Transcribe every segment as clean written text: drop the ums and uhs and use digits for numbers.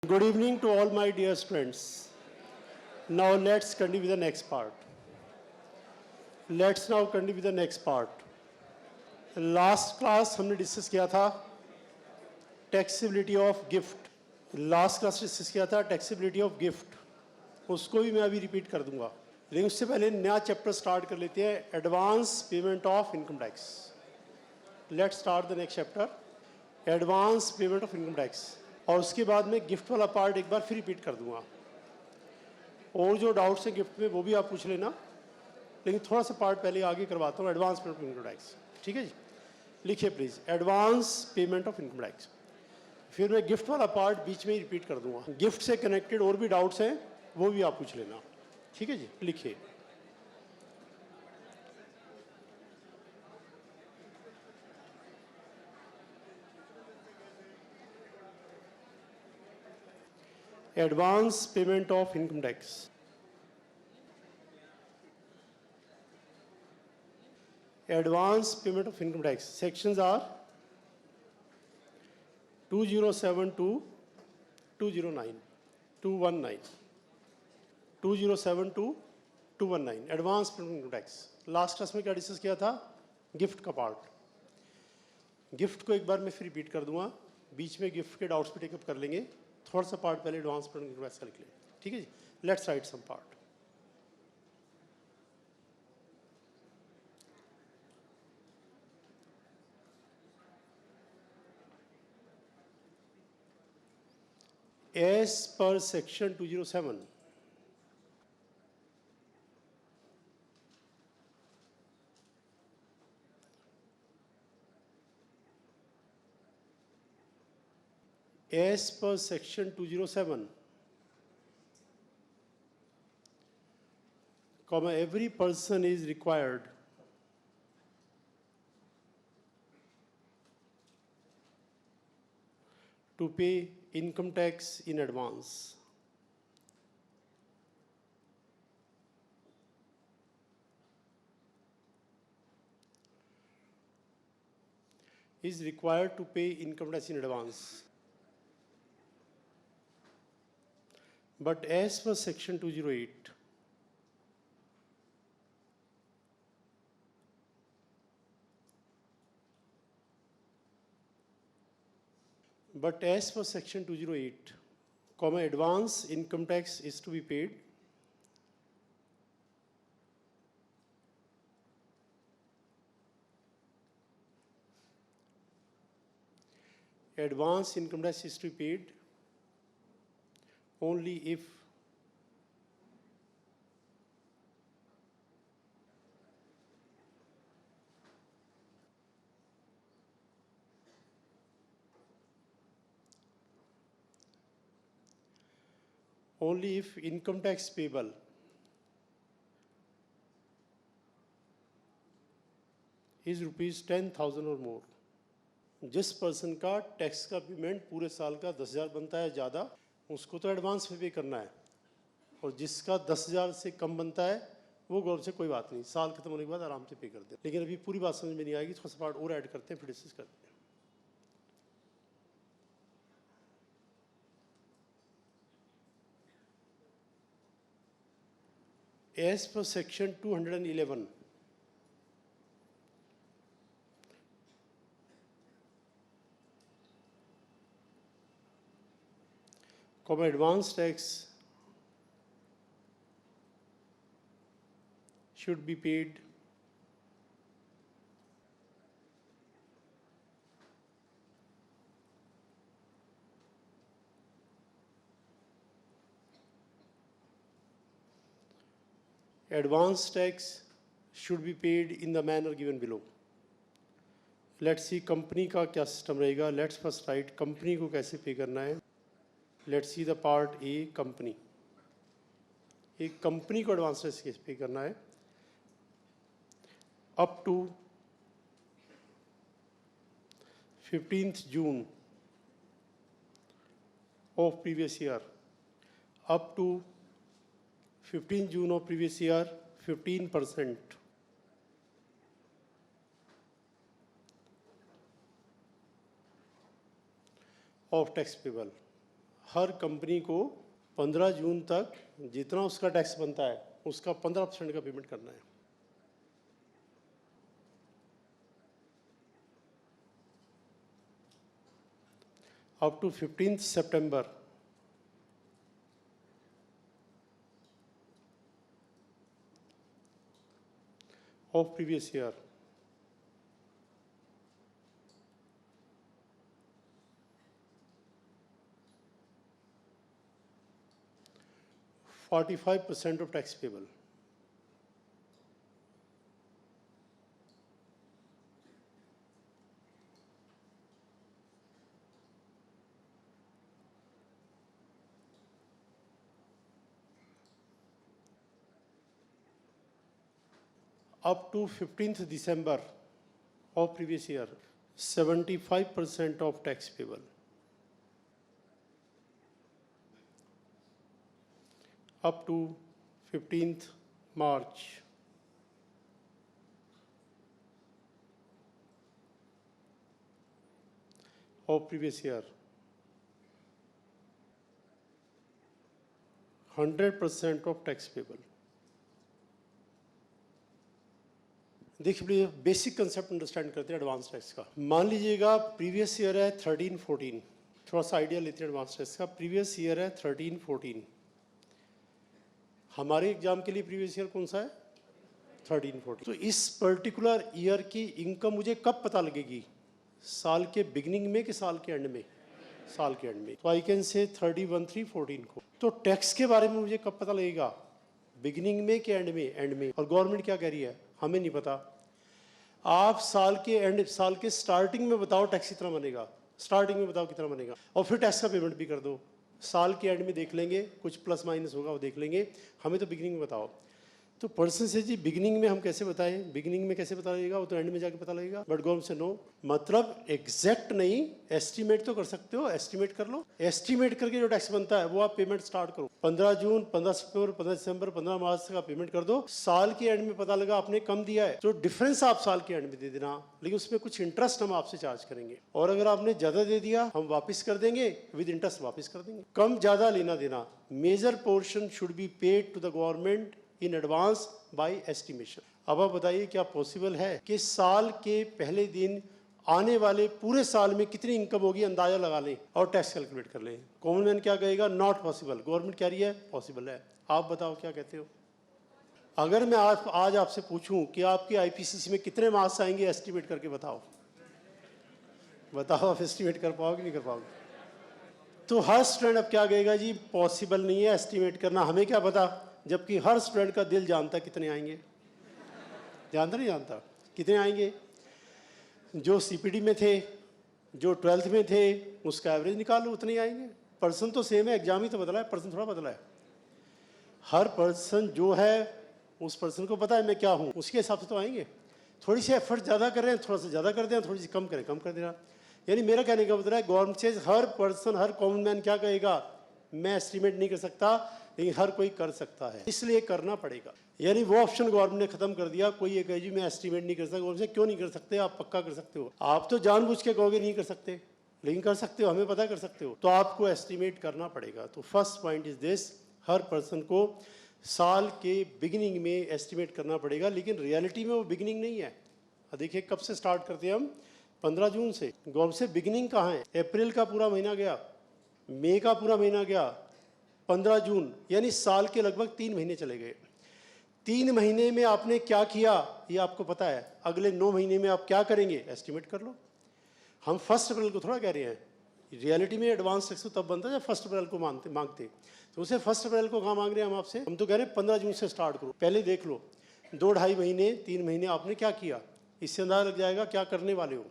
Good evening to all my dear students. Now let's continue with the next part. Let's now continue with the next part. Last class हमने discuss किया था taxability of gift. Last class discuss किया था taxability of gift. उसको भी मैं अभी repeat कर दूंगा. लेकिन उससे पहले नया चैप्टर स्टार्ट कर लेते हैं, advance payment of income tax. Let's start the next chapter, advance payment of income tax. और उसके बाद में गिफ्ट वाला पार्ट एक बार फिर रिपीट कर दूंगा. और जो डाउट्स हैं गिफ्ट में वो भी आप पूछ लेना, लेकिन थोड़ा सा पार्ट पहले आगे करवाता हूँ. Advance payment of income tax, ठीक है जी. लिखिए please, advance payment of income tax. फिर मैं गिफ्ट वाला पार्ट बीच में ही रिपीट कर दूंगा. गिफ्ट से कनेक्टेड और भी डाउट्स हैं वो भी आप पूछ लेना, ठीक है जी. लिखिए, advance payment of income tax. Advance payment of income tax sections are 207 to 209, 219, 207 to 219. Advance payment income tax. Last class में क्या डिस्कस किया था? गिफ्ट का पार्ट. गिफ्ट को एक बार मैं फिर रिपीट कर दूंगा, बीच में गिफ्ट के डाउट्स भी टेकअप कर लेंगे. थोड़ा सा पार्ट पहले एडवांस पेमेंट इनकम टैक्स का लिख लें, ठीक है जी. Let's write some part. As per section 207, as per section 207, every person is required to pay income tax in advance. Is required to pay income tax in advance. But as per section 208, but as per section 208, advance income tax is to be paid advance income tax is to be paid only if income tax payable is rupees 10,000 or more. जिस person का tax का payment पूरे साल का 10,000 बनता है ज़्यादा, उसको तो एडवांस में पे करना है. और जिसका 10,000 से कम बनता है वो गौर से कोई बात नहीं, साल खत्म होने के बाद आराम से पे कर दे. लेकिन अभी पूरी बात समझ में नहीं आएगी, थोड़ा सा पार्ट और ऐड करते हैं फिर डिस्कस करते हैं. As per section 211, advance tax should be paid advance tax should be paid in the manner given below. Let's see company का क्या सिस्टम रहेगा. लेट्स फर्स्ट राइट कंपनी को कैसे पे करना है. Let's see the part A, company. एक company को advance tax कैसे पे करना है. Up to 15th June of previous year, up to 15th June of previous year, 15% of tax payable. Her company को 15 जून तक जितना उसका टैक्स बनता है उसका 15% का पेमेंट करना है। Up to 15 September of previous year. %45 of tax payable. Up to 15th December of previous year, 75% of tax payable. Up to 15th March, of previous year, 100% of tax payable. देखिए basic concept understand करते हैं advance tax का। मान लीजिएगा previous year है 13-14, थोड़ा सा idea लेते हैं एडवांस टैक्स का। प्रीवियस ईयर है 13-14, हमारे एग्जाम के लिए प्रीवियस ईयर कौन सा है? 13-14। तो इस पर्टिकुलर ईयर की इनकम मुझे कब पता लगेगी? साल के बिगिनिंग में कि साल के एंड में? साल के एंड में। तो आई कैन से 31/3/14 को। तो टैक्स के बारे में मुझे कब पता लगेगा? बिगिनिंग में कि एंड में? एंड में। और गवर्नमेंट क्या कह रही है? हमें नहीं पता। आप साल के एंड, साल के स्टार्टिंग में बताओ टैक्स कितना बनेगा, स्टार्टिंग में बताओ कितना बनेगा, और फिर टैक्स का पेमेंट भी कर दो। साल के एंड में देख लेंगे, कुछ प्लस माइनस होगा वो देख लेंगे, हमें तो बिगिनिंग में बताओ। तो पर्सन से जी बिगिनिंग में हम कैसे बताएं? बिगिनिंग में कैसे पता लगेगा? वो तो एंड में जाके पता लगेगा। बट गवर्नमेंट से नो, मतलब एग्जैक्ट नहीं, एस्टिमेट तो कर सकते हो, एस्टिमेट कर लो। एस्टिमेट करके जो टैक्स बनता है वो आप पेमेंट स्टार्ट करो। 15 जून, 15 सितंबर, 15 दिसंबर, 15 मार्च का पेमेंट कर दो। साल के एंड में पता लगा आपने कम दिया है, तो डिफरेंस आप साल के एंड में दे देना, लेकिन उसमें कुछ इंटरेस्ट हम आपसे चार्ज करेंगे। और अगर आपने ज्यादा दे दिया हम वापिस कर देंगे, विद इंटरेस्ट वापिस कर देंगे। कम ज्यादा लेना देना, major portion should be paid to the government in advance by estimation. अब आप बताइए क्या पॉसिबल है कि साल के पहले दिन आने वाले पूरे साल में कितनी इनकम होगी अंदाजा लगा लें और टैक्स कैलकुलेट कर लें? कॉमन मैन क्या कहेगा? Not possible. गवर्नमेंट कह रही है पॉसिबल है। आप बताओ क्या कहते हो? अगर मैं आज आपसे पूछूं कि आपके आईपीसीसी में कितने मार्क्स आएंगे, एस्टिमेट करके बताओ। बताओ आप एस्टिमेट कर पाओगे नहीं कर पाओगे? तो हर स्टूडेंट अब क्या कहेगा? जी पॉसिबल नहीं है एस्टिमेट करना, हमें क्या पता। जबकि हर स्टूडेंट का दिल जानता कितने आएंगे। जानता नहीं जानता कितने आएंगे? जो सीपीडी में थे, जो 12th में थे, उसका एवरेज निकालो, उतने ही आएंगे। पर्सन तो सेम है, एग्जाम ही तो बदला है, पर्सन थोड़ा बदला है। हर पर्सन जो है उस पर्सन को पता है मैं क्या हूँ, उसके हिसाब से तो आएंगे। थोड़ी सी एफर्ट ज़्यादा कर रहे हैं, थोड़ा सा ज़्यादा कर दें, थोड़ी सी कम करें, कम कर देना। यानी मेरा कहने का मतलब है गवर्नमेंट से हर पर्सन, हर कॉमन मैन क्या कहेगा? मैं एस्टिमेट नहीं कर सकता, लेकिन हर कोई कर सकता है, इसलिए करना पड़ेगा। यानी वो ऑप्शन गवर्नमेंट ने खत्म कर दिया। कोई ये कहे जी मैं एस्टिमेट नहीं कर सकता, गवर्नमेंट से क्यों नहीं कर सकते? आप पक्का कर सकते हो। आप तो जानबूझ के कहोगे नहीं कर सकते, लेकिन कर सकते हो, हमें पता कर सकते हो। तो आपको एस्टिमेट करना पड़ेगा। तो first point is this, her person को साल के बिगिनिंग में एस्टिमेट करना पड़ेगा, लेकिन रियलिटी में वो बिगिनिंग नहीं है। देखिए कब से स्टार्ट करते हैं हम? 15 जून से। गवर्नमेंट से बिगिनिंग कहाँ है? अप्रैल का पूरा महीना गया, मई का पूरा महीना गया, 15 जून, यानी साल के लगभग 3 महीने चले गए। 3 महीने में आपने क्या किया ये आपको पता है। अगले 9 महीने में आप क्या करेंगे? एस्टिमेट कर लो। हम 1 अप्रैल को थोड़ा कह रहे हैं, रियलिटी में एडवांस टैक्स तो तब बनता है जब 1 अप्रैल को मांगते। तो उसे 1 अप्रैल को कहाँ मांग रहे हैं हम आपसे? हम तो कह रहे हैं 15 जून से स्टार्ट करो। पहले देख लो 2-2.5 महीने, 3 महीने आपने क्या किया, इससे अंदाजा लग जाएगा क्या करने वाले हो।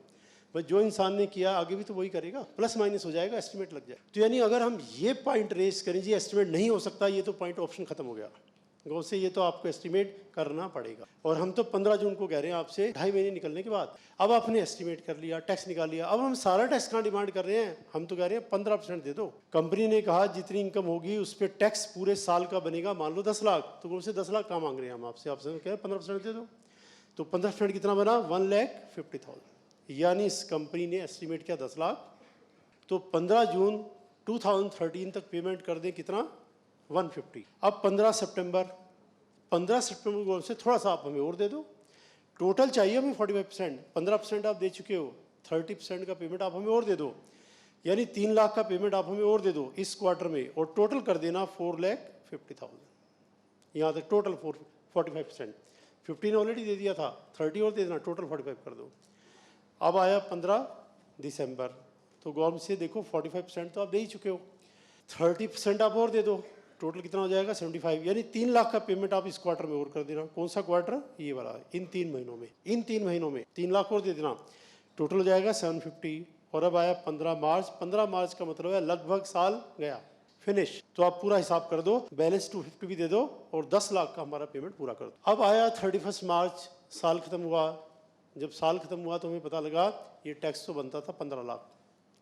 बस जो इंसान ने किया आगे भी तो वही करेगा, प्लस माइनस हो जाएगा, एस्टिमेट लग जाए। तो यानी अगर हम ये पॉइंट रेस करें जी एस्टिमेट नहीं हो सकता, ये तो पॉइंट ऑप्शन खत्म हो गया। गौ से ये तो आपको एस्टिमेट करना पड़ेगा। और हम तो 15 जून को कह रहे हैं आपसे, 2.5 महीने निकलने के बाद। अब आपने एस्टिमेट कर लिया, टैक्स निकाल लिया, अब हम सारा टैक्स कहाँ डिमांड कर रहे हैं? हम तो कह रहे हैं 15% दे दो। कंपनी ने कहा जितनी इनकम होगी उस पर टैक्स पूरे साल का बनेगा, मान लो 10 लाख, तो उनसे 10 लाख कहाँ मांग रहे हैं हम आपसे? आपसे कह रहे हैं 15% दे दो। तो 15% कितना बना? 1,50,000। यानी इस कंपनी ने एस्टिमेट किया 10 लाख। तो 15 जून 2013 तक पेमेंट कर दें कितना 150। अब 15 सितंबर से थोड़ा सा आप हमें और दे दो। टोटल चाहिए हमें 45%, 15% आप दे चुके हो, 30% का पेमेंट आप हमें और दे दो, यानी 3 लाख का पेमेंट आप हमें और दे दो इस क्वार्टर में, और टोटल कर देना 4,50,000। यहाँ तक टोटल 45%, 15 ऑलरेडी दे दिया था, 30 और दे देना, टोटल 45 कर दो। अब आया 15 दिसंबर, तो गवर्नमेंट से देखो 45% तो आप दे ही चुके हो, 30% आप और दे दो, टोटल कितना हो जाएगा 75, यानी 3 लाख का पेमेंट आप इस क्वार्टर में और कर देना। कौन सा क्वार्टर? ये वाला। इन 3 महीनों में 3 लाख और दे देना, टोटल हो जाएगा 750। और अब आया 15 मार्च का मतलब है लगभग साल गया, फिनिश। तो आप पूरा हिसाब कर दो, बैलेंस 250 भी दे दो और 10 लाख का हमारा पेमेंट पूरा कर दो। अब आया 31 मार्च, साल खत्म हुआ। जब साल खत्म हुआ तो हमें पता लगा ये टैक्स तो बनता था 15 लाख,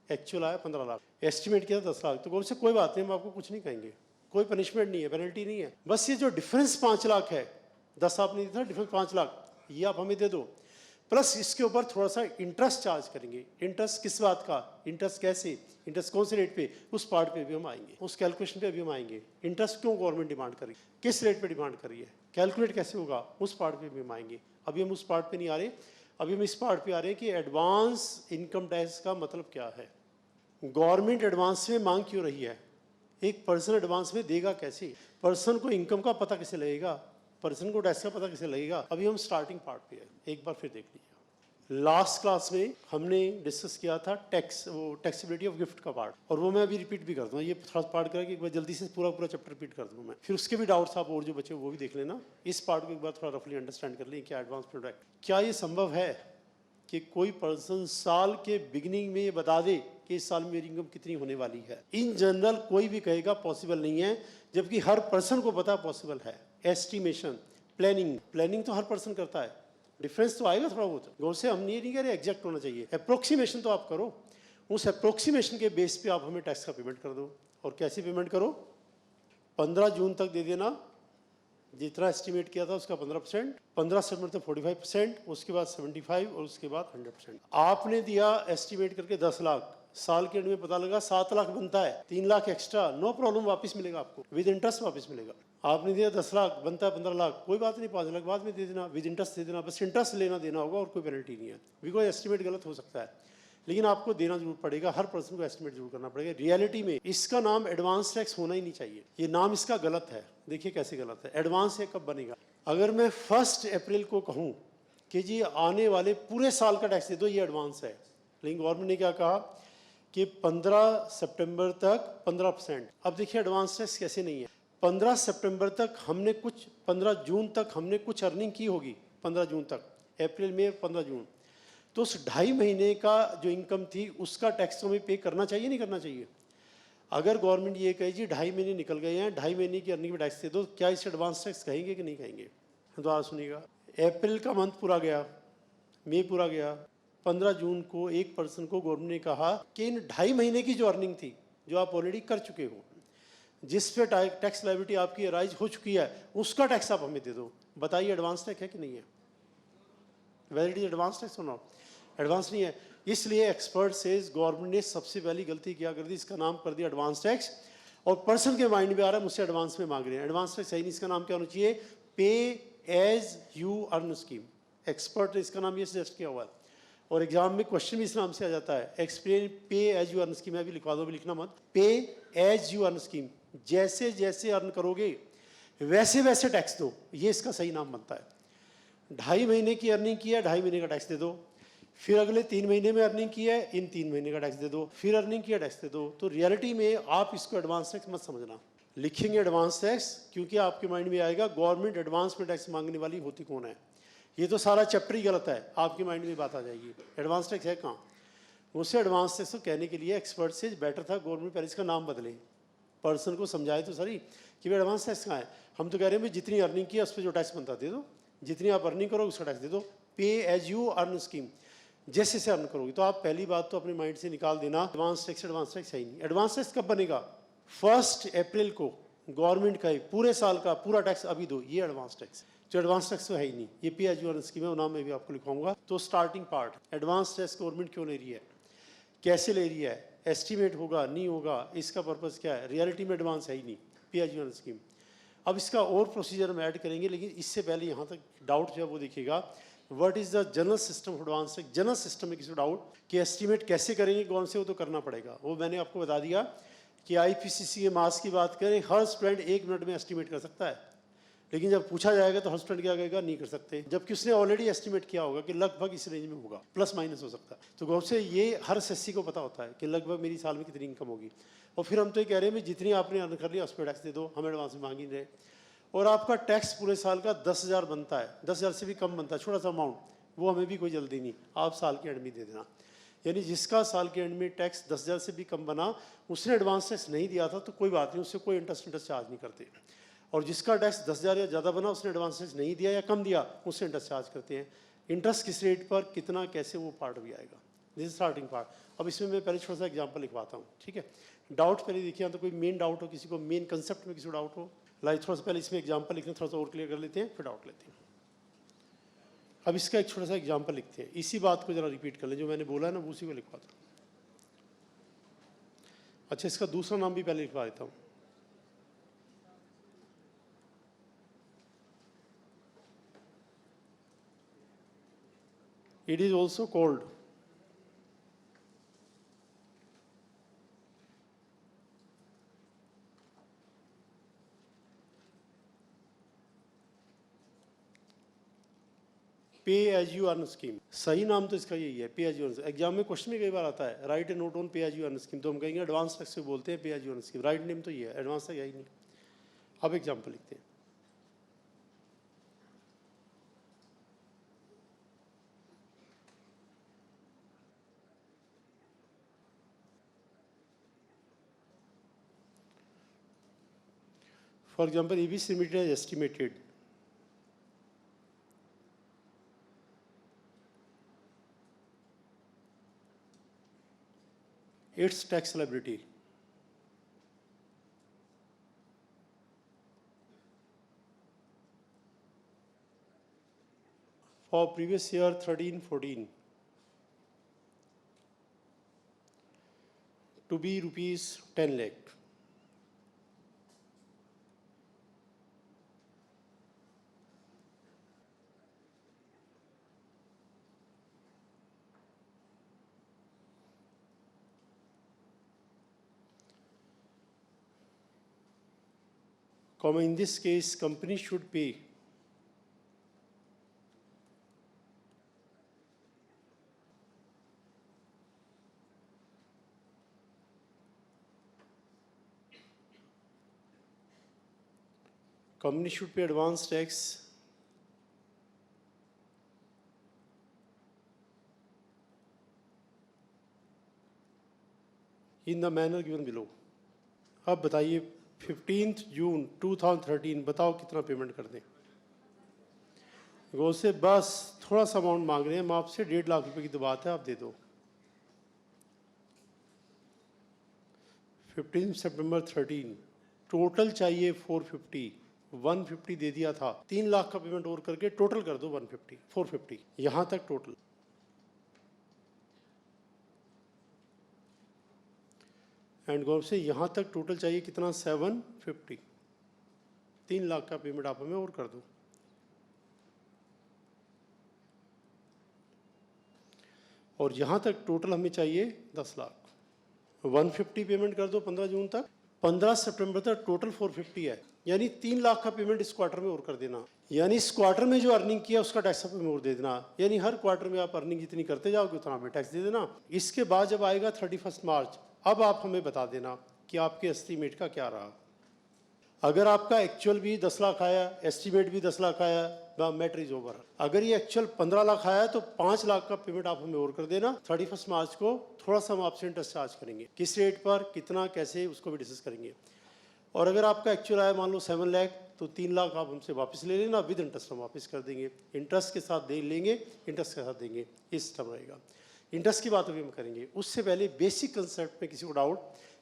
एक्चुअल आया 15 लाख, एस्टिमेट किया 10 लाख। तो कौन से कोई बात नहीं, हम आपको कुछ नहीं कहेंगे, कोई पनिशमेंट नहीं है, पेनल्टी नहीं है, बस ये जो डिफरेंस 5 लाख है, 10 आपने दिया था, डिफरेंस 5 लाख ये आप हमें दे दो, प्लस इसके ऊपर थोड़ा सा इंटरेस्ट चार्ज करेंगे। इंटरेस्ट किस बात का? इंटरेस्ट कैसे, इंटरेस्ट कौन से रेट पे, उस पार्ट पे भी हम आएंगे, उस कैलकुलेशन पे भी हम आएंगे। इंटरेस्ट क्यों गवर्नमेंट डिमांड कर रही है, किस रेट पे डिमांड कर रही है, कैलकुलेट कैसे होगा, उस पार्ट पे भी हम आएंगे। अभी हम उस पार्ट पे नहीं आ रहे, अभी हम इस पार्ट पे आ रहे हैं कि एडवांस इनकम टैक्स का मतलब क्या है, गवर्नमेंट एडवांस में मांग क्यों रही है, एक पर्सन एडवांस में देगा कैसे, पर्सन को इनकम का पता कैसे लगेगा, पर्सन को टैक्स का पता कैसे लगेगा। अभी हम स्टार्टिंग पार्ट पे है, एक बार फिर देख लीजिए। लास्ट क्लास में हमने डिस्कस किया था टैक्स, वो टैक्सेबिलिटी ऑफ गिफ्ट का पार्ट, और वो मैं अभी रिपीट भी कर दूँ, ये थोड़ा पार्ट करके एक बार जल्दी से पूरा चैप्टर रिपीट कर दूँ मैं, फिर उसके भी डाउट्स आप और जो बचे वो भी देख लेना। इस पार्ट को एक बार थोड़ा रफली अंडरस्टैंड कर लें, क्या एडवांस प्रोडक्ट, क्या ये संभव है कि कोई पर्सन साल के बिगिनिंग में ये बता दे कि इस साल में मेरी इनकम कितनी होने वाली है। इन जनरल कोई भी कहेगा पॉसिबल नहीं है, जबकि हर पर्सन को पता पॉसिबल है। एस्टिमेशन, प्लानिंग तो हर पर्सन करता है, डिफरेंस तो आएगा थोड़ा बहुत, गौर से हम नहीं कह रहे एग्जैक्ट होना चाहिए, अप्रोक्सीमेशन तो आप करो, उस अप्रोक्सीमेशन के बेस पे आप हमें टैक्स का पेमेंट कर दो। और कैसे पेमेंट करो, 15 जून तक दे देना, जितना एस्टिमेट किया था उसका 15%, 15 सितंबर तक 45%, उसके बाद 75 और उसके बाद 100%। आपने दिया एस्टिमेट करके 10 लाख, साल के एंड में पता लगा 7 लाख बनता है, 3 लाख एक्स्ट्रा, नो प्रॉब्लम, वापस मिलेगा आपको, विद इंटरेस्ट वापस मिलेगा। आपने दिया 10 लाख, बनता है 15 लाख, कोई बात नहीं, 5 लाख बाद में दे देना, विद इंटरेस्ट दे देना, बस इंटरेस्ट लेना देना होगा और कोई पेनल्टी नहीं है, बिकॉज एस्टिमेट गलत हो सकता है, लेकिन आपको देना जरूर पड़ेगा, हर पर्सन को एस्टिमेट जरूर करना पड़ेगा। रियलिटी में इसका नाम एडवांस टैक्स होना ही नहीं चाहिए, ये नाम इसका गलत है। देखिए कैसे गलत है, एडवांस है कब बनेगा, अगर मैं 1 अप्रैल को कहूँ कि जी आने वाले पूरे साल का टैक्स दे दो, ये एडवांस है, लेकिन गवर्नमेंट ने क्या कहा कि 15 सितंबर तक 15%। अब देखिए एडवांस टैक्स कैसे नहीं है, 15 सितंबर तक हमने कुछ, 15 जून तक हमने कुछ अर्निंग की होगी, 15 जून तक, अप्रैल में 15 जून, तो उस 2.5 महीने का जो इनकम थी उसका टैक्स तो हमें पे करना चाहिए नहीं करना चाहिए। अगर गवर्नमेंट ये कहे जी 2.5 महीने निकल गए हैं, 2.5 महीने की अर्निंग में टैक्स दे दो, क्या इसे एडवांस टैक्स कहेंगे कि नहीं कहेंगे? तो आप सुनिएगा, अप्रैल का मंथ पूरा गया, मई पूरा गया, 15 जून को एक पर्सन को गवर्नमेंट ने कहा कि इन 2.5 महीने की जो अर्निंग थी, जो आप ऑलरेडी कर चुके हो, जिस पे टैक्स लायबिलिटी आपकी अराइज हो चुकी है, उसका टैक्स आप हमें दे दो। बताइए एडवांस टैक्स है कि नहीं है, whether it is advance tax और नॉट, एडवांस नहीं है। इसलिए एक्सपर्ट सेज गवर्नमेंट ने सबसे पहली गलती क्या कर दी, इसका नाम कर दिया एडवांस टैक्स, और पर्सन के माइंड में आ रहा है मुझसे एडवांस में मांग रहे हैं, एडवांस टैक्स सही नहीं, इसका नाम क्या होना चाहिए, pay as you earn scheme. Expert ने इसका नाम ये सजेस्ट किया हुआ है, और एग्जाम में क्वेश्चन भी इस नाम से आ जाता है, एक्सप्लेन पे एज यू अर्न स्कीम, मैं भी लिखवा दो, भी लिखना मत, पे एज यू अर्न स्कीम, जैसे जैसे अर्न करोगे वैसे वैसे टैक्स दो, ये इसका सही नाम बनता है। 2.5 महीने की अर्निंग की है, 2.5 महीने का टैक्स दे दो, फिर अगले 3 महीने में अर्निंग की है, इन 3 महीने का टैक्स दे दो, फिर अर्निंग किया टैक्स दे दो। तो रियलिटी में आप इसको एडवांस टैक्स मत समझना, लिखेंगे एडवांस टैक्स, क्योंकि आपके माइंड में आएगा गवर्नमेंट एडवांस में टैक्स मांगने वाली होती कौन है, ये तो सारा चैप्टर ही गलत है, आपके माइंड में बात आ जाएगी, एडवांस टैक्स है कहाँ। उसे एडवांस टैक्स को कहने के लिए एक्सपर्ट से बेटर था गवर्नमेंट पहले इसका नाम बदले, पर्सन को समझाए तो सही कि भाई एडवांस टैक्स कहाँ है। हम तो कह रहे हैं भाई जितनी अर्निंग की है उस पर जो टैक्स बनता दे दो, जितनी आप अर्निंग करो उसका टैक्स दे दो, पे एज यू अर्न स्कीम, जैसे से अर्न करोगे। तो आप पहली बात तो अपने माइंड से निकाल देना, एडवांस टैक्स है ही नहीं। एडवांस टैक्स कब बनेगा, 1 अप्रैल को गवर्नमेंट का पूरे साल का पूरा टैक्स अभी दो, ये एडवांस टैक्स। तो एडवांस टैक्स तो है ही नहीं, ये पे एज यू अर्न स्कीम है, वो नाम मैं भी आपको लिखाऊंगा। तो starting part, advance tax government क्यों ले रही है, कैसे ले रही है, एस्टीमेट होगा नहीं होगा, इसका पर्पज़ क्या है, रियलिटी में एडवांस है ही नहीं, पे एज यू अर्न स्कीम। अब इसका और प्रोसीजर हम ऐड करेंगे, लेकिन इससे पहले यहाँ तक डाउट जो है वो देखिएगा, what is the general system of advance tax. General system में किसी को डाउट कि एस्टीमेट कैसे करेंगे, कौन से, वो तो करना पड़ेगा, वो मैंने आपको बता दिया कि IPCC के मार्क्स की बात करें, हर स्टूडेंट 1 मिनट में एस्टीमेट कर सकता है, लेकिन जब पूछा जाएगा तो हर स्टूडेंट क्या कहेगा, नहीं कर सकते, जबकि उसने ऑलरेडी एस्टीमेट किया होगा कि लगभग इस रेंज में होगा, प्लस माइनस हो सकता है। तो गौर से ये हर SSC को पता होता है कि लगभग मेरी साल में कितनी इनकम होगी, और फिर हम तो ये कह रहे हैं जितनी आपने अर्न कर लिया उस पर टैक्स दे दो, हम एडवांस में मांग ही नहीं रहे। और आपका टैक्स पूरे साल का 10,000 बनता है, 10,000 से भी कम बनता है, छोटा सा अमाउंट, वो हमें भी कोई जल्दी नहीं, आप साल के एंड में दे देना। यानी जिसका साल के एंड में टैक्स 10,000 से भी कम बना, उसने एडवांस टैक्स नहीं दिया था तो कोई बात नहीं, उससे कोई इंटरेस्ट चार्ज नहीं करते। और जिसका टैक्स 10,000 या ज़्यादा बना, उसने एडवांस टैक्स नहीं दिया या कम दिया, उससे इंटरेस्ट चार्ज करते हैं। इंटरेस्ट किस रेट पर, कितना, कैसे, वो पार्ट भी आएगा, दिस इज स्टार्टिंग पार्ट। अब इसमें मैं पहले थोड़ा सा एग्जाम्पल लिखवाता हूँ, ठीक है। डाउट पहले देखिए, तो कोई मेन डाउट हो किसी को, मेन कंसेप्ट में किसी को डाउट हो, लाइक थोड़ा सा पहले इसमें एग्जाम्पल लिखते हैं, थोड़ा सा और क्लियर कर लेते हैं, फिर डाउट लेते हैं। अब इसका एक छोटा सा एग्जाम्पल लिखते हैं, इसी बात को जरा रिपीट कर लें, जो मैंने बोला है ना वो उसी को लिखवाता हूँ। अच्छा, इसका दूसरा नाम भी पहले लिखवा देता हूँ। It is also called pay as you earn scheme. सही नाम तो इसका यही है, pay as you earn. Exam में क्वेश्चन में कई बार आता है, write a note on pay as you earn scheme, तो हम कहेंगे एडवांस टैक्स से बोलते हैं pay as you earn scheme, right name तो ये है, एडवांस टैक्स यही नहीं। अब एग्जाम्पल लिखते हैं। For example, ABC Limited has estimated its tax liability for previous year 13-14 to be rupees 10 lakh. In this case, company should pay advance tax in the manner given below. अब बताइए 15 जून 2013 बताओ कितना payment कर दें। वो से बस थोड़ा सा अमाउंट मांग रहे हैं हम आपसे, 1.5 लाख रुपए की तो बात है, आप दे दो। 15 सितंबर 13 टोटल चाहिए 450, 150 दे दिया था, 3 लाख का पेमेंट और करके टोटल कर दो 150, 450 यहां तक टोटल। एंड गौर से यहां तक टोटल चाहिए कितना, 750, 3 लाख का पेमेंट आप हमें और कर दो। और यहां तक टोटल हमें चाहिए 10 लाख, 150 पेमेंट कर दो 15 जून तक, 15 सितंबर तक टोटल 450 है, यानी 3 लाख का पेमेंट इस क्वार्टर में और कर देना। यानी इस क्वार्टर में जो अर्निंग किया उसका टैक्स हमें और दे देना, यानी हर क्वार्टर में आप अर्निंग जितनी करते जाओगे उतना हमें टैक्स दे देना। इसके बाद जब आएगा 31 मार्च, अब आप हमें बता देना कि आपके एस्टीमेट का क्या रहा। अगर आपका एक्चुअल भी 10 लाख आया, एस्टीमेट भी 10 लाख आया, मैटर इज ओवर। अगर ये एक्चुअल 15 लाख आया तो 5 लाख का पेमेंट आप हमें और कर देना। 31 मार्च को थोड़ा सा हम आपसे इंटरेस्ट चार्ज करेंगे, किस रेट पर, कितना, कैसे, उसको भी डिस्कस करेंगे। और अगर आपका एक्चुअल आया मान लो 7 लाख, तो 3 लाख आप हमसे वापस ले लेना, विद इंटरेस्ट हम वापस कर देंगे, इंटरेस्ट के साथ दे लेंगे, इंटरेस्ट के साथ देंगे, इस सिस्टम रहेगा। इंटरेस्ट की बात अभी हम करेंगे, उससे पहले बेसिक कंसेप्ट में किसी को डाउट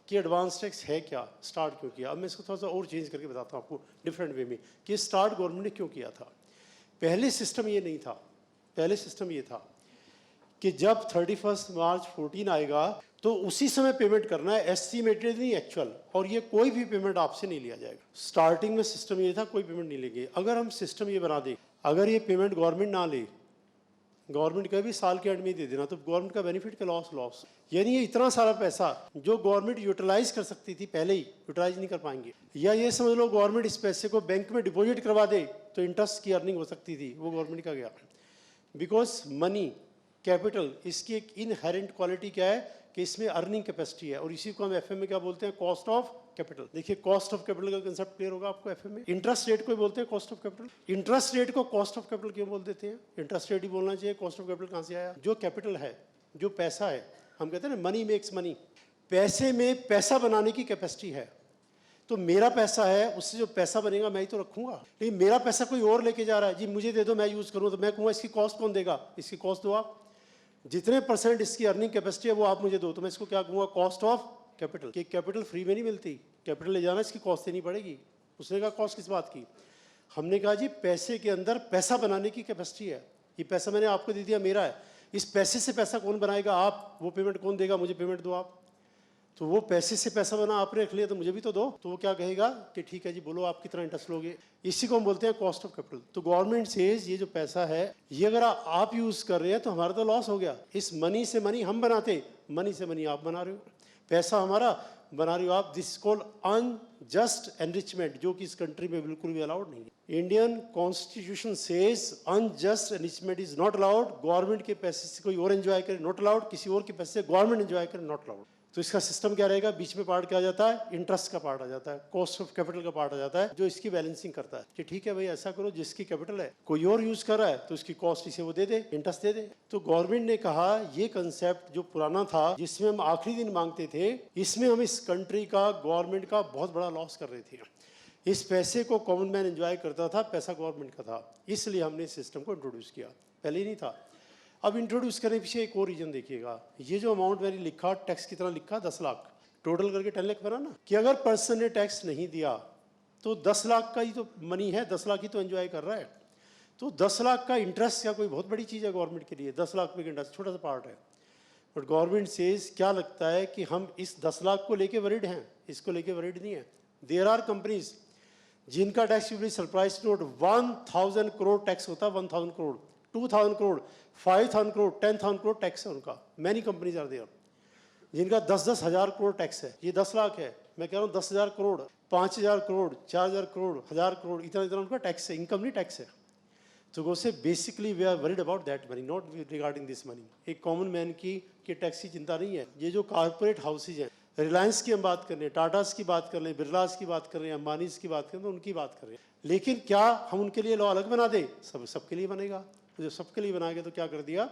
कि एडवांस टैक्स है क्या, स्टार्ट क्यों किया। अब मैं इसको थोड़ा सा और चेंज करके बताता हूँ आपको डिफरेंट वे में कि स्टार्ट गवर्नमेंट ने क्यों किया था। पहले सिस्टम ये नहीं था, पहले सिस्टम ये था कि जब 31 मार्च 14 आएगा तो उसी समय पेमेंट करना है, एस्टिमेटेड नहीं एक्चुअल। और ये कोई भी पेमेंट आपसे नहीं लिया जाएगा। स्टार्टिंग में सिस्टम ये था कोई पेमेंट नहीं लेंगे। अगर हम सिस्टम ये बना दें, अगर ये पेमेंट गवर्नमेंट ना ले, गवर्नमेंट का भी साल के एंड में ही दे देना, तो गवर्नमेंट का बेनिफिट का लॉस। यानी ये इतना सारा पैसा जो गवर्नमेंट यूटिलाइज कर सकती थी पहले ही यूटिलाइज नहीं कर पाएंगे। या ये समझ लो गवर्नमेंट इस पैसे को बैंक में डिपॉजिट करवा दे तो इंटरेस्ट की अर्निंग हो सकती थी, वो गवर्नमेंट का गया। बिकॉज मनी कैपिटल इसकी एक इनहेरेंट क्वालिटी क्या है कि इसमें अर्निंग कैपेसिटी है, और इसी को हम एफएम में क्या बोलते हैं, कॉस्ट ऑफ कैपिटल। देखिए कॉस्ट ऑफ कैपिटल का कंसेप्ट क्लियर होगा आपको एफएम में। इंटरेस्ट रेट को बोलते हैं cost of capital. Interest rate को कॉस्ट ऑफ कैपिटल क्यों बोल देते हैं? इंटरेस्ट रेट ही बोलना चाहिए, कॉस्ट ऑफ कैपिटल कहाँ से आया? जो कैपिटल है, जो पैसा है, हम कहते हैं ना मनी मेक्स मनी, पैसे में पैसा बनाने की कैपेसिटी है। तो मेरा पैसा है, उससे जो पैसा बनेगा मैं ही तो रखूंगा। लेकिन मेरा पैसा कोई और लेके जा रहा है, जी मुझे दे दो मैं यूज करूँ, तो मैं कहूँगा इसकी कॉस्ट कौन देगा? इसकी कॉस्ट दो आप। जितने परसेंट इसकी अर्निंग कैपेसिटी है वो आप मुझे दो, तो मैं इसको क्या कहूँगा? Cost of capital. कि कैपिटल फ्री में नहीं मिलती, कैपिटल ले जाना इसकी कॉस्ट देनी पड़ेगी। उसने कहा कॉस्ट किस बात की? हमने कहा जी पैसे के अंदर पैसा बनाने की कैपेसिटी है। ये पैसा मैंने आपको दे दिया, मेरा है, इस पैसे से पैसा कौन बनाएगा? आप। वो पेमेंट कौन देगा? मुझे पेमेंट दो आप। तो वो पैसे से पैसा बना, आपने रख लिया तो मुझे भी तो दो। तो वो क्या कहेगा कि ठीक है जी, बोलो आप कितना इंटरेस्ट लोगे। इसी को हम बोलते हैं कॉस्ट ऑफ कैपिटल। तो गवर्नमेंट सेज ये जो पैसा है ये अगर आप यूज कर रहे हैं तो हमारा तो लॉस हो गया। इस मनी से मनी हम बनाते, मनी से मनी आप बना रहे हो, पैसा हमारा बना रहे हो आप। दिस कॉल्ड अनजस्ट एनरिचमेंट, जो कि इस कंट्री में बिल्कुल भी अलाउड नहीं है। Indian constitution says unjust enrichment is not allowed. Government के पैसे से कोई और एंजॉय करे, नॉट अलाउड। किसी और के पैसे से गवर्नमेंट एंजॉय करे, नॉट अलाउड। तो इसका सिस्टम क्या रहेगा? बीच में पार्ट क्या आ जाता है? इंटरेस्ट का पार्ट आ जाता है, कॉस्ट ऑफ कैपिटल का पार्ट आ जाता है, जो इसकी बैलेंसिंग करता है कि ठीक है भाई ऐसा करो, जिसकी कैपिटल है कोई और यूज कर रहा है तो उसकी कॉस्ट इसे वो दे दे, इंटरेस्ट दे दे। तो गवर्नमेंट ने कहा ये कंसेप्ट जो पुराना था, जिसमें हम आखिरी दिन मांगते थे, इसमें हम इस कंट्री का, गवर्नमेंट का बहुत बड़ा लॉस कर रहे थे। इस पैसे को कॉमन मैन एंजॉय करता था, पैसा गवर्नमेंट का था, इसलिए हमने इस सिस्टम को इंट्रोड्यूस किया। पहले ही नहीं था। अब इंट्रोड्यूस करने के पीछे एक और रीजन देखिएगा। ये जो अमाउंट मैंने लिखा, टैक्स कितना लिखा? 10 लाख, टोटल करके 10 लाख बना ना। कि अगर पर्सन ने टैक्स नहीं दिया तो 10 लाख का ही तो मनी है, 10 लाख ही तो एंजॉय कर रहा है। तो 10 लाख का इंटरेस्ट क्या कोई बहुत बड़ी चीज़ है गवर्नमेंट के लिए? 10 लाख में इंटरेस्ट छोटा सा पार्ट है। बट गवर्नमेंट सेज क्या लगता है कि हम इस 10 लाख को लेके वरीड हैं, इसको लेके वरीड नहीं है। देयर आर कंपनीज जिनका tax, you will be surprise to note, 1000 crore tax होता है, 1000 करोड़, 2000 करोड़, 5000 करोड़, 10,000 करोड़ टैक्स है उनका। मैनी कंपनीज आर देयर जिनका 10-10 हज़ार करोड़ टैक्स है। ये 10 लाख है, मैं कह रहा हूँ 10,000 करोड़, 5,000 करोड़, 4,000 करोड़, 1,000 करोड़, इतना इतना उनका टैक्स है, इनकम नहीं टैक्स है। तो वो से basically we are worried about that money, not regarding this money. एक कॉमन मैन की टैक्स की चिंता नहीं है। ये जो कॉर्पोरेट हाउसेज हैं, रिलायंस की हम बात कर रहे हैं, टाटास की बात कर रहे हैं, बिरलास की बात कर रहे हैं, अंबानीज की बात कर रहे हैं, तो उनकी बात कर रहे हैं। लेकिन क्या हम उनके लिए लॉ अलग बना दें? सबके लिए बनेगा। तो जो सबके लिए बनाएगा तो क्या कर दिया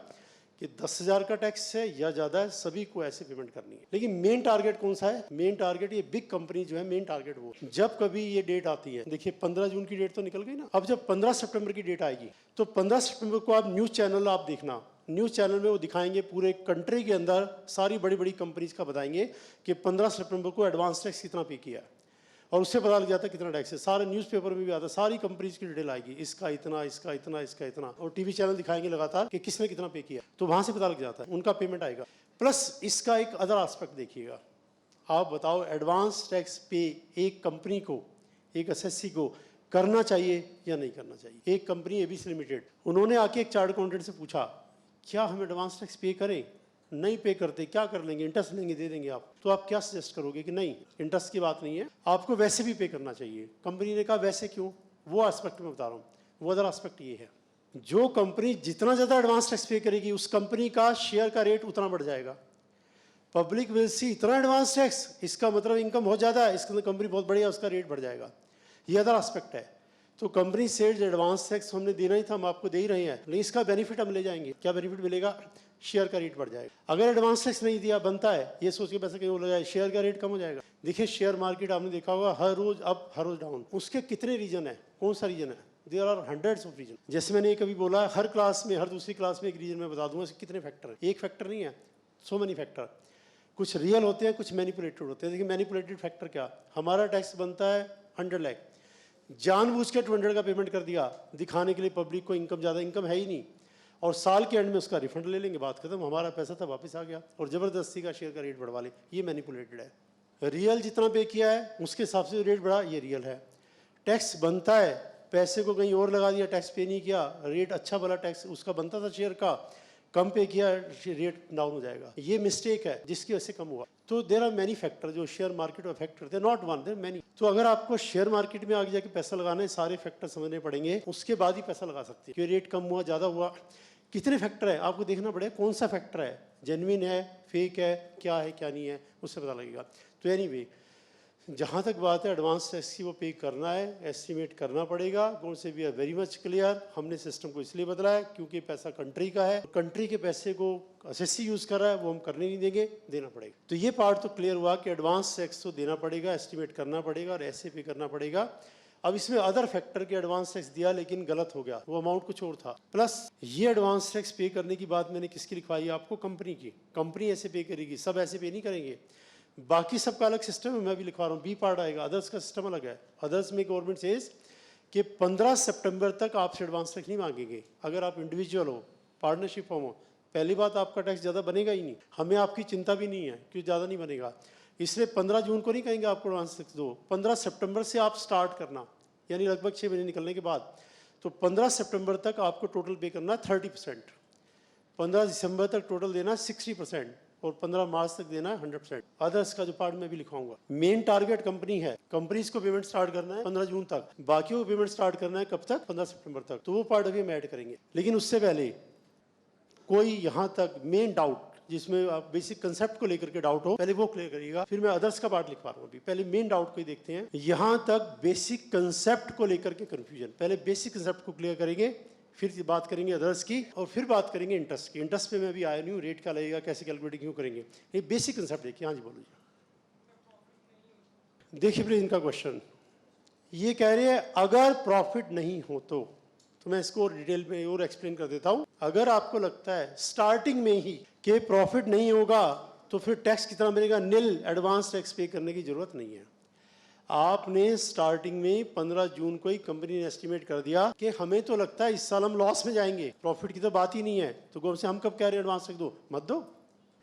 कि 10,000 का टैक्स है या ज़्यादा है, सभी को ऐसे पेमेंट करनी है। लेकिन मेन टारगेट कौन सा है? मेन टारगेट ये बिग कंपनी जो है, मेन टारगेट वो जब कभी ये डेट आती है, देखिए 15 जून की डेट तो निकल गई ना, अब जब 15 सितंबर की डेट आएगी तो 15 सितंबर को आप न्यूज़ चैनल आप देखना, न्यूज़ चैनल में वो दिखाएंगे पूरे कंट्री के अंदर सारी बड़ी बड़ी कंपनीज का बताएंगे कि 15 सितंबर को एडवांस टैक्स कितना पे किया है, और उससे पता लग जाता है कितना टैक्स है। सारे न्यूज़पेपर में भी आता है, सारी कंपनीज की डिटेल आएगी, इसका इतना, इसका इतना, इसका इतना, और टीवी चैनल दिखाएंगे लगातार कि किसने कितना पे किया, तो वहाँ से पता लग जाता है, उनका पेमेंट आएगा। प्लस इसका एक अदर एस्पेक्ट देखिएगा, आप बताओ एडवांस टैक्स पे एक कंपनी को, एक एसएससी को करना चाहिए या नहीं करना चाहिए? एक कंपनी एबीसी लिमिटेड, उन्होंने आके एक चार्ट अकाउंटेंट से पूछा क्या हम एडवांस टैक्स पे करें? नहीं पे करते, क्या कर लेंगे? इंटरेस्ट लेंगे, दे देंगे आप। तो आप क्या सजेस्ट करोगे कि नहीं, इंटरेस्ट की बात नहीं है, आपको वैसे भी पे करना चाहिए। कंपनी ने कहा वैसे क्यों? वो एस्पेक्ट में बता रहा हूँ। वो अदर एस्पेक्ट ये है, जो कंपनी जितना ज़्यादा एडवांस टैक्स पे करेगी उस कंपनी का शेयर का रेट उतना बढ़ जाएगा। पब्लिक विल सी इतना एडवांस टैक्स, इसका मतलब इनकम बहुत ज़्यादा है, इसके अंदर कंपनी बहुत बढ़िया, उसका रेट बढ़ जाएगा। ये अदर एस्पेक्ट है। तो कंपनी से एडवांस टैक्स हमने देना ही था, हम आपको दे ही रहे हैं, लेकिन इसका बेनिफिट हम ले जाएंगे। क्या बेनिफिट मिलेगा? शेयर का रेट बढ़ जाएगा। अगर एडवांस टैक्स नहीं दिया बनता है, ये सोच के पैसा कहीं हो जाए, शेयर का रेट कम हो जाएगा। देखिए शेयर मार्केट आपने देखा होगा, हर रोज अप हर रोज डाउन। उसके कितने रीजन है? कौन सा रीजन है? There are hundreds of reason. जैसे मैंने कभी बोला, हर क्लास में, हर दूसरी क्लास में एक रीजन में बता दूंगा कितने फैक्टर है। एक फैक्टर नहीं है, सो मेनी फैक्टर। कुछ रियल होते हैं, कुछ मैनिपुलेटेड होते हैं। देखिए मैनिपुलेटेड फैक्टर क्या, हमारा टैक्स बनता है 100 लाख, जानबूझ के 200 का पेमेंट कर दिया दिखाने के लिए पब्लिक को इनकम ज़्यादा, इनकम है ही नहीं, और साल के एंड में उसका रिफंड ले लेंगे, बात खत्म, हमारा पैसा था वापस आ गया, और ज़बरदस्ती का शेयर का रेट बढ़वा ले, ये मैनिपुलेटेड है। रियल जितना पे किया है उसके हिसाब से रेट बढ़ा, ये रियल है। टैक्स बनता है, पैसे को कहीं और लगा दिया, टैक्स पे नहीं किया, रेट अच्छा भला टैक्स उसका बनता था शेयर का, कम पे किया, रेट डाउन हो जाएगा, ये मिस्टेक है जिसकी वजह से कम हुआ। तो देर आर मैनी फैक्टर जो शेयर मार्केट में अफेक्ट करते हैं, नॉट वन, देर मैनी। तो अगर आपको शेयर मार्केट में आगे जाके पैसा लगाना है, सारे फैक्टर समझने पड़ेंगे, उसके बाद ही पैसा लगा सकते हैं कि रेट कम हुआ, ज़्यादा हुआ, कितने फैक्टर है आपको देखना पड़ेगा, कौन सा फैक्टर है, जेन्युइन है, फेक है, क्या नहीं है, उससे पता लगेगा। तो एनीवे, जहाँ तक बात है एडवांस टैक्स की, वो पे करना है, एस्टिमेट करना पड़ेगा। कौन से we are very much clear. हमने सिस्टम को इसलिए बदला है क्योंकि पैसा कंट्री का है, कंट्री के पैसे को एसएससी यूज़ कर रहा है, वो हम करने नहीं देंगे, देना पड़ेगा। तो ये पार्ट तो क्लियर हुआ कि एडवांस टैक्स तो देना पड़ेगा, एस्टिमेट करना पड़ेगा और ऐसे पे करना पड़ेगा। अब इसमें अदर फैक्टर के एडवांस टैक्स दिया लेकिन गलत हो गया, वो अमाउंट कुछ और था। प्लस ये एडवांस टैक्स पे करने की बात मैंने किसकी लिखवाई है आपको, कंपनी की। कंपनी ऐसे पे करेगी, सब ऐसे पे नहीं करेंगे। बाकी सबका अलग सिस्टम है, मैं भी लिखवा रहा हूँ, बी पार्ट आएगा, अदर्स का सिस्टम अलग है। अदर्स में गवर्नमेंट सेज कि 15 सितंबर तक आपसे एडवांस टैक्स नहीं मांगेंगे। अगर आप इंडिविजुअल हो, पार्टनरशिप फॉर्म हो, पहली बात आपका टैक्स ज़्यादा बनेगा ही नहीं, हमें आपकी चिंता भी नहीं है क्योंकि ज़्यादा नहीं बनेगा। इसलिए 15 जून को नहीं कहेंगे आपको एडवांस टैक्स दो, 15 सितंबर से आप स्टार्ट करना, यानी लगभग 6 महीने निकलने के बाद। तो 15 सितंबर तक आपको टोटल पे करना 30%, 15 दिसंबर तक टोटल देना 60% और 15 मार्च तक देना 100%। अदर्स का जो पार्ट में भी लिखाऊंगा। मेन टारगेट कंपनी है, कंपनीज को पेमेंट स्टार्ट करना है 15 जून तक, बाकी को पेमेंट स्टार्ट करना है कब तक, 15 सितंबर तक। तो वो पार्ट अभी हम ऐड करेंगे। लेकिन उससे पहले कोई यहाँ तक मेन डाउट जिसमें आप बेसिक कंसेप्ट को लेकर के डाउट हो, पहले वो क्लियर करिएगा, फिर मैं अदर्स का पार्ट लिखवा रहा हूँ। अभी पहले मेन डाउट को ही देखते हैं। यहाँ तक बेसिक कंसेप्ट को लेकर के कंफ्यूजन, पहले बेसिक कंसेप्ट को क्लियर करेंगे, फिर बात करेंगे अदर्स की, और फिर बात करेंगे इंटरेस्ट की। इंटरेस्ट पे मैं अभी आया नहीं हूँ, रेट क्या लगेगा, कैसे कैलकुलेट क्यों करेंगे, ये बेसिक कंसेप्ट देखिए। हाँ जी बोलो जी। देखिए प्लीज इनका क्वेश्चन, ये कह रहे हैं अगर प्रॉफिट नहीं हो तो मैं इसको डिटेल में और एक्सप्लेन कर देता हूं। अगर आपको लगता है स्टार्टिंग में ही कि प्रॉफिट नहीं होगा तो फिर टैक्स कितना बनेगा, निल, एडवांस टैक्स पे करने की जरूरत नहीं है। आपने स्टार्टिंग में 15 जून को ही कंपनी ने एस्टिमेट कर दिया कि हमें तो लगता है इस साल हम लॉस में जाएंगे, प्रॉफिट की तो बात ही नहीं है, तो गवर्नमेंट से हम कब कह रहे हैं एडवांस टैक्स दो, मत दो।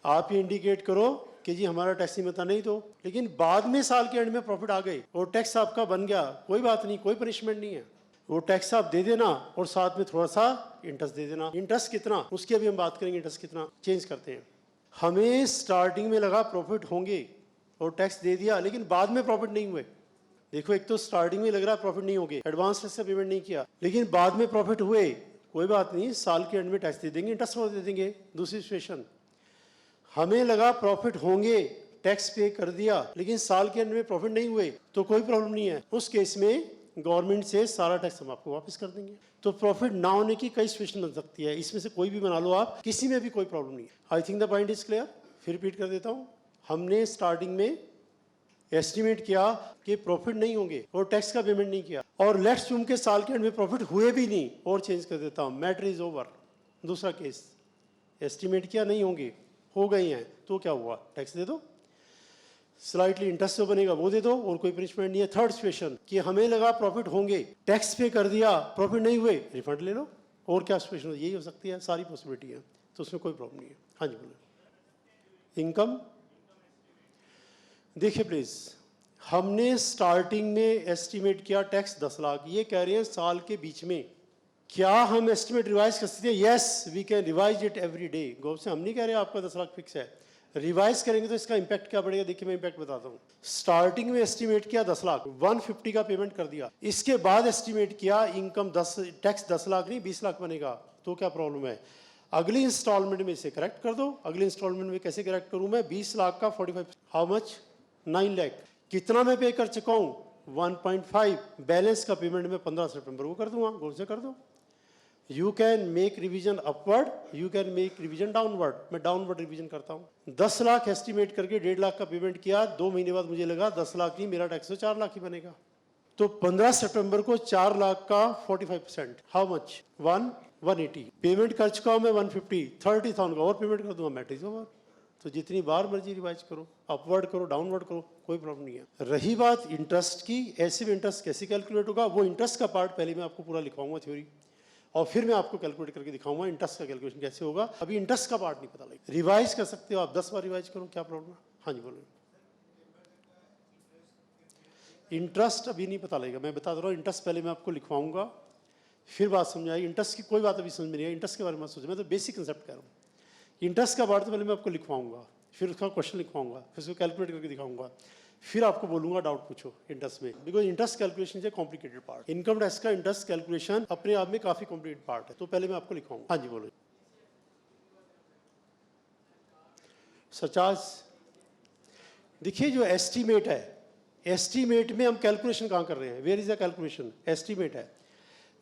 आप ये इंडिकेट करो कि जी हमारा टैक्स नहीं, नहीं दो। लेकिन बाद में साल के एंड में प्रॉफिट आ गई और टैक्स आपका बन गया, कोई बात नहीं, कोई पनिशमेंट नहीं है, वो टैक्स आप दे देना और साथ में थोड़ा सा इंटरेस्ट दे देना। इंटरेस्ट कितना, उसकी अभी हम बात करेंगे, इंटरेस्ट कितना चेंज करते हैं। हमें स्टार्टिंग में लगा प्रॉफिट होंगे और टैक्स दे दिया, लेकिन बाद में प्रॉफिट नहीं हुए। देखो, एक तो स्टार्टिंग में लग रहा है प्रॉफिट नहीं होंगे, एडवांस टैक्स का पेमेंट नहीं किया, लेकिन बाद में प्रॉफिट हुए, कोई बात नहीं, साल के एंड में टैक्स दे देंगे, इंटरेस्ट और दे देंगे। दूसरी सिचुएशन, हमें लगा प्रॉफिट होंगे, टैक्स पे कर दिया, लेकिन साल के एंड में प्रॉफिट नहीं हुए, तो कोई प्रॉब्लम नहीं है। उस केस में गवर्नमेंट से सारा टैक्स हम आपको वापस कर देंगे। तो प्रॉफिट ना होने की कई सिचुएशन बन सकती है, इसमें से कोई भी बना लो आप, किसी में भी कोई प्रॉब्लम नहीं है। I think the point is clear. फिर रिपीट कर देता हूँ, हमने स्टार्टिंग में एस्टिमेट किया कि प्रॉफिट नहीं होंगे और टैक्स का पेमेंट नहीं किया, और लेट्स अज्यूम के साल के एंड में प्रॉफिट हुए भी नहीं, और चेंज कर देता हूँ, मैटर इज ओवर। दूसरा केस, एस्टिमेट किया नहीं होंगे, हो गए हैं, तो क्या हुआ, टैक्स दे दो, स्लाइटली इंटरेस्ट जो बनेगा वो दे दो, और कोई पनिशमेंट नहीं है। थर्ड सिचुएशन कि हमें लगा प्रॉफिट होंगे, टैक्स पे कर दिया, प्रॉफिट नहीं हुए, रिफंड ले लो। और क्या सिचुएशन, यही हो सकती है, सारी पॉसिबिलिटी है, तो उसमें कोई प्रॉब्लम नहीं है। हाँ जी बोले। इनकम देखिए प्लीज, हमने स्टार्टिंग में एस्टिमेट किया टैक्स 10 लाख, ये कह रहे हैं साल के बीच में। क्या हम एस्टिमेट रिवाइज कर सकते हैं? Yes, we can revise it every day. गौर से हम नहीं कह रहे आपका 10 लाख फिक्स है, रिवाइज करेंगे तो इसका इंपैक्ट क्या पड़ेगा, देखिए मैं इंपैक्ट बताता हूँ। स्टार्टिंग में एस्टिमेट किया 10 लाख, 150 का पेमेंट कर दिया, इसके बाद एस्टिमेट किया इनकम 10, टैक्स 10 लाख नहीं 20 लाख बनेगा, तो क्या प्रॉब्लम है? अगली इंस्टॉलमेंट में इसे करेक्ट कर दो। अगली इंस्टॉलमेंट में कैसे करेक्ट करूं मैं? 20 लाख का 45, हाउ मच, 9 लाख। कितना मैं पे कर चुका हूं? 1.5। बैलेंस का पेमेंट मैं 15 सितंबर को कर दूंगा, गौर से कर दो। You can make revision upward, you can make revision downward, मैं डाउनवर्ड रिवीजन करता हूं। 10 लाख एस्टिमेट करके 1.5 लाख का पेमेंट किया, 2 महीने बाद मुझे लगा 10 लाख नहीं, मेरा टैक्स तो 4 लाख ही बनेगा, तो 15 सितंबर को 4 लाख का 45%, हाउ मच, 180। पेमेंट कर चुका हूं मैं 150, 30,000 का और पेमेंट कर दूंगा, मैटर इज ओवर। तो जितनी बार मर्जी रिवाइज करो, अपवर्ड करो, डाउनवर्ड करो, कोई प्रॉब्लम नहीं है। रही बात इंटरेस्ट की, ऐसे में इंटरेस्ट कैसे कैलकुलेट होगा, वो इंटरेस्ट का पार्ट पहले मैं आपको पूरा लिखवाऊंगा थ्योरी। और फिर मैं आपको कैलकुलेट करके दिखाऊंगा इंटरेस्ट का कैलकुलेशन कैसे होगा। अभी इंटरेस्ट का पार्ट नहीं पता लगेगा, रिवाइज कर सकते हो आप, 10 बार रिवाइज करो, क्या प्रॉब्लम है? हाँ जी बोलो। इंटरेस्ट अभी नहीं पता लगेगा, मैं बता दे रहा हूँ। इंटरेस्ट पहले मैं आपको लिखवाऊंगा, फिर बात समझ आएगी। इंटरेस्ट की कोई बात अभी समझ में नहीं आई, इंटरेस्ट के बारे में सोचो, मैं तो बेसिक कंसेप्ट कह रहा हूँ। इंटरेस्ट का पार्ट तो पहले मैं आपको लिखवाऊंगा, फिर उसका क्वेश्चन लिखवाऊंगा, फिर उसको कैलकुलेट करके दिखाऊंगा, फिर आपको बोलूंगा डाउट पूछो इंटरेस्ट में, because interest calculation is complicated part. Income tax का इंटरेस्ट कैलकुलेशन अपने आप में काफी कॉम्प्लिकेटेड पार्ट है, तो पहले मैं आपको लिखवाऊंगा। हाँ जी बोलो। सरचार्ज देखिए, जो एस्टीमेट है, एस्टीमेट में हम कैलकुलेशन कहाँ कर रहे हैं? Where is the calculation? Estimate है,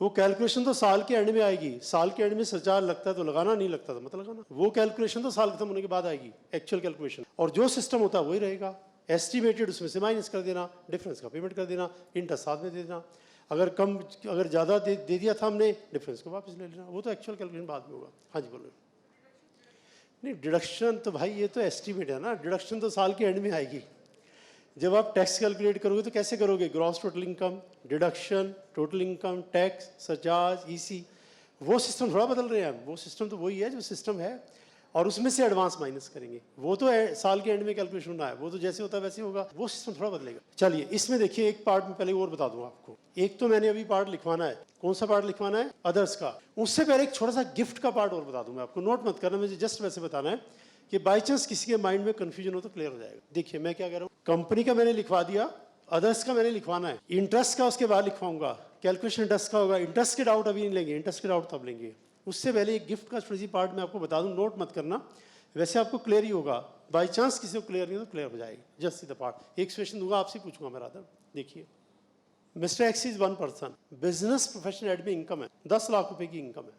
वो कैलकुलेशन तो साल के एंड में आएगी। साल के एंड में सरचार्ज लगता है तो लगाना, नहीं लगता तो मत लगाना। वो कैलकुलेशन तो साल खत्म होने के बाद आएगी, एक्चुअल कैलकुलेशन, और जो सिस्टम होता है वही रहेगा। एस्टीमेटेड उसमें से माइनस कर देना, डिफरेंस का पेमेंट कर देना, इंटरेस्ट साथ में दे देना। अगर कम, अगर ज़्यादा दे दिया था हमने, डिफरेंस को वापस ले लेना। वो तो एक्चुअल कैलकुलेशन बाद में होगा। हाँ जी बोलो। नहीं, डिडक्शन तो भाई ये तो एस्टीमेट है ना, डिडक्शन तो साल के एंड में आएगी। जब आप टैक्स कैलकुलेट करोगे तो कैसे करोगे? Gross total income, deduction, total income, tax, surcharge, EC. वो सिस्टम थोड़ा बदल रहे हैं हम, वो सिस्टम तो वही है जो सिस्टम है, और उसमें से एडवांस माइनस करेंगे। वो तो साल के एंड में कैलकुलेशन होना है, वो तो जैसे होता है वैसे होगा, वो सिस्टम थोड़ा बदलेगा। चलिए, इसमें देखिए एक पार्ट में पहले और बता दूं आपको। एक तो मैंने अभी पार्ट लिखवाना है, कौन सा पार्ट लिखवाना है? अदर्स का। उससे पहले एक छोटा सा गिफ्ट का पार्ट और बता दूं मैं आपको, नोट मत करना, मुझे जस्ट वैसे बताना है कि बाई चांस किसी के माइंड में कंफ्यूजन हो तो क्लियर हो जाएगा। देखिए मैं क्या कह रहा हूँ, कंपनी का मैंने लिखवा दिया, अदर्स का मैंने लिखवाना है, इंटरेस्ट का उसके बाद लिखवाऊंगा, कैलकुलेशन इंटरेस्ट का होगा। इंटरेस्ट के डाउट अभी नहीं लेंगे, इंटरेस्ट के डाउट तब लेंगे। उससे पहले एक गिफ्ट का छोटी सी पार्ट मैं आपको बता दूं, नोट मत करना, वैसे आपको क्लियर ही होगा। बाई चांस किसी को क्लियर नहीं तो क्लियर हो जाएगी, जस्ट सी द पार्ट। एक क्वेश्चन दूंगा, आपसे पूछूंगा मैं राधा। देखिए, mister X is one person, business professional एड में इनकम है 10 लाख रुपए की इनकम है,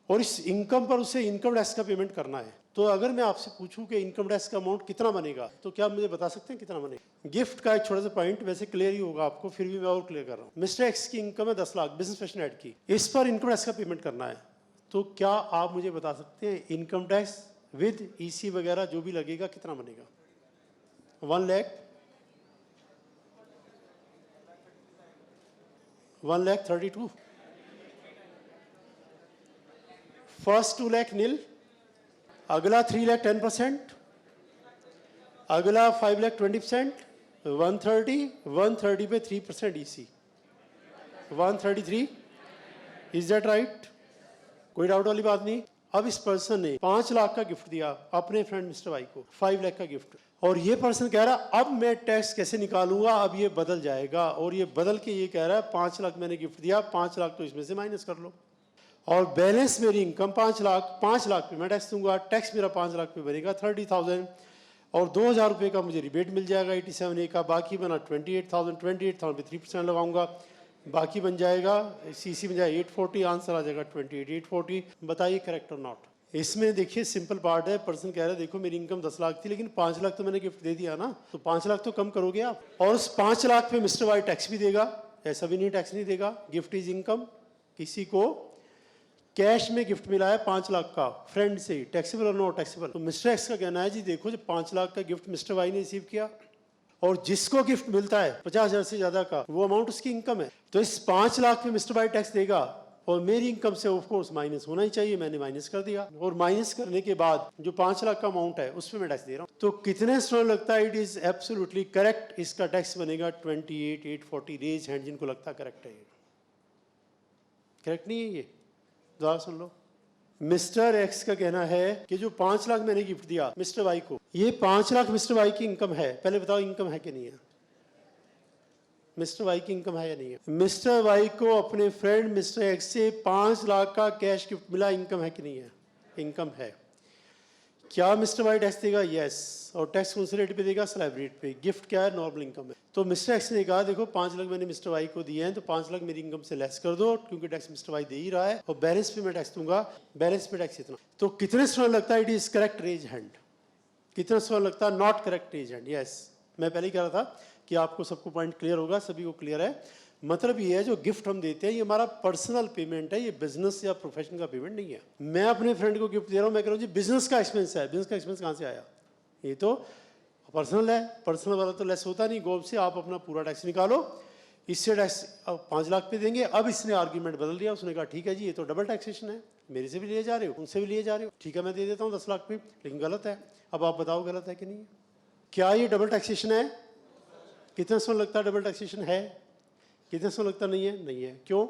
और इस इनकम पर उसे इनकम टैक्स का पेमेंट करना है। तो अगर मैं आपसे पूछूं कि इनकम टैक्स का अमाउंट कितना बनेगा, तो क्या आप मुझे बता सकते हैं कितना बनेगा? गिफ्ट का एक छोटा सा पॉइंट, वैसे क्लियर ही होगा आपको, फिर भी मैं और क्लियर कर रहा हूँ। मिस्टर एक्स की इनकम है 10 लाख, बिजनेस प्रोफेशनल एड की, इस पर इनकम टैक्स का पेमेंट करना है। तो क्या आप मुझे बता सकते हैं इनकम टैक्स विद ईसी वगैरह जो भी लगेगा कितना बनेगा? 1 लाख, 1,32,000। फर्स्ट 2 लाख नील, अगला 3 लाख 10%, अगला 5 लाख 20%, 130 पे 3% ईसी, 133। Is that right? कोई डाउट वाली बात नहीं। अब इस पर्सन ने 5 लाख का गिफ्ट दिया अपने फ्रेंड मिस्टर वाई को, 5 लाख का गिफ्ट, और ये पर्सन कह रहा अब मैं टैक्स कैसे निकालूंगा, अब ये बदल जाएगा, और ये बदल के ये कह रहा है 5 लाख मैंने गिफ्ट दिया, 5 लाख तो इसमें से माइनस कर लो, और बैलेंस मेरी इनकम 5 लाख, 5 लाख पे मैं टैक्स दूंगा, टैक्स मेरा 5 लाख पे बनेगा 30,000, और 2,000 रुपये का मुझे रिबेट मिल जाएगा 87A का, बाकी बना 28,000 पे 3% लगाऊंगा, बाकी बन जाएगा सीसी बन जाएगा 840, आंसर आ जाएगा 28,840। बताइए करेक्ट और नॉट? इसमें देखिए सिंपल पार्ट है, पर्सन कह रहा है देखो मेरी इनकम 10 लाख थी, लेकिन 5 लाख तो मैंने गिफ्ट दे दिया ना, तो 5 लाख तो कम करोगे आप, और उस 5 लाख पे मिस्टर वाई टैक्स भी देगा? ऐसा भी नहीं, टैक्स नहीं देगा। गिफ्ट इज इनकम, किसी को कैश में गिफ्ट मिला है 5 लाख का फ्रेंड से, टैक्सेबल और नॉट टैक्सेबल? तो मिस्टर एक्स का कहना है जी देखो जब 5 लाख का गिफ्ट मिस्टर वाई ने रिसीव किया, और जिसको गिफ्ट मिलता है 50,000 से ज्यादा का, वो अमाउंट उसकी इनकम है, तो इस 5 लाख पे मिस्टर वाई टैक्स देगा, और मेरी इनकम से ऑफ कोर्स माइनस होना ही चाहिए, मैंने माइनस कर दिया, और माइनस करने के बाद जो 5 लाख का अमाउंट है उस पर मैं टैक्स दे रहा हूँ। तो कितने स्टूडेंट लगता है इट इज एब्सोल्युटली करेक्ट? इसका टैक्स बनेगा 28,840। रेज हैंड जिनको लगता है करेक्ट है। ये करेक्ट नहीं है, ये दोबारा सुन लो। मिस्टर एक्स का कहना है कि जो 5 लाख मैंने गिफ्ट दिया मिस्टर वाई को, ये 5 लाख मिस्टर वाई की इनकम है। पहले बताओ इनकम है कि नहीं है? मिस्टर वाई की इनकम है या नहीं है? मिस्टर वाई को अपने फ्रेंड मिस्टर एक्स से 5 लाख का कैश गिफ्ट मिला, इनकम है कि नहीं है? इनकम है। क्या मिस्टर वाई टैक्स देगा? यस। और टैक्स कौन से रेट पे देगा? स्लैब रेट पे। गिफ्ट क्या है? नॉर्मल इनकम है। तो मिस्टर एक्स ने कहा देखो 5 लाख मैंने मिस्टर वाई को दिए हैं, तो 5 लाख मेरी इनकम से लेस कर दो, क्योंकि टैक्स मिस्टर वाई दे ही रहा है, और बैलेंस पे मैं टैक्स दूंगा, बैलेंस पे टैक्स इतना। तो कितने स्टूडेंट लगता है it is correct? Raise hand. कितना स्टूडेंट लगता है not correct? Raise hand. Yes, मैं पहले ही कह रहा था कि आपको सबको पॉइंट क्लियर होगा, सभी को क्लियर है। मतलब ये है जो गिफ्ट हम देते हैं ये हमारा पर्सनल पेमेंट है, ये बिजनेस या प्रोफेशन का पेमेंट नहीं है। मैं अपने फ्रेंड को गिफ्ट दे रहा हूँ, मैं कह रहा हूँ जी बिजनेस का एक्सपेंस है। बिजनेस का एक्सपेंस कहाँ से आया? ये तो पर्सनल है, पर्सनल वाला तो लेस होता नहीं। गॉब से आप अपना पूरा टैक्स निकालो, इससे टैक्स 5 लाख पे देंगे। अब इसने आर्ग्यूमेंट बदल दिया, उसने कहा ठीक है जी ये तो डबल टैक्सेशन है, मेरे से भी लिए जा रहे हो उनसे भी लिए जा रहे हो, ठीक है मैं दे देता हूँ 10 लाख पे, लेकिन गलत है। अब आप बताओ गलत है कि नहीं है? क्या ये डबल टैक्सेशन है? कितने समय लगता है डबल टैक्सेशन है? कितने समय लगता नहीं है? नहीं है। क्यों?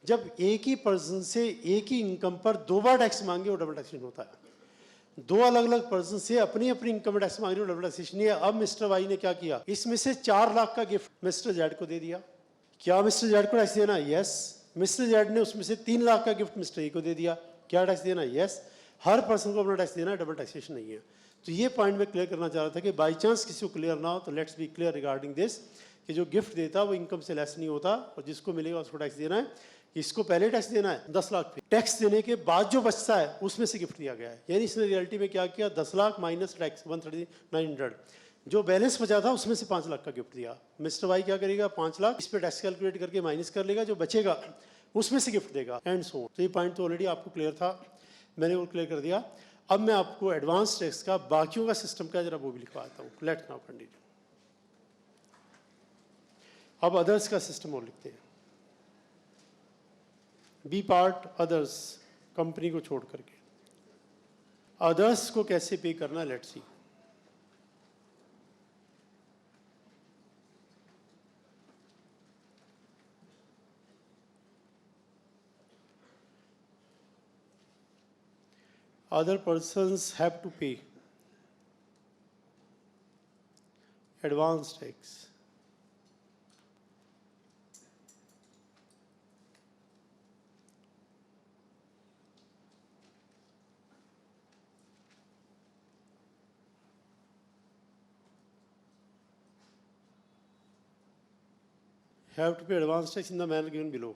जब एक ही पर्सन से एक ही इनकम पर 2 बार टैक्स मांगे वो डबल टैक्सेशन होता है। 2 अलग अलग पर्सन से अपनी अपनी इनकम टैक्स मांग रहे हो, डबल टैक्सेशन नहीं है। अब मिस्टर वाई ने क्या किया, इसमें से 4 लाख का गिफ्ट मिस्टर जेड को दे दिया। क्या मिस्टर जेड को टैक्स देना? यस। मिस्टर जेड ने उसमें से 3 लाख का गिफ्ट मिस्टर ए को दे दिया। क्या टैक्स देना? यस। हर पर्सन को अपना टैक्स देना है, डबल टैक्सेशन नहीं है। तो ये पॉइंट मैं क्लियर करना चाह रहा था कि बाई चांस किसी को क्लियर ना हो तो let's be clear regarding this, कि जो गिफ्ट देता है वो इनकम से लेस नहीं होता और जिसको मिलेगा उसको टैक्स देना है। इसको पहले टैक्स देना है 10 लाख पे, टैक्स देने के बाद जो बचता है उसमें से गिफ्ट दिया गया है। यानी इसने रियलिटी में क्या किया, 10 लाख माइनस टैक्स 13900, जो बैलेंस बचा था उसमें से 5 लाख का गिफ्ट दिया। मिस्टर वाई क्या करेगा, 5 लाख इस पे टैक्स कैलकुलेट करके माइनस कर लेगा, जो बचेगा उसमें से गिफ्ट देगा एंड सो। तो ये पॉइंट तो ऑलरेडी आपको क्लियर था, मैंने वो क्लियर कर दिया। अब मैं आपको एडवांस टैक्स का बाकियों का सिस्टम का जरा वो भी लिखवाता हूँ। Let's now continue. अब अदर्स का सिस्टम और लिखते हैं। बी पार्ट अदर्स, कंपनी को छोड़ करके अदर्स को कैसे पे करना, let's see. Other persons have to pay advance tax. Have to pay advance tax in the manner given below.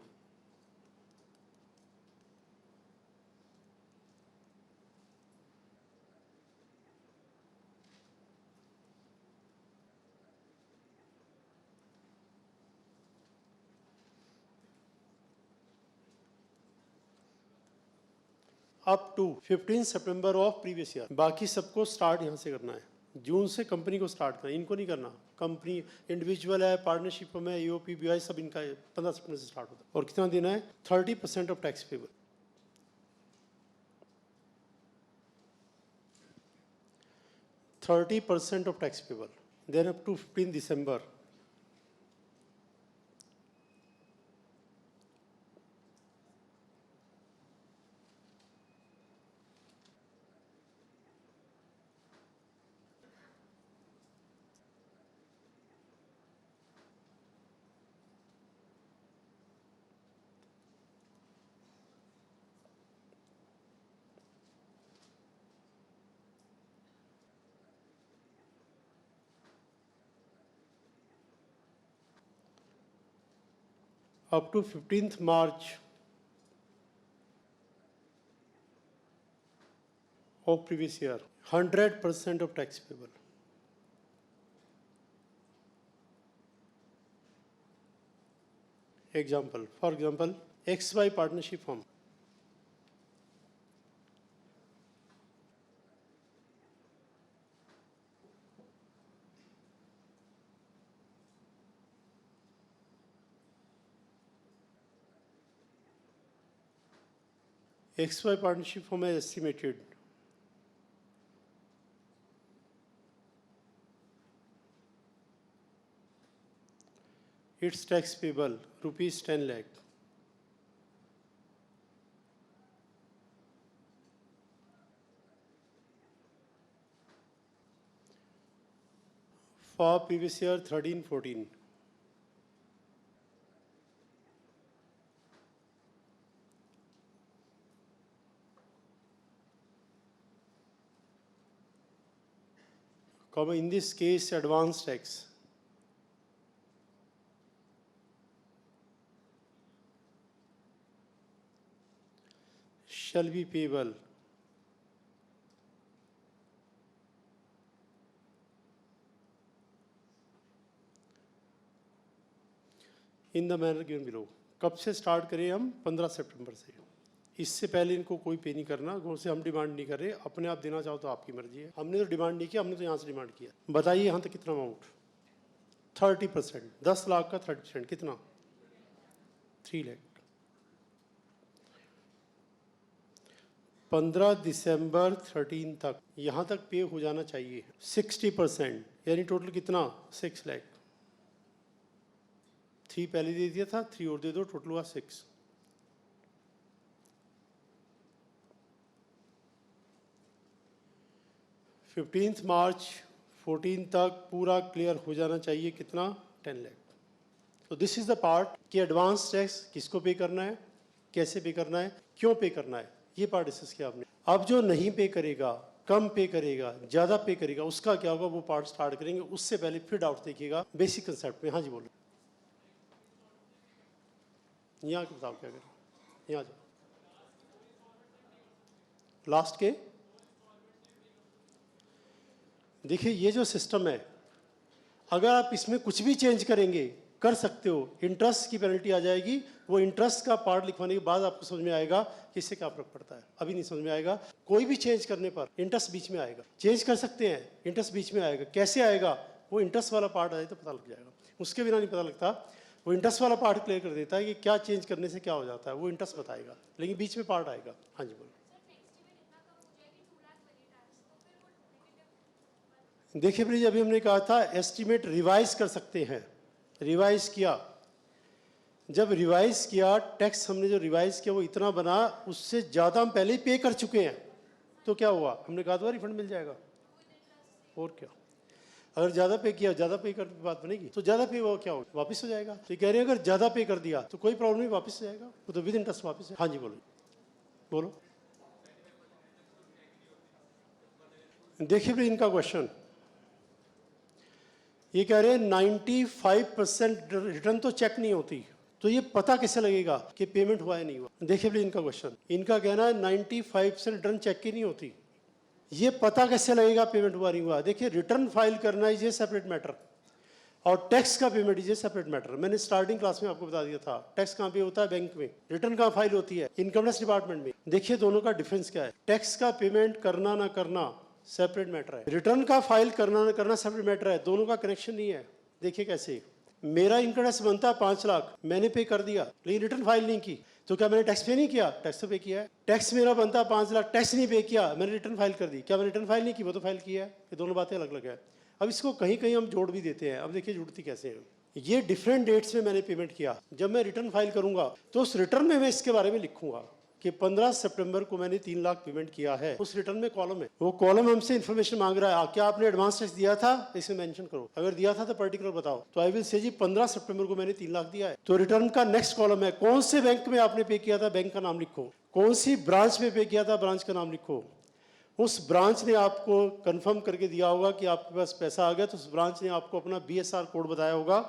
Up to 15 September of previous year. बाकी सबको start यहाँ से करना है, जून से कंपनी को स्टार्ट करना है, इनको नहीं करना। कंपनी इंडिविजुअल है, पार्टनरशिप में, ईओपी बीआई सब इनका 15 सितंबर से स्टार्ट होता है। और कितना देना है, 30% of tax payable. 30% of tax payable, then up to 15 December. Up to 15th March of previous year, 100% of tax payable. Example, for example, XY partnership firm. XY partnership firm is estimated its tax payable rupees 10 lakh. For previous year 13-14. In this case, advance tax. Shall be payable in the manner given below. कब से start करें हम, 15 सितंबर से। इससे पहले इनको कोई पे नहीं करना, गौर से हम डिमांड नहीं कर रहे, अपने आप देना चाहो तो आपकी मर्जी है। हमने तो डिमांड नहीं किया, हमने तो यहाँ से डिमांड किया। बताइए यहाँ तक कितना अमाउंट, 30%, 10 लाख का 30% कितना? 3 लाख। 15 दिसंबर 13 तक यहाँ तक पे हो जाना चाहिए 60%, यानी टोटल कितना? 6 लाख। 3 पहले दे दिया था, 3 और दे दो, टोटल हुआ 6। मार्च 14 तक पूरा क्लियर हो जाना चाहिए कितना? 10 लाख। तो दिस इज द पार्ट कि एडवांस टैक्स किसको पे करना है, कैसे पे करना है, क्यों पे करना है, ये पार्ट डिस्कस किया आपने। अब जो नहीं पे करेगा, कम पे करेगा, ज़्यादा पे करेगा, उसका क्या होगा वो पार्ट स्टार्ट करेंगे। उससे पहले फिर डाउट देखिएगा बेसिक कंसेप्ट में। हाँ जी बोलो, यहाँ के बताओ क्या करें, यहाँ जाओ। लास्ट के देखिए ये जो सिस्टम है, अगर आप इसमें कुछ भी चेंज करेंगे कर सकते हो, इंटरेस्ट की पेनल्टी आ जाएगी। वो इंटरेस्ट का पार्ट लिखवाने के बाद आपको समझ में आएगा कि इससे क्या फर्क पड़ता है। अभी नहीं समझ में आएगा। कोई भी चेंज करने पर इंटरेस्ट बीच में आएगा। चेंज कर सकते हैं, इंटरेस्ट बीच में आएगा। कैसे आएगा? वो इंटरेस्ट वाला पार्ट आए तो पता लग जाएगा, उसके बिना नहीं पता लगता। वो इंटरेस्ट वाला पार्ट क्लियर कर देता है कि क्या चेंज करने से क्या हो जाता है, वो इंटरेस्ट बताएगा, लेकिन बीच में पार्ट आएगा। हाँ जी बोलो। देखिए प्लीज, अभी हमने कहा था एस्टीमेट रिवाइज कर सकते हैं। रिवाइज किया, जब रिवाइज किया टैक्स हमने जो रिवाइज किया वो इतना बना, उससे ज़्यादा हम पहले ही पे कर चुके हैं, तो क्या हुआ? हमने कहा था रिफंड मिल जाएगा। और क्या, अगर ज़्यादा पे किया, ज़्यादा पे करने की बात बनेगी, तो ज़्यादा पे हुआ क्या होगा? वापस हो जाएगा। तो ये कह रहे हैं अगर ज़्यादा पे कर दिया तो कोई प्रॉब्लम नहीं, वापस हो जाएगा, वो तो विद इंटरेस्ट वापस है। हाँ जी बोलो बोलो। देखिए भाई इनका क्वेश्चन, ये कह रहे हैं 95% रिटर्न तो चेक नहीं होती, तो ये पता कैसे लगेगा कि पेमेंट हुआ है नहीं हुआ? देखिए भाई इनका क्वेश्चन, इनका कहना है 95% रिटर्न चेक की नहीं होती, ये पता कैसे लगेगा पेमेंट हुआ नहीं हुआ? देखिए रिटर्न फाइल करना इज ए सेपरेट मैटर और टैक्स का payment is a separate matter. मैंने स्टार्टिंग क्लास में आपको बता दिया था, टैक्स कहाँ पे होता है? बैंक में। रिटर्न कहाँ फाइल होती है? इनकम टैक्स डिपार्टमेंट में। देखिए दोनों का डिफरेंस क्या है। टैक्स का पेमेंट करना ना करना सेपरेट मैटर है, रिटर्न का फाइल करना ना करना सेपरेट मैटर है, दोनों का कनेक्शन नहीं है। देखिए कैसे, मेरा इनकम टैक्स बनता है 5 लाख, मैंने पे कर दिया लेकिन रिटर्न फाइल नहीं की, तो क्या मैंने टैक्स पे नहीं किया? टैक्स तो पे किया है। टैक्स मेरा बनता है 5 लाख, टैक्स नहीं पे किया, मैंने रिटर्न फाइल कर दी, क्या मैंने रिटर्न फाइल नहीं की? वो तो फाइल किया है। ये दोनों बातें अलग अलग है। अब इसको कहीं कहीं हम जोड़ भी देते हैं। अब देखिए जुड़ती कैसे है। ये डिफरेंट डेट्स में मैंने पेमेंट किया, जब मैं रिटर्न फाइल करूंगा तो उस रिटर्न में मैं इसके बारे में लिखूंगा कि 15 सितंबर को मैंने 3 लाख पेमेंट किया है। उस रिटर्न में कॉलम है, वो कॉलम हमसे इन्फॉर्मेशन मांग रहा है, क्या आपने एडवांस टैक्स दिया था? इसे मेंशन करो, अगर दिया था तो पर्टिकुलर बताओ। तो आई विल से जी 15 सितंबर को मैंने 3 लाख दिया है। तो रिटर्न का नेक्स्ट कॉलम है, कौन से बैंक में आपने पे किया था? बैंक का नाम लिखो। कौन सी ब्रांच में पे किया था? ब्रांच का नाम लिखो। उस ब्रांच ने आपको कंफर्म करके दिया होगा कि आपके पास पैसा आ गया, तो उस ब्रांच ने आपको अपना BSR कोड बताया होगा,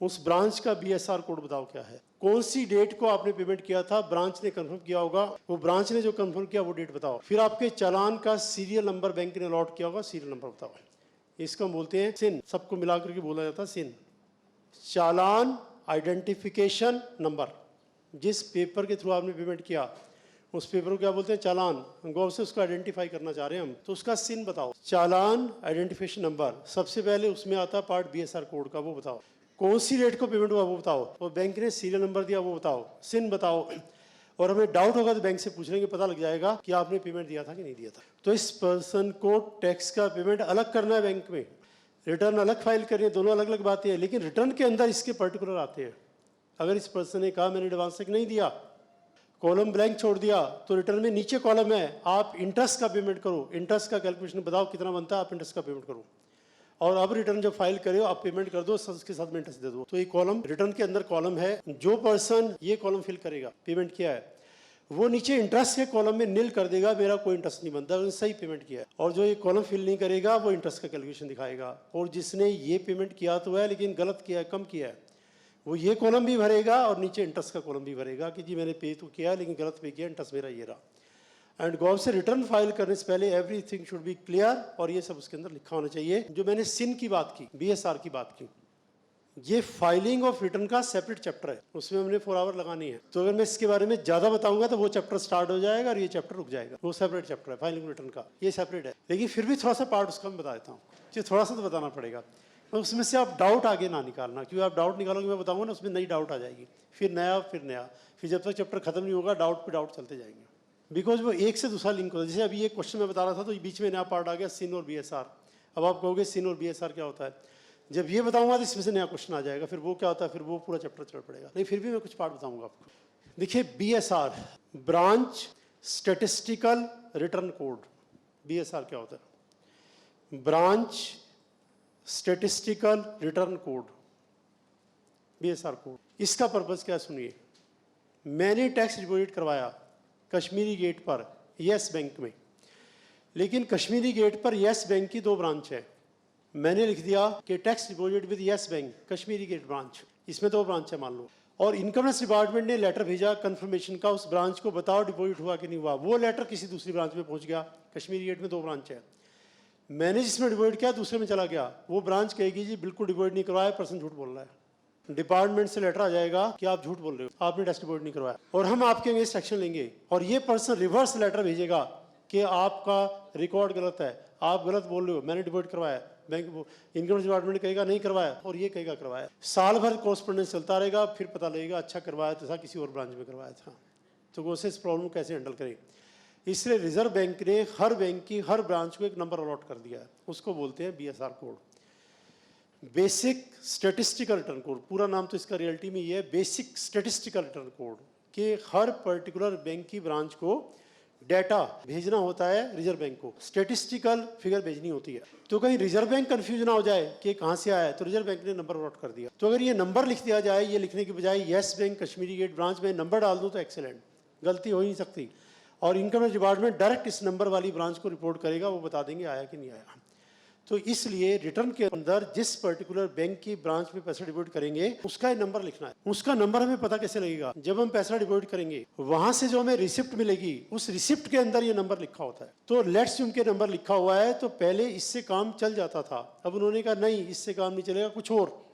उस ब्रांच का BSR कोड बताओ क्या है। कौन सी डेट को आपने पेमेंट किया था? ब्रांच ने कंफर्म किया होगा, वो ब्रांच ने जो कंफर्म किया वो डेट बताओ। फिर आपके चालान का सीरियल नंबर बैंक ने अलॉट किया होगा, सीरियल नंबर बताओ। इसको हम बोलते हैं सिन, सबको मिलाकर के बोला जाता है सिन, चालान आइडेंटिफिकेशन नंबर। जिस पेपर के थ्रू आपने पेमेंट किया उस पेपर को क्या बोलते हैं? चालान। गौर से उसको आइडेंटिफाई करना चाह रहे हैं हम, तो उसका सिन बताओ। चालान आइडेंटिफिकेशन नंबर, सबसे पहले उसमें आता पार्ट BSR कोड का, वो बताओ। कौन सी डेट को पेमेंट हुआ वो बताओ, और बैंक ने सीरियल नंबर दिया वो बताओ, सिन बताओ। और हमें डाउट होगा तो बैंक से पूछ लेंगे, पता लग जाएगा कि आपने पेमेंट दिया था कि नहीं दिया था। तो इस पर्सन को टैक्स का पेमेंट अलग करना है बैंक में, रिटर्न अलग फाइल करनी है, दोनों अलग अलग बातें हैं, लेकिन रिटर्न के अंदर इसके पर्टिकुलर आते हैं। अगर इस पर्सन ने कहा मैंने एडवांस चेक नहीं दिया, कॉलम ब्लैंक छोड़ दिया, तो रिटर्न में नीचे कॉलम है आप इंटरेस्ट का पेमेंट करो, इंटरेस्ट का कैलकुलेशन बताओ कितना बनता है, आप इंटरेस्ट का पेमेंट करो। और अब रिटर्न जब फाइल करे आप पेमेंट कर दो, उसके साथ में इंटरेस्ट दे दो। तो ये कॉलम रिटर्न के अंदर कॉलम है। जो पर्सन ये कॉलम फिल करेगा पेमेंट किया है, वो नीचे इंटरेस्ट के कॉलम में नील कर देगा, मेरा कोई इंटरेस्ट नहीं बनता, उसने सही पेमेंट किया है। और जो ये कॉलम फिल नहीं करेगा वो इंटरेस्ट का कैलकुलेशन दिखाएगा। और जिसने ये पेमेंट किया तो है लेकिन गलत किया है, कम किया है, वो ये कॉलम भी भरेगा और नीचे इंटरेस्ट का कॉलम भी भरेगा कि जी मैंने पे तो किया लेकिन गलत पे किया, इंटरेस्ट मेरा ये रहा। एंड गौर से रिटर्न फाइल करने से पहले एवरीथिंग शुड बी क्लियर, और ये सब उसके अंदर लिखा होना चाहिए। जो मैंने सिन की बात की, BSR की बात की, ये फाइलिंग ऑफ रिटर्न का सेपरेट चैप्टर है, उसमें हमने 4 आवर लगानी है। तो अगर मैं इसके बारे में ज़्यादा बताऊंगा तो वो चैप्टर स्टार्ट हो जाएगा और ये चैप्टर रुक जाएगा। वो सेपरेट चैप्टर है फाइलिंग रिटर्न का, ये सेपरेट है, लेकिन फिर भी थोड़ा सा पार्ट उसका मैं बता देता हूँ, ये थोड़ा सा तो बताना पड़ेगा। और उसमें से आप डाउट आगे ना निकालना, क्योंकि आप डाउट निकालोगे मैं बताऊंगा ना, उसमें नई डाउट आ जाएगी, फिर नया, फिर जब तक चैप्टर खत्म नहीं होगा डाउट पे डाउट चलते जाएंगे, बिकॉज वो एक से दूसरा लिंक होता है। जैसे अभी ये क्वेश्चन मैं बता रहा था तो बीच में नया पार्ट आ गया, सिन और BSR। अब आप कहोगे सिन और BSR क्या होता है, जब ये बताऊंगा तो इसमें से नया क्वेश्चन आ जाएगा, फिर वो क्या होता है, फिर वो पूरा चैप्टर चढ़ पड़ेगा। नहीं, फिर भी मैं कुछ पार्ट बताऊंगा आपको। देखिए BSR, branch statistical return code. BSR क्या होता है, branch statistical return code, BSR code. इसका पर्पस क्या है सुनिए। मैंने टैक्स डिपॉजिट करवाया कश्मीरी गेट पर यस बैंक में, लेकिन कश्मीरी गेट पर यस बैंक की 2 ब्रांच है। मैंने लिख दिया कि tax deposit with Yes Bank Kashmiri Gate branch, इसमें 2 ब्रांच है मान लो, और इनकम टैक्स डिपार्टमेंट ने लेटर भेजा कंफर्मेशन का उस ब्रांच को, बताओ डिपॉजिट हुआ कि नहीं हुआ। वो लेटर किसी दूसरी ब्रांच में पहुंच गया, कश्मीरी गेट में 2 ब्रांच है, मैंने जिसमें डिपॉजिट किया दूसरे में चला गया, वो ब्रांच कहेगी जी बिल्कुल डिपॉजिट नहीं करवाया, पर्सन झूठ बोल रहा है। डिपार्टमेंट से लेटर आ जाएगा कि आप झूठ बोल रहे हो, आपने टैक्स डिपॉजिट नहीं करवाया, और हम आपके अगेंस्ट एक्शन लेंगे। और ये पर्सन रिवर्स लेटर भेजेगा कि आपका रिकॉर्ड गलत है, आप गलत बोल रहे हो, मैंने डिपॉजिट करवाया। बैंक इनकम टैक्स डिपार्टमेंट कहेगा नहीं करवाया, और ये कहेगा करवाया। साल भर कॉरेस्पॉन्डेंस चलता रहेगा, फिर पता लगेगा अच्छा करवाया था, किसी और ब्रांच में करवाया था। तो वो इस प्रॉब्लम कैसे हैंडल करें, इसलिए रिजर्व बैंक ने हर बैंक की हर ब्रांच को एक नंबर अलॉट कर दिया है, उसको बोलते हैं BSR code, basic statistical return code. पूरा नाम तो इसका रियलिटी में ये है, बेसिक स्टैटिस्टिकल रिटर्न कोड, कि हर पर्टिकुलर बैंक की ब्रांच को डाटा भेजना होता है रिजर्व बैंक को, स्टैटिस्टिकल फिगर भेजनी होती है। तो कहीं रिजर्व बैंक कंफ्यूज ना हो जाए कि कहाँ से आया है, तो रिजर्व बैंक ने नंबर अलॉट कर दिया। तो अगर ये नंबर लिख दिया जाए, ये लिखने की बजाय Yes Bank Kashmiri Gate branch में नंबर डाल दूँ तो एक्सेलेंट, गलती हो ही नहीं सकती। और इनकम टैक्स डिपार्टमेंट डायरेक्ट इस नंबर वाली ब्रांच को रिपोर्ट करेगा, वो बता देंगे आया कि नहीं आया। तो इसलिए रिटर्न के अंदर जिस पर्टिकुलर बैंक की ब्रांच में पैसा डिपॉजिट करेंगे उसका नंबर लिखना है। उसका नंबर हमें पता कैसे लगेगा, जब हम पैसा डिपॉजिट करेंगे वहां से जो हमें रिसिप्ट मिलेगी उस रिसिप्ट के अंदर ये नंबर लिखा होता है। तो लेट्स उनके नंबर लिखा हुआ है, तो पहले इससे काम चल जाता था, अब उन्होंने कहा नहीं इससे काम नहीं चलेगा, कुछ और,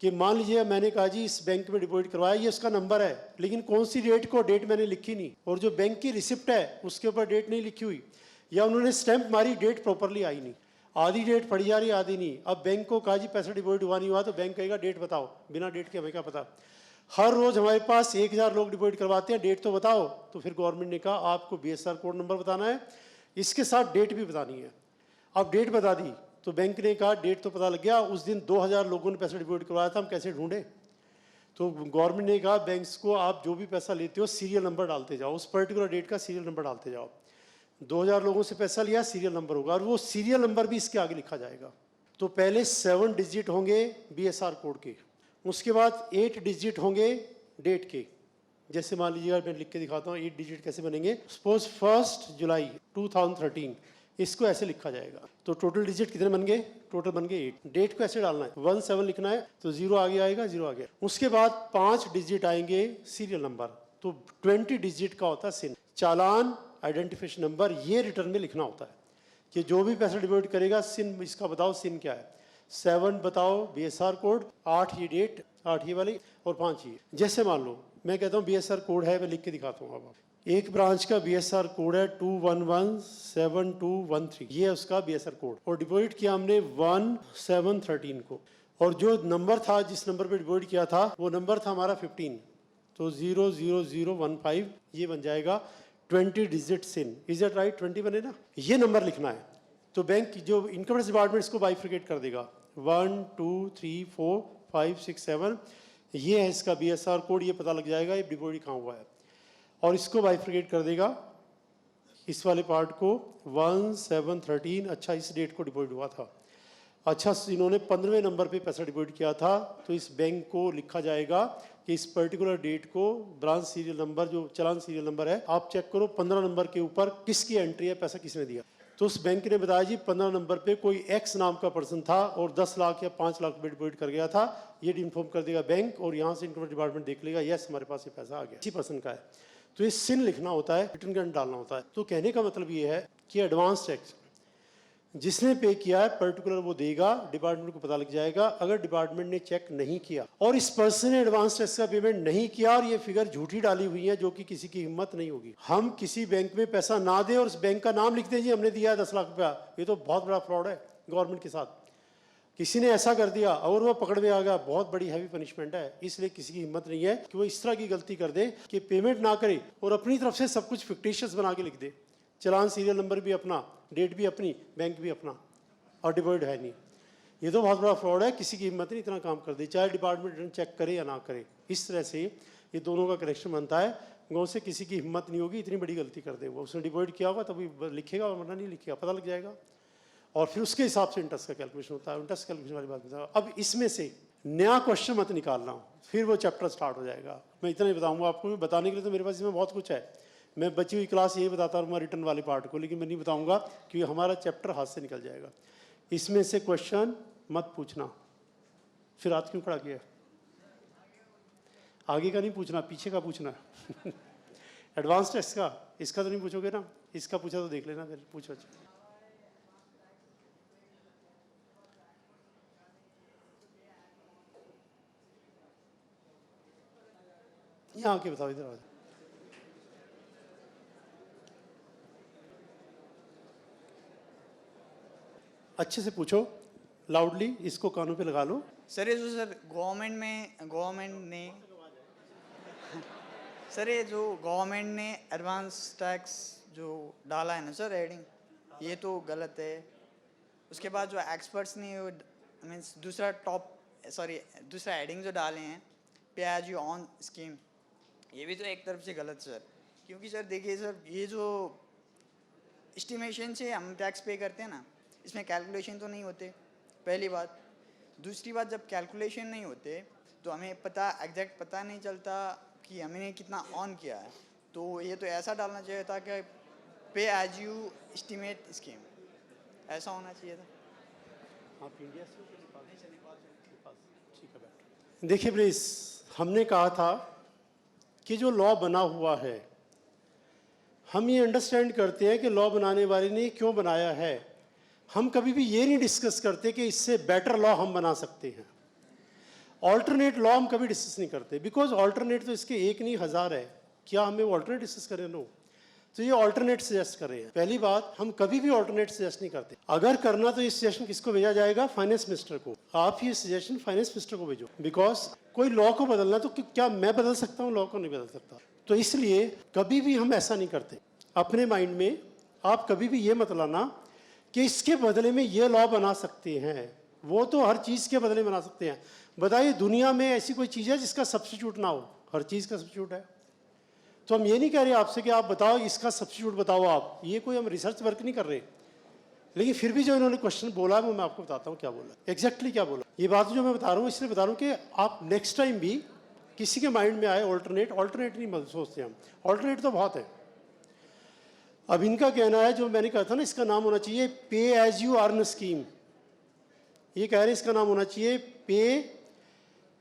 कि मान लीजिए मैंने कहा जी इस बैंक में डिपॉजिट करवाया, ये उसका नंबर है, लेकिन कौन सी डेट को डेट मैंने लिखी नहीं, और जो बैंक की रिसिप्ट है उसके ऊपर डेट नहीं लिखी हुई, या उन्होंने स्टैंप मारी डेट प्रॉपरली आई नहीं, आधी डेट पड़ी जा रही आधी नहीं। अब बैंक को कहा जी पैसा डिपॉजिट हुआ नहीं हुआ, तो बैंक कहेगा डेट बताओ, बिना डेट के हमें क्या पता। हर रोज हमारे पास 1000 लोग डिपॉजिट करवाते हैं, डेट तो बताओ। तो फिर गवर्नमेंट ने कहा आपको BSR कोड नंबर बताना है, इसके साथ डेट भी बतानी है। अब डेट बता दी तो बैंक ने कहा डेट तो पता लग गया, उस दिन 2000 लोगों ने पैसा डिपॉजिट करवाया था, हम कैसे ढूंढे। तो गवर्नमेंट ने कहा बैंक्स को आप जो भी पैसा लेते हो सीरियल नंबर डालते जाओ, उस पर्टिकुलर डेट का सीरियल नंबर डालते जाओ। 2000 लोगों से पैसा लिया, सीरियल नंबर होगा, और वो सीरियल नंबर भी इसके आगे लिखा जाएगा। तो पहले 7 डिजिट होंगे BSR कोड के, उसके बाद 8 डिजिट होंगे डेट के। जैसे मान लीजिएगा मैं लिख के दिखाता हूँ 8 डिजिट कैसे बनेंगे। सपोज 1 जुलाई 2013, इसको ऐसे लिखा जाएगा। तो टोटल डिजिट कितने बन गए, टोटल बन गए 8। डेट को ऐसे डालना है, 17 लिखना है, तो 0 आगे आएगा, 0 आगे। उसके बाद 5 डिजिट आएंगे सीरियल नंबर, तो 20 डिजिट का होता है सिन। चालान आइडेंटिफिकेशन नंबर ये रिटर्न में लिखना होता है कि जो भी पैसा डिपॉजिट करेगा सिन इसका बताओ, सिन क्या है। 7 बताओ BSR कोड, 8 ये डेट, 8 ये वाली, और 5 ये। जैसे मान लो मैं कहता हूँ BSR कोड है, मैं लिख के दिखाता हूँ। अब एक ब्रांच का BSR कोड है 2117213, ये है उसका BSR कोड, और डिपॉजिट किया हमने 1713 को, और जो नंबर था जिस नंबर पे डिपॉजिट किया था वो नंबर था हमारा 15, तो 00015 ये बन जाएगा 20 digit CIN. Is it right, 20 बने ना, ये नंबर लिखना है। तो बैंक जो इनकम टैक्स डिपार्टमेंट इसको बाइफरकेट कर देगा, 1 2 3 4 5 6 7, ये है इसका BSR कोड, ये पता लग जाएगा ये डिपॉजिट कहाँ हुआ है, और इसको बाइफरकेट कर देगा इस वाले पार्ट को 1713। अच्छा इस डेट को डिपॉजिट हुआ था, अच्छा इन्होंने 15वें नंबर पे पैसा डिपॉजिट किया था, तो इस बैंक को लिखा जाएगा कि इस पर्टिकुलर डेट को ब्रांच सीरियल नंबर जो चालान सीरियल नंबर है आप चेक करो 15 नंबर के ऊपर किसकी एंट्री है, पैसा किसने दिया। तो उस बैंक ने बताया जी 15 नंबर पे कोई X नाम का पर्सन था और 10 लाख या 5 लाख रुपये डिपॉजिट कर गया था, ये इन्फॉर्म कर देगा बैंक, और यहाँ से इनकम डिपार्टमेंट देख लेगा यस हमारे पास ये पैसा आ गया, इसी पर्सन का है। तो ये सिन लिखना होता है, रिटर्न के अंदर डालना होता है। तो कहने का मतलब ये है कि एडवांस टैक्स जिसने पे किया है पर्टिकुलर वो देगा, डिपार्टमेंट को पता लग जाएगा। अगर डिपार्टमेंट ने चेक नहीं किया और इस पर्सन ने एडवांस टैक्स का पेमेंट नहीं किया और ये फिगर झूठी डाली हुई है जो कि किसी की हिम्मत नहीं होगी, हम किसी बैंक में पैसा ना दे और उस बैंक का नाम लिख दें जी हमने दिया है 10 लाख रुपया, ये तो बहुत बड़ा फ्रॉड है गवर्नमेंट के साथ। किसी ने ऐसा कर दिया और वो पकड़ में आ गया, बहुत बड़ी हैवी पनिशमेंट है। इसलिए किसी की हिम्मत नहीं है कि वो इस तरह की गलती कर दे कि पेमेंट ना करे और अपनी तरफ से सब कुछ फिक्टिशियस बना के लिख दे, चालान सीरियल नंबर भी अपना, डेट भी अपनी, बैंक भी अपना, और डिपॉजिट है नहीं। ये तो बहुत बड़ा फ्रॉड है। किसी की हिम्मत नहीं इतना काम कर दे, चाहे डिपार्टमेंट रिटर्न चेक करे या ना करे। इस तरह से ये दोनों का कनेक्शन बनता है। गाँव से किसी की हिम्मत नहीं होगी इतनी बड़ी गलती कर दे। वो उसने डिपॉजिट किया होगा तभी लिखेगा, और वरना नहीं लिखेगा, पता लग जाएगा। और फिर उसके हिसाब से इंटरेस्ट का कैलकुलेशन होता है। इंटरेस्ट कैलकुलेशन वाली बात बताऊँ। अब इसमें से नया क्वेश्चन मत निकालना, फिर वो चैप्टर स्टार्ट हो जाएगा। मैं इतना ही बताऊँगा आपको, बताने के लिए तो मेरे पास इसमें बहुत कुछ है। मैं बची हुई क्लास यही बताता रहूँगा रिटर्न वाले पार्ट को, लेकिन मैं नहीं बताऊँगा क्योंकि हमारा चैप्टर हाथ से निकल जाएगा। इसमें से क्वेश्चन मत पूछना। फिर हाथ क्यों खड़ा किया? आगे का नहीं पूछना, पीछे का पूछना। एडवांस टेस्ट का, इसका तो नहीं पूछोगे ना? इसका पूछा तो देख लेना, फिर पूछो। यहाँ आके बताओ, इधर आ। अच्छे से पूछो, लाउडली, इसको कानों पे लगा लो। सर ये जो सर गवर्नमेंट ने सर ये जो गवर्नमेंट ने एडवांस टैक्स जो डाला है ना सर हेडिंग, ये तो गलत है। उसके बाद जो एक्सपर्ट्स ने मीन्स दूसरा हेडिंग जो डाले हैं pay as you on scheme, ये भी तो एक तरफ से गलत सर। क्योंकि सर देखिए सर, ये जो एस्टिमेशन से हम टैक्स पे करते हैं ना, इसमें कैलकुलेशन तो नहीं होते, पहली बात। दूसरी बात, जब कैलकुलेशन नहीं होते तो हमें एग्जैक्ट पता नहीं चलता कि हमने कितना ऑन किया है। तो ये तो ऐसा डालना चाहिए था कि पे एज यू एस्टिमेट स्कीम, ऐसा होना चाहिए था। आप इंडिया से ठीक है। देखिए प्लीज, हमने कहा था कि जो लॉ बना हुआ है, हम ये अंडरस्टैंड करते हैं कि लॉ बनाने वाले ने क्यों बनाया है। हम कभी भी ये नहीं डिस्कस करते कि इससे बेटर लॉ हम बना सकते हैं। ऑल्टरनेट लॉ हम कभी डिस्कस नहीं करते, बिकॉज ऑल्टरनेट तो इसके एक नहीं हज़ार है। क्या हमें वो ऑल्टरनेट डिस्कस करें? नो। तो ये ऑल्टरनेट सजेस्ट कर रहे हैं। पहली बात, हम कभी भी ऑल्टरनेट सजेस्ट नहीं करते। अगर करना तो ये सजेशन किसको भेजा जाएगा? फाइनेंस मिनिस्टर को। आप ये सजेशन फाइनेंस मिनिस्टर को भेजो, बिकॉज कोई लॉ को बदलना तो क्या मैं बदल सकता हूँ? लॉ को नहीं बदल सकता। तो इसलिए कभी भी हम ऐसा नहीं करते। अपने माइंड में आप कभी भी ये मत लाना कि इसके बदले में ये लॉ बना सकते हैं। वो तो हर चीज़ के बदले बना सकते हैं। बताइए, दुनिया में ऐसी कोई चीज़ है जिसका सब्स्टिट्यूट ना हो? हर चीज़ का सब्स्टिट्यूट है। तो हम ये नहीं कह रहे आपसे कि आप बताओ इसका सब्स्टिट्यूट बताओ आप, ये कोई हम रिसर्च वर्क नहीं कर रहे। लेकिन फिर भी जो इन्होंने क्वेश्चन बोला वो मैं आपको बताता हूँ क्या बोला, एग्जैक्टली क्या बोला। ये बात जो मैं बता रहा हूँ इसलिए बता रहा हूँ कि आप नेक्स्ट टाइम भी किसी के माइंड में आए ऑल्टरनेट नहीं सोचते हम। ऑल्टरनेट तो बहुत है। अब इनका कहना है, जो मैंने कहा था ना, इसका नाम होना चाहिए pay as you earn scheme. ये कह रहे हैं इसका नाम होना चाहिए pay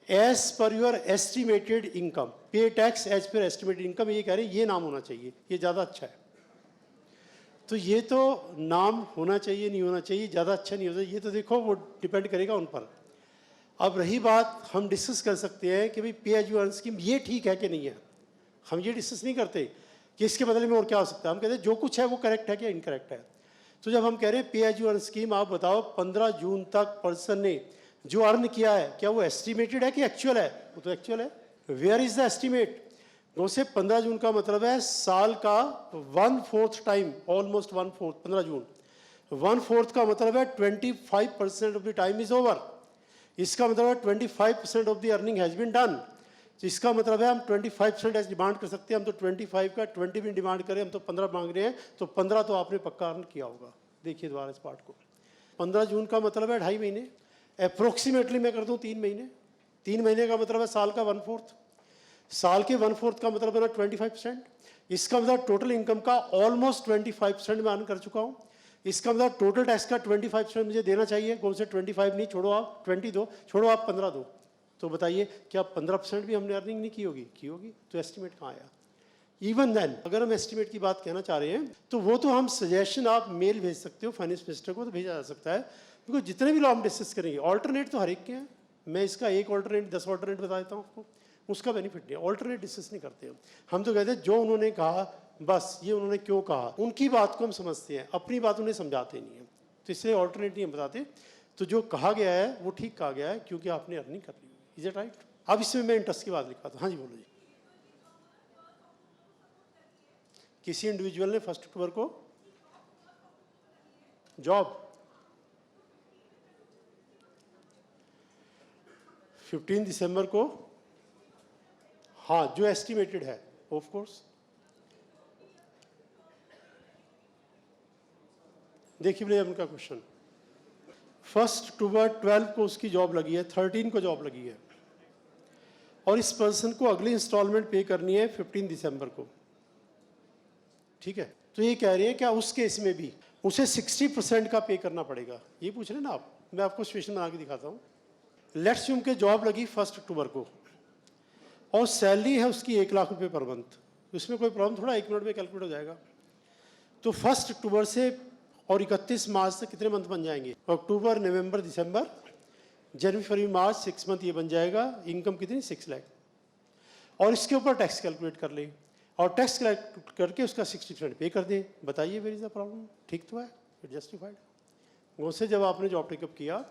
as per your estimated income, pay tax as per estimated income. ये कह रहे हैं ये नाम होना चाहिए, ये ज़्यादा अच्छा है। तो ये तो नाम होना चाहिए, नहीं होना चाहिए, ज़्यादा अच्छा नहीं होता, ये तो देखो वो डिपेंड करेगा उन पर। अब रही बात, हम डिस्कस कर सकते हैं कि भाई पे एज यू अर्न स्कीम ये ठीक है कि नहीं है। हम ये डिस्कस नहीं करते कि इसके बदले में और क्या हो सकता है। हम कहते हैं जो कुछ है वो करेक्ट है क्या इनकरेक्ट है। तो जब हम कह रहे हैं pay as you earn scheme, आप बताओ 15 जून तक पर्सन ने जो अर्न किया है, क्या वो एस्टिमेटेड है कि एक्चुअल है? वो तो एक्चुअल है। Where is the estimate? वो से 15 जून का मतलब है साल का 1/4 टाइम, ऑलमोस्ट 1/4। 15 जून 1/4 का मतलब है 25% of the time is over. इसका मतलब है 25% of the earning has been done. तो इसका मतलब है हम 25% ऐसे डिमांड कर सकते हैं। हम तो 25 का 20 भी डिमांड करें, हम तो 15 मांग रहे हैं, तो 15 तो आपने पक्का अर्न किया होगा। देखिए दोबारा इस पार्ट को। 15 जून का मतलब है 2.5 महीने, अप्रोक्सीमेटली मैं कर दूं 3 महीने। 3 महीने का मतलब है साल का 1/4। साल के 1/4 का मतलब है ना 25%। इसका मतलब टोटल इनकम का ऑलमोस्ट 25% मैं अर्न कर चुका हूँ। इसका मतलब टोटल टैक्स का 25% मुझे देना चाहिए। कौन से 25 नहीं, छोड़ो आप 20 दो, छोड़ो आप 15 दो। तो बताइए क्या 15% भी हमने अर्निंग नहीं की होगी? की होगी। तो एस्टिमेट कहाँ आया? इवन देन अगर हम एस्टिमेट की बात कहना चाह रहे हैं तो वो तो हम सजेशन, आप मेल भेज सकते हो फाइनेंस मिनिस्टर को, तो भेजा जा सकता है। बिकॉज जितने भी लॉ हम डिस्कस करेंगे, ऑल्टरनेट तो हर एक के हैं। मैं इसका एक ऑल्टरनेट 10 ऑल्टरनेट बता देता हूँ आपको, उसका बेनिफिट नहीं है। ऑल्टरनेट डिस्कस नहीं करते हम तो कहते हैं जो उन्होंने कहा, बस ये उन्होंने क्यों कहा, उनकी बात को हम समझते हैं, अपनी बात उन्हें समझाते नहीं है। तो इसलिए ऑल्टरनेट नहीं हम बताते। तो जो कहा गया है वो ठीक कहा गया है, क्योंकि आपने अर्निंग कर ली। Is it right? अब इसमें मैं इंटरेस्ट की बात लिखा था। हाँ जी, बोलो जी। किसी इंडिविजुअल ने 1 अक्टूबर को जॉब, 15 दिसंबर को, हाँ, जो एस्टिमेटेड है ऑफ कोर्स। देखिए भैया उनका क्वेश्चन, 1 अक्टूबर 12 को उसकी जॉब लगी है, 13 को जॉब लगी है, और इस पर्सन को अगली इंस्टॉलमेंट पे करनी है 15 दिसंबर को। ठीक है, तो ये कह रही है क्या उस केस में भी उसे 60% का पे करना पड़ेगा? ये पूछ रहे हैं ना आप। मैं आपको सिचुएशन बना के दिखाता हूँ। लेट्स अस्यूम के जॉब लगी 1 अक्टूबर को और सैलरी है उसकी 1 लाख रुपए पर मंथ। इसमें कोई प्रॉब्लम थोड़ा, 1 मिनट में कैलकुलेट हो जाएगा। तो 1 अक्टूबर से और 31 मार्च तक कितने मंथ बन जाएंगे? अक्टूबर, नवंबर, दिसंबर, जनवरी, फरवरी, मार्च, 6 मंथ ये बन जाएगा। इनकम कितनी? 6 लाख। और इसके ऊपर टैक्स कैलकुलेट कर ले और टैक्स कैलकुलेट करके उसका 60% पे कर दे। बताइए वेयर इज द प्रॉब्लम? ठीक तो है, इट जस्टिफाइड। वो से जब आपने जॉब टेकअप किया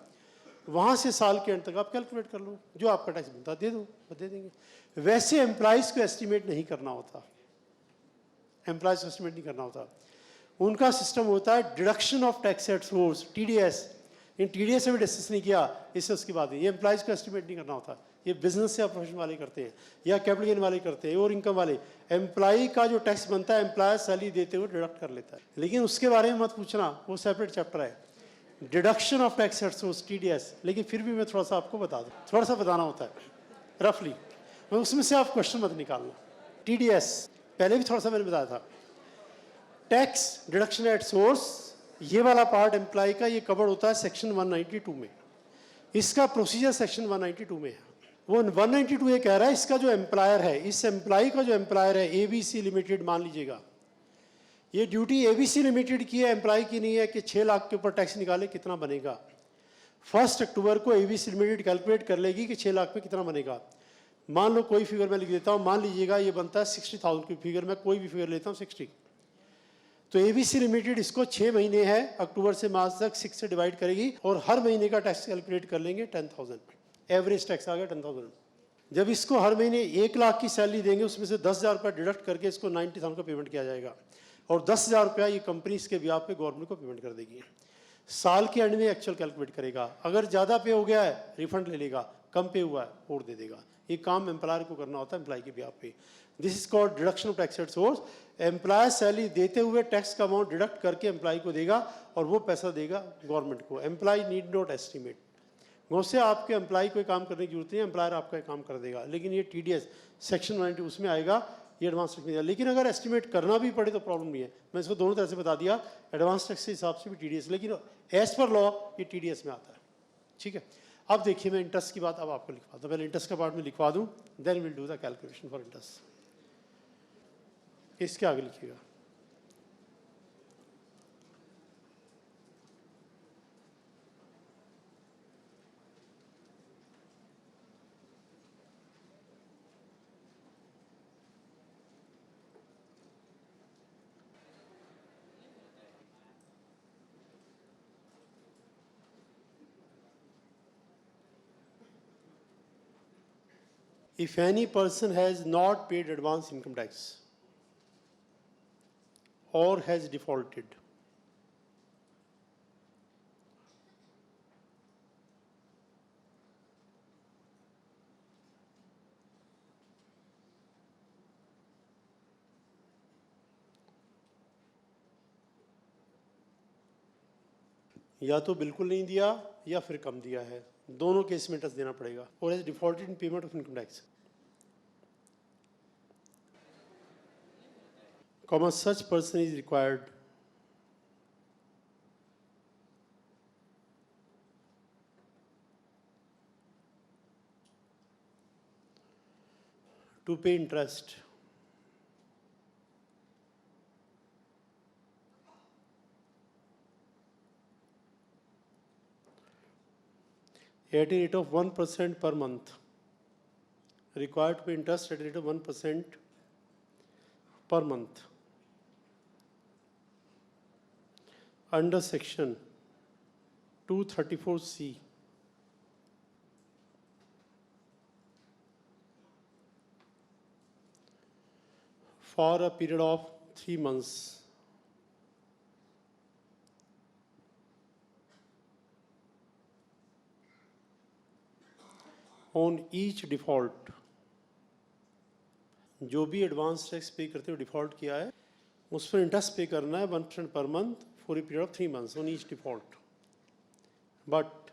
वहाँ से साल के एंड तक आप कैलकुलेट कर लो, जो आपका टैक्स बनता दे दो, दे देंगे। वैसे एम्प्लॉइज़ को एस्टिमेट नहीं करना होता, एम्प्लॉइज़ को एस्टिमेट नहीं करना होता। उनका सिस्टम होता है deduction of tax at source, TDS। In TDS से भी डिस्कस नहीं किया, इससे उसकी बात है। ये एम्प्लॉइज़ को एस्टिमेट नहीं करना होता, ये बिजनेस या प्रोफेशन वाले करते हैं या कैपिटल गेन वाले करते हैं और इनकम वाले। एम्प्लॉई का जो टैक्स बनता है एम्प्लॉयर सैलरी देते हुए डिडक्ट कर लेता है, लेकिन उसके बारे में मत पूछना, वो सेपरेट चैप्टर है, deduction of tax at source, TDS। लेकिन फिर भी मैं थोड़ा सा आपको बता दूँ, थोड़ा सा बताना होता है रफली, उसमें से आप क्वेश्चन मत निकालना। TDS पहले भी थोड़ा सा मैंने बताया था। टैक्स डिडक्शन एट सोर्स, ये वाला पार्ट एम्प्लॉय का ये कवर होता है सेक्शन 192 में। इसका प्रोसीजर सेक्शन 192 में है। वो 192 ये कह रहा है इसका जो एम्प्लॉयर है, इस एम्प्लॉय का जो एम्प्लॉयर है ABC लिमिटेड मान लीजिएगा, ये ड्यूटी ABC लिमिटेड की है, एम्प्लॉय की नहीं है कि 6 लाख के ऊपर टैक्स निकाले कितना बनेगा। 1 अक्टूबर को ABC लिमिटेड कैलकुलेट कर लेगी कि 6 लाख में कितना बनेगा। मान लो कोई फिगर मैं लिख देता हूँ, मान लीजिएगा ये बनता है 60,000 की फिगर, मैं कोई भी फिगर लेता हूँ 60। तो ABC लिमिटेड इसको 6 महीने है, अक्टूबर से मार्च तक 6 से डिवाइड करेगी और हर महीने का टैक्स कैलकुलेट कर लेंगे 10,000। एवरेज टैक्स आ गया 10,000। जब इसको हर महीने 1 लाख की सैलरी देंगे, उसमें से 10,000 रुपये डिडक्ट करके इसको 90,000 का पेमेंट किया जाएगा और 10,000 रुपया ये कंपनी इसके ब्याज पे गवर्नमेंट को पेमेंट कर देगी। साल के एंड में एक्चुअल कैलकुलेट करेगा, अगर ज़्यादा पे हो गया है रिफंड ले लेगा, कम पे हुआ है और दे देगा। ये काम एम्प्लॉयर को करना होता है एम्प्लॉय के ब्याज पे। This is called deduction of tax at source. Employer salary देते हुए टैक्स का अमाउंट डिडक्ट करके एम्प्लॉय को देगा और वो पैसा देगा गवर्नमेंट को। Employee need not estimate. उससे आपके एम्प्लॉय को काम करने की जरूरत नहीं है, एम्प्लॉयर आपका काम कर देगा। लेकिन ये TDS सेक्शन 192 उसमें आएगा, ये एडवांस टैक्स में। लेकिन अगर एस्टिमेट करना भी पड़े तो प्रॉब्लम नहीं है, मैं इसको दोनों तरह से बता दिया, एडवांस टैक्स के हिसाब से भी TDS, लेकिन एज पर लॉ ये TDS में आता है। ठीक है, अब देखिए मैं इंटरेस्ट की बात अब आपको लिखवा दूँ, पहले इंटरेस्ट का पार्ट में लिखवा दूँ, then will do the calculation for interest. इसके आगे लिखिएगा, if any person has not paid advance income tax or has defaulted, या तो बिल्कुल नहीं दिया या फिर कम दिया है, दोनों केस में टैक्स देना पड़ेगा। और has defaulted in payment of income tax, comma such person is required to pay interest at a rate of 1% per month, required to pay interest at a rate of 1% per month under section 234C. For a period of 3 months. On each default, जो भी advance tax पे करते हुए default किया है उस पर interest पे करना है 1% per month for a period of 3 months on each default. But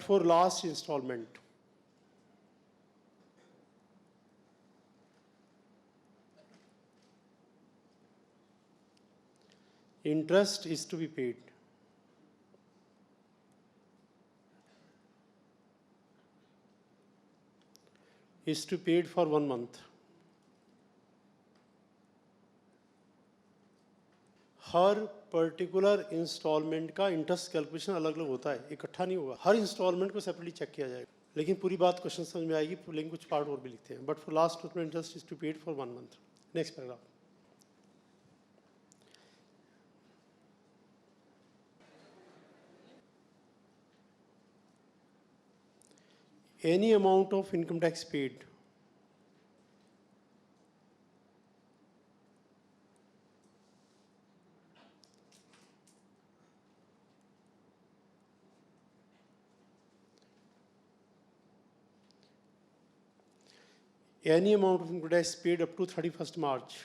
for last installment, interest is to be paid. Is to be paid for 1 month. हर पर्टिकुलर इंस्टॉलमेंट का इंटरेस्ट कैलकुलेशन अलग अलग होता है, इकट्ठा नहीं होगा, हर इंस्टॉलमेंट को सेपरेटली चेक किया जाएगा, लेकिन पूरी बात क्वेश्चन समझ में आएगी, लेकिन कुछ पार्ट और भी लिखते हैं. But for last interest is to paid for 1 month. Next paragraph. Any amount of income tax paid any amount of income tax paid up to 31st March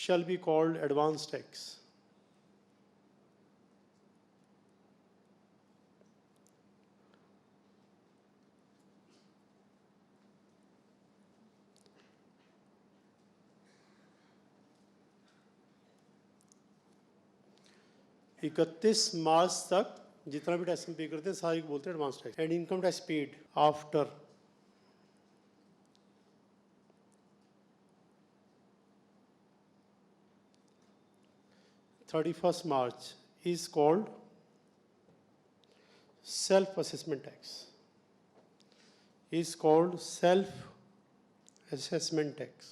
shall be called advance tax. इकतीस मार्च तक जितना भी tax हम पे करते हैं सारी को बोलते हैं advance tax. And income tax paid after 31st March is called self-assessment tax. Is called self-assessment tax.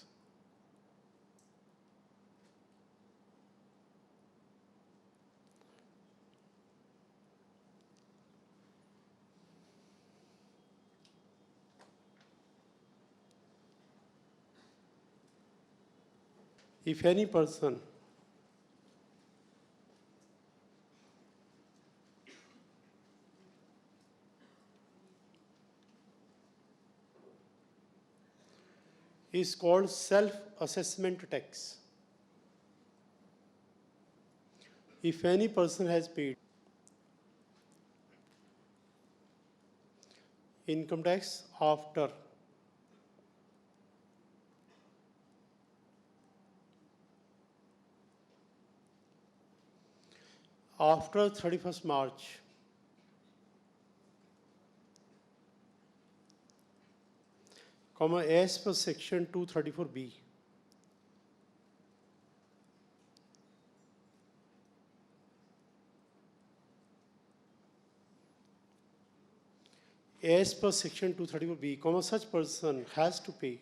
If any person is called self-assessment tax. If any person has paid income tax after after 31st March comma as per section 234B as per section 234B comma such person has to pay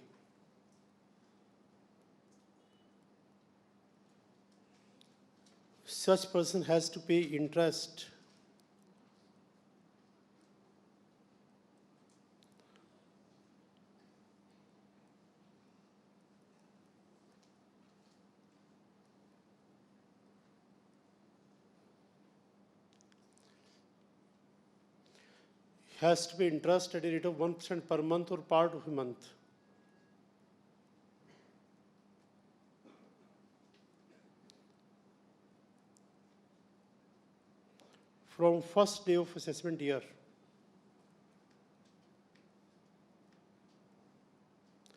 interest at a rate of 1% per month or part of a month. From first day of assessment year.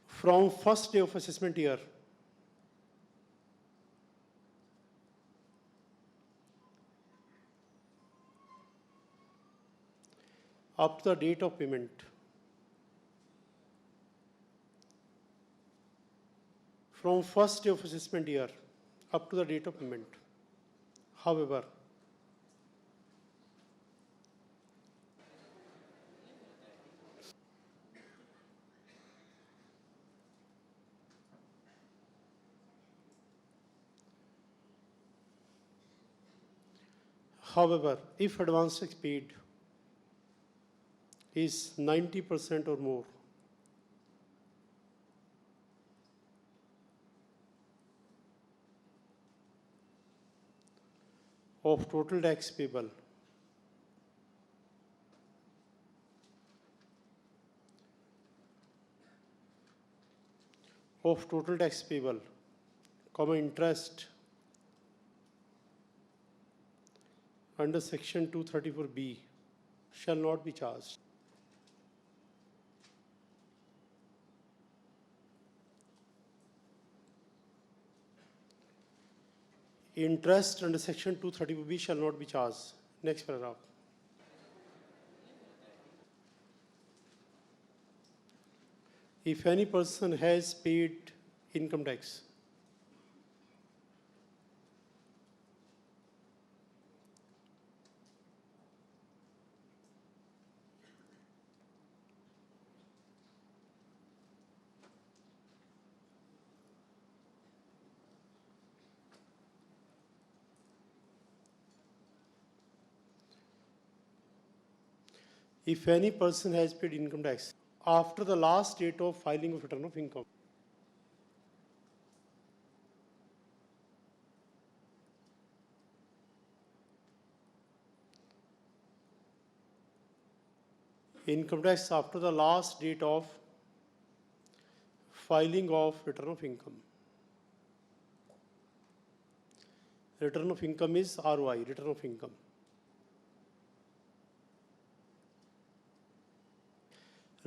From first day of assessment year. Up to the date of payment. from first day of assessment year up to the date of payment. However, if advance tax paid is 90% or more of total tax payable, comma interest under section 234B shall not be charged. Interest under section 234B shall not be charged. Next paragraph. If any person has paid income tax after the last date of filing of return of income, income tax after the last date of filing of return of income. Return of income is ROI, return of income.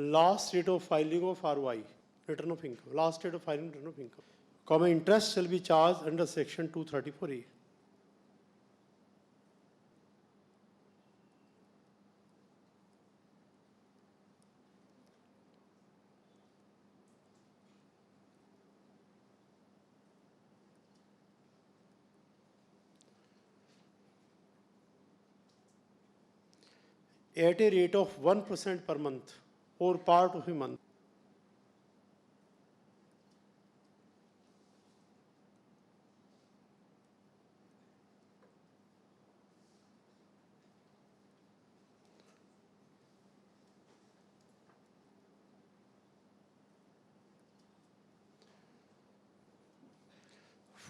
Last date of filing of ROI, return of income. Last date of filing return of income. Comma interest shall be charged under section 234A. At a rate of 1% per month or part of a month.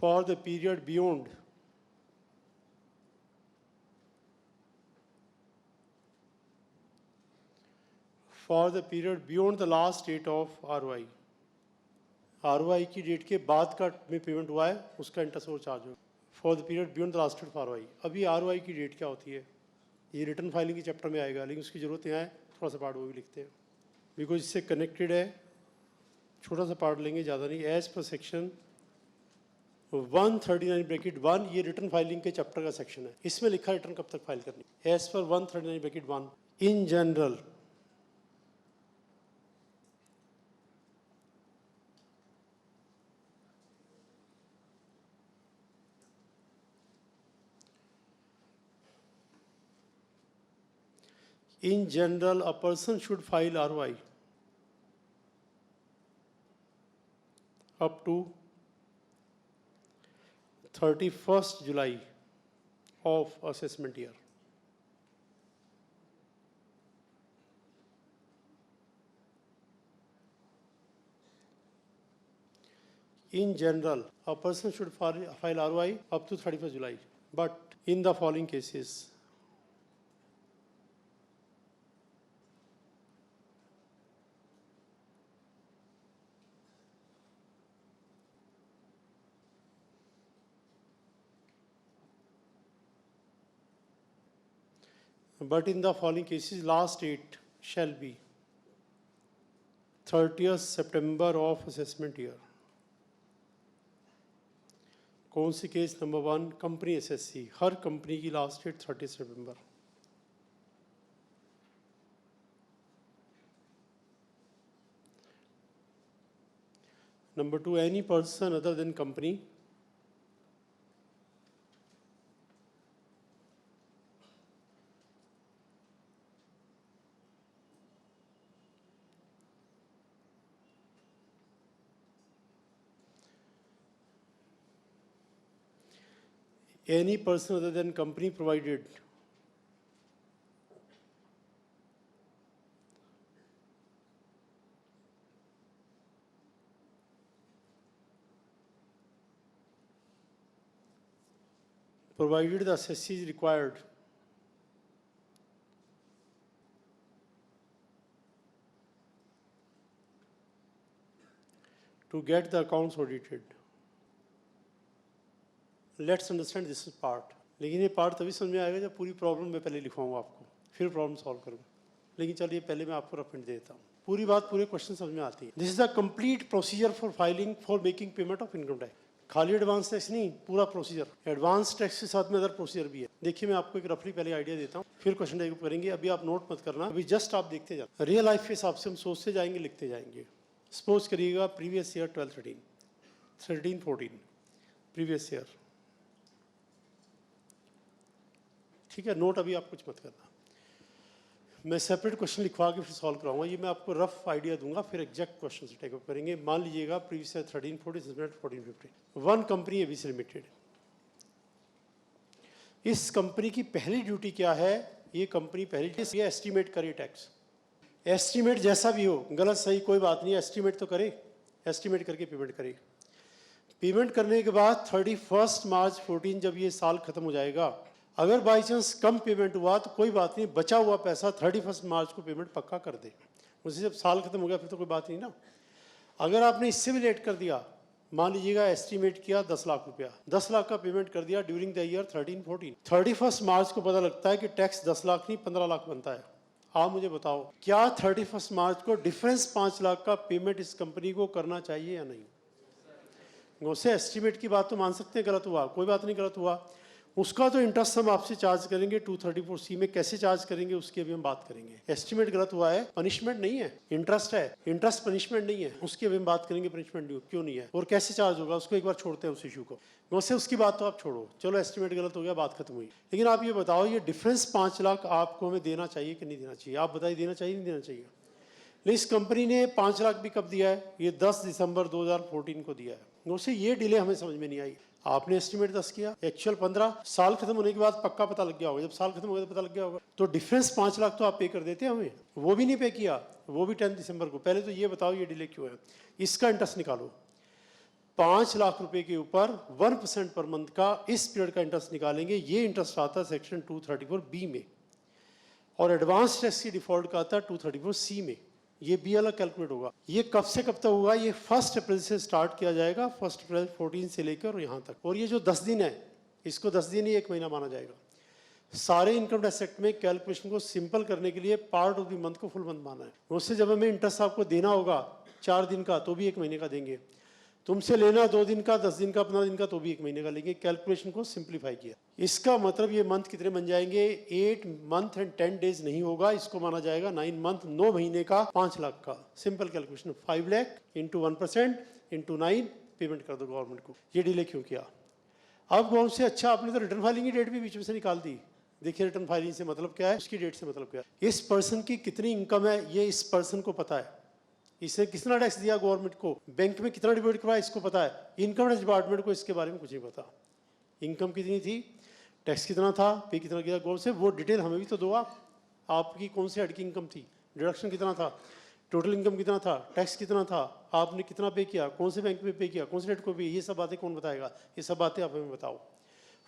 For the period beyond the last date of ROI. ROI की date के बाद का में payment हुआ है उसका interest और charge हो. For the period beyond the last date of ROI. अभी ROI की डेट क्या होती है ये रिटर्न फाइलिंग के चैप्टर में आएगा, लेकिन उसकी ज़रूरत यहाँ है थोड़ा सा पार्ट वो भी लिखते हैं बिकॉज इससे कनेक्टेड है. छोटा सा पार्ट लेंगे, ज़्यादा नहीं. एज पर सेक्शन 139(1) ये रिटर्न फाइलिंग के चैप्टर का सेक्शन है. इसमें लिखा रिटर्न कब तक फाइल करनी. As per 139(1) in general a person should file ROI up to 31st July of assessment year. In general, a person should file ROI up to 31st July, but in the following cases. But in the following cases, last date shall be 30th September of assessment year. कौन सी case? Number 1 company SSC, हर company की last date 30 September. Number 2, any person other than company provided the assessee is required to get the accounts audited. Let's understand this part. लेकिन ये part तभी समझ में आएगा जब पूरी प्रॉब्लम मैं पहले लिखवाऊंगा आपको, फिर प्रॉब्लम सॉल्व करूंगा. लेकिन चलिए पहले मैं आपको रफ हिंट देता हूँ. पूरी बात पूरे क्वेश्चन समझ में आती है. This is the complete procedure for filing for making payment of income tax. खाली एडवांस टैक्स नहीं, पूरा प्रोसीजर. एडवांस टैक्स के साथ में अदर प्रोसीजर भी है. देखिए मैं आपको एक रफली पहले आइडिया देता हूँ, फिर क्वेश्चन टाइप करेंगे. अभी आप नोट मत करना, अभी जस्ट आप देखते जाओ. रियल लाइफ के हिसाब से हम सोचते जाएंगे, लिखते जाएंगे. सपोज करिएगा प्रीवियस ईयर 12-13 प्रीवियस ईयर. ठीक है, नोट अभी आप कुछ मत करना. मैं सेपरेट क्वेश्चन लिखवा के फिर सॉल्व कराऊंगा. ये मैं आपको रफ आइडिया दूंगा, फिर एग्जैक्ट क्वेश्चन से टेकअप करेंगे. मान लीजिएगा previous year 13-14 one company ABC limited. इस कंपनी की पहली ड्यूटी क्या है? ये कंपनी पहली ये एस्टिमेट करे टैक्स. एस्टिमेट जैसा भी हो, गलत सही कोई बात नहीं, एस्टिमेट तो करे. एस्टिमेट करके पेमेंट करे. पेमेंट करने के बाद 31 मार्च 14 जब ये साल खत्म हो जाएगा, अगर बाई चांस कम पेमेंट हुआ तो कोई बात नहीं, बचा हुआ पैसा 31 मार्च को पेमेंट पक्का कर दे. उसे जब साल खत्म हो गया फिर तो कोई बात नहीं ना. अगर आपने इससे भी लेट कर दिया, मान लीजिएगा एस्टिमेट किया 10 लाख रुपया, 10 लाख का पेमेंट कर दिया ड्यूरिंग द ईयर 13-14, 31 मार्च को पता लगता है कि टैक्स 10 लाख नहीं 15 लाख बनता है. आप मुझे बताओ, क्या 31 मार्च को डिफरेंस 5 लाख का पेमेंट इस कंपनी को करना चाहिए या नहीं? उससे एस्टिमेट की बात तो मान सकते हैं गलत हुआ, कोई बात नहीं गलत हुआ. उसका तो इंटरेस्ट हम आपसे चार्ज करेंगे 234C में. कैसे चार्ज करेंगे उसकी अभी हम बात करेंगे. एस्टिमेट गलत हुआ है, पनिशमेंट नहीं है, इंटरेस्ट है. इंटरेस्ट पनिशमेंट नहीं है, उसकी अभी हम बात करेंगे. पनिशमेंट क्यों नहीं है और कैसे चार्ज होगा, उसको एक बार छोड़ते हैं उस इशू को. वैसे उसकी बात तो आप छोड़ो, चलो एस्टिमेट गलत हो गया, बात खत्म हुई. लेकिन आप ये बताओ, ये डिफरेंस 5 लाख आपको हमें देना चाहिए कि नहीं देना चाहिए? आप बताइए, देना चाहिए नहीं देना चाहिए? लेकिन इस कंपनी ने 5 लाख भी कब दिया है? ये 10 दिसंबर 2014 को दिया है. उससे ये डिले हमें समझ में नहीं आई. आपने एस्टिमेट 10 किया, एक्चुअल 15. साल खत्म होने के बाद पक्का पता लग गया होगा, जब साल खत्म हो गया तो पता लग गया होगा, तो डिफरेंस 5 लाख तो आप पे कर देते हमें. वो भी नहीं पे किया, वो भी 10 दिसंबर को. पहले तो ये बताओ ये डिले क्यों है? इसका इंटरेस्ट निकालो. 5 लाख रुपए के ऊपर 1% पर मंथ का इस पीरियड का इंटरेस्ट निकालेंगे. ये इंटरेस्ट आता है सेक्शन 234B में, और एडवांस टैक्स की डिफॉल्ट का आता है 234C में. ये भी अलग कैलकुलेट होगा. ये कब से कब तक होगा? ये 1 अप्रैल से स्टार्ट किया जाएगा, 1 अप्रैल 14 से लेकर और यहाँ तक. और ये जो 10 दिन है, इसको 10 दिन ही 1 महीना माना जाएगा. सारे इनकम टैक्स एक्ट में कैलकुलेशन को सिंपल करने के लिए पार्ट ऑफ द मंथ को फुल मंथ माना है. उससे जब हमें इंटरेस्ट आपको देना होगा 4 दिन का, तो भी 1 महीने का देंगे. तुमसे लेना 2 दिन का, 10 दिन का, 15 दिन का, तो भी 1 महीने का लेंगे. कैलकुलेशन को सिंप्लीफाई किया. इसका मतलब ये मंथ कितने बन जाएंगे? 8 मंथ एंड 10 डेज नहीं होगा, इसको माना जाएगा 9 मंथ, 9 महीने का 5 लाख का. Simple calculation. 5 lakh into 1% into 9 payment कर दो गवर्नमेंट को. ये डिले क्यों किया? अब गवर्नमेंट से, अच्छा आपने तो रिटर्न फाइलिंग की डेट भी बीच में से निकाल दी. देखिए रिटर्न फाइलिंग से मतलब क्या है, उसकी डेट से मतलब क्या है. इस पर्सन की कितनी इनकम है ये इस पर्सन को पता है. इसने कितना टैक्स दिया गवर्नमेंट को, बैंक में कितना डिपॉजिट करवाया इसको पता है. इनकम टैक्स डिपार्टमेंट को इसके बारे में कुछ नहीं पता. इनकम कितनी थी, टैक्स कितना था, पे कितना किया गवर्नमेंट से, वो डिटेल हमें भी तो दो. आपकी कौन सी हेड की इनकम थी, डिडक्शन कितना था, टोटल इनकम कितना था, टैक्स कितना था, आपने कितना पे किया, कौन से बैंक में पे किया, कौन से डेट को पे, ये सब बातें कौन बताएगा? ये सब बातें आप हमें बताओ.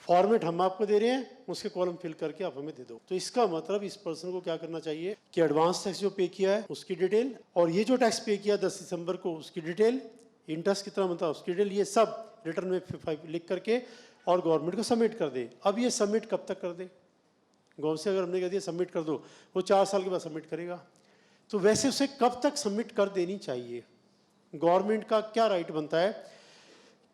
फॉर्मेट हम आपको दे रहे हैं, उसके कॉलम फिल करके आप हमें दे दो. तो इसका मतलब इस पर्सन को क्या करना चाहिए कि एडवांस टैक्स जो पे किया है उसकी डिटेल, और ये जो टैक्स पे किया 10 दिसंबर को उसकी डिटेल, इंटरेस्ट कितना बनता है उसकी डिटेल, ये सब रिटर्न में लिख करके और गवर्नमेंट को सबमिट कर दे. अब ये सबमिट कब तक कर दे? गवर्नमेंट से अगर हमने कह दिया सबमिट कर दो, वो 4 साल के बाद सबमिट करेगा. तो वैसे उसे कब तक सबमिट कर देनी चाहिए? गवर्नमेंट का क्या राइट बनता है?